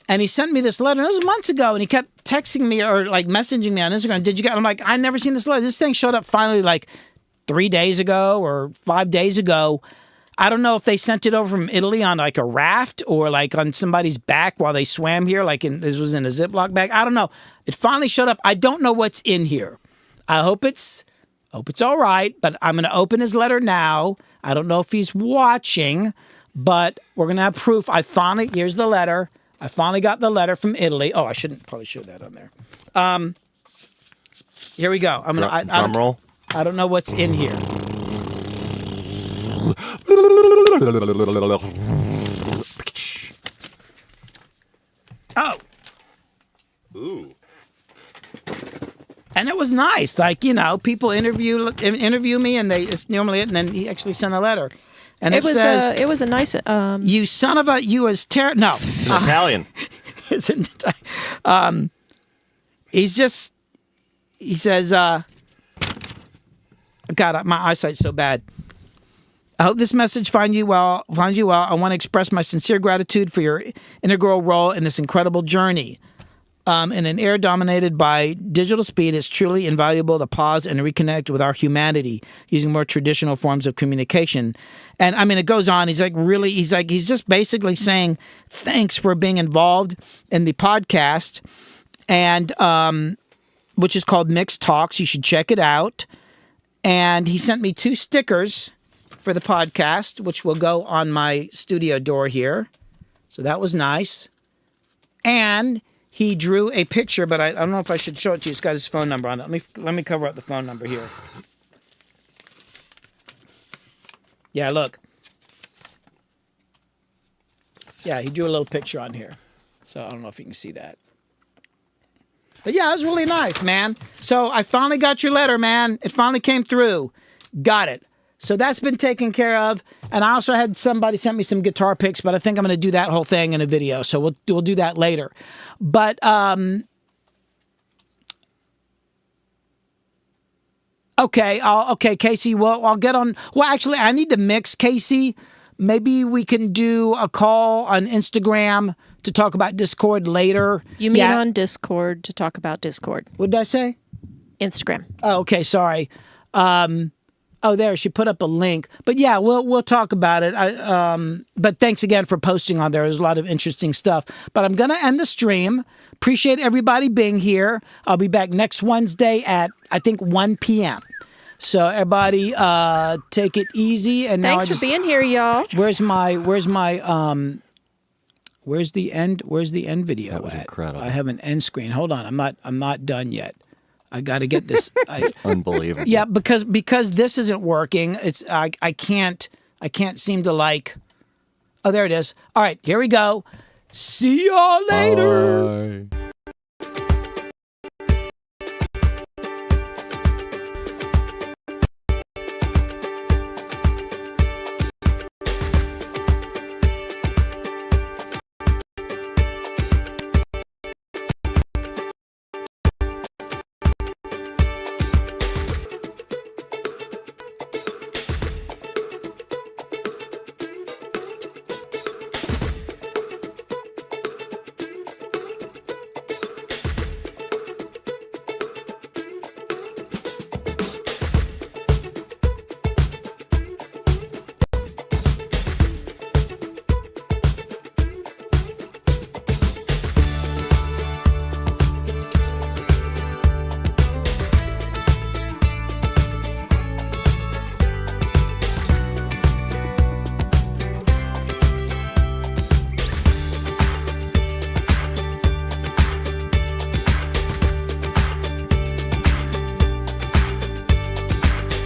Speaker 1: And he sent me this letter. It was months ago, and he kept texting me or like messaging me on Instagram. Did you get? I'm like, I never seen this letter. This thing showed up finally like 3 days ago or 5 days ago. I don't know if they sent it over from Italy on like a raft or like on somebody's back while they swam here. This was in a Ziploc bag. I don't know. It finally showed up. I don't know what's in here. I hope it's all right, but I'm going to open his letter now. I don't know if he's watching, but we're going to have proof. Here's the letter. I finally got the letter from Italy. Oh, I shouldn't probably show that on there. Here we go.
Speaker 3: Drum roll.
Speaker 1: I don't know what's in here. Oh.
Speaker 3: Ooh.
Speaker 1: And it was nice. Like, people interview me and it's normally it, and then he actually sent a letter. And it says,
Speaker 2: it was a nice,
Speaker 1: you son of a, you as no.
Speaker 3: It's in Italian.
Speaker 1: It's in Italian. He says, God, my eyesight's so bad. I hope this message finds you well. I want to express my sincere gratitude for your integral role in this incredible journey. In an era dominated by digital speed, it's truly invaluable to pause and reconnect with our humanity using more traditional forms of communication. And it goes on. He's just basically saying thanks for being involved in the podcast, and which is called Mixed Talks. You should check it out. And he sent me 2 stickers for the podcast, which will go on my studio door here. So that was nice. And he drew a picture, but I don't know if I should show it to you. It's got his phone number on it. Let me cover up the phone number here. Yeah, look. Yeah, he drew a little picture on here. So I don't know if you can see that. But yeah, it was really nice, man. So I finally got your letter, man. It finally came through. Got it. So that's been taken care of. And I also had somebody sent me some guitar picks, but I think I'm going to do that whole thing in a video. So we'll do that later. But okay, Casey. Well, I'll get on. Well, actually, I need to mix, Casey. Maybe we can do a call on Instagram to talk about Discord later.
Speaker 2: You mean on Discord to talk about Discord?
Speaker 1: What did I say?
Speaker 2: Instagram.
Speaker 1: Oh, okay. Sorry. Oh, there, she put up a link. But yeah, we'll talk about it. But thanks again for posting on there. There's a lot of interesting stuff. But I'm going to end the stream. Appreciate everybody being here. I'll be back next Wednesday at, I think, 1 p.m. So everybody take it easy. And
Speaker 2: Thanks for being here, y'all.
Speaker 1: Where's the end video
Speaker 3: That was
Speaker 1: at?
Speaker 3: incredible.
Speaker 1: I have an end screen. Hold on. I'm not done yet. I got to get this.
Speaker 3: Unbelievable.
Speaker 1: Yeah, because this isn't working. I can't seem to like. Oh, there it is. All right, here we go. See y'all later.
Speaker 3: Bye.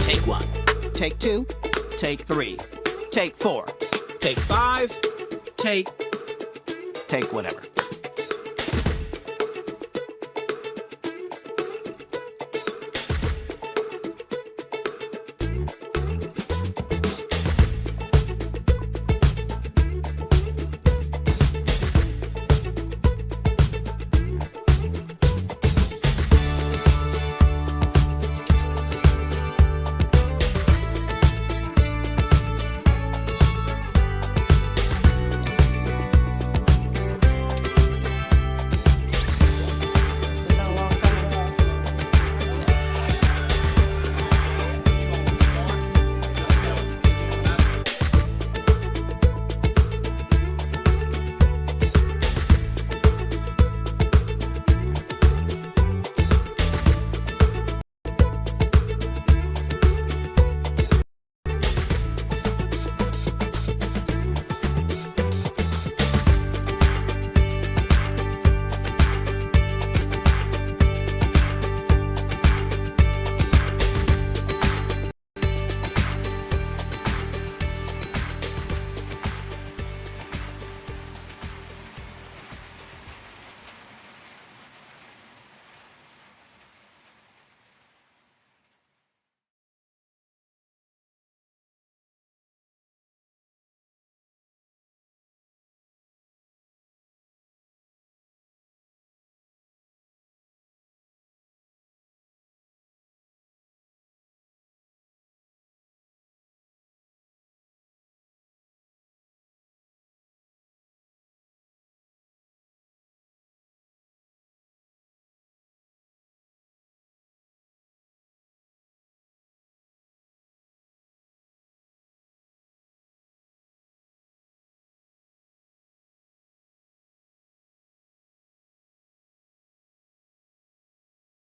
Speaker 1: Take 1, take 2, take 3, take 4, take 5, take whatever.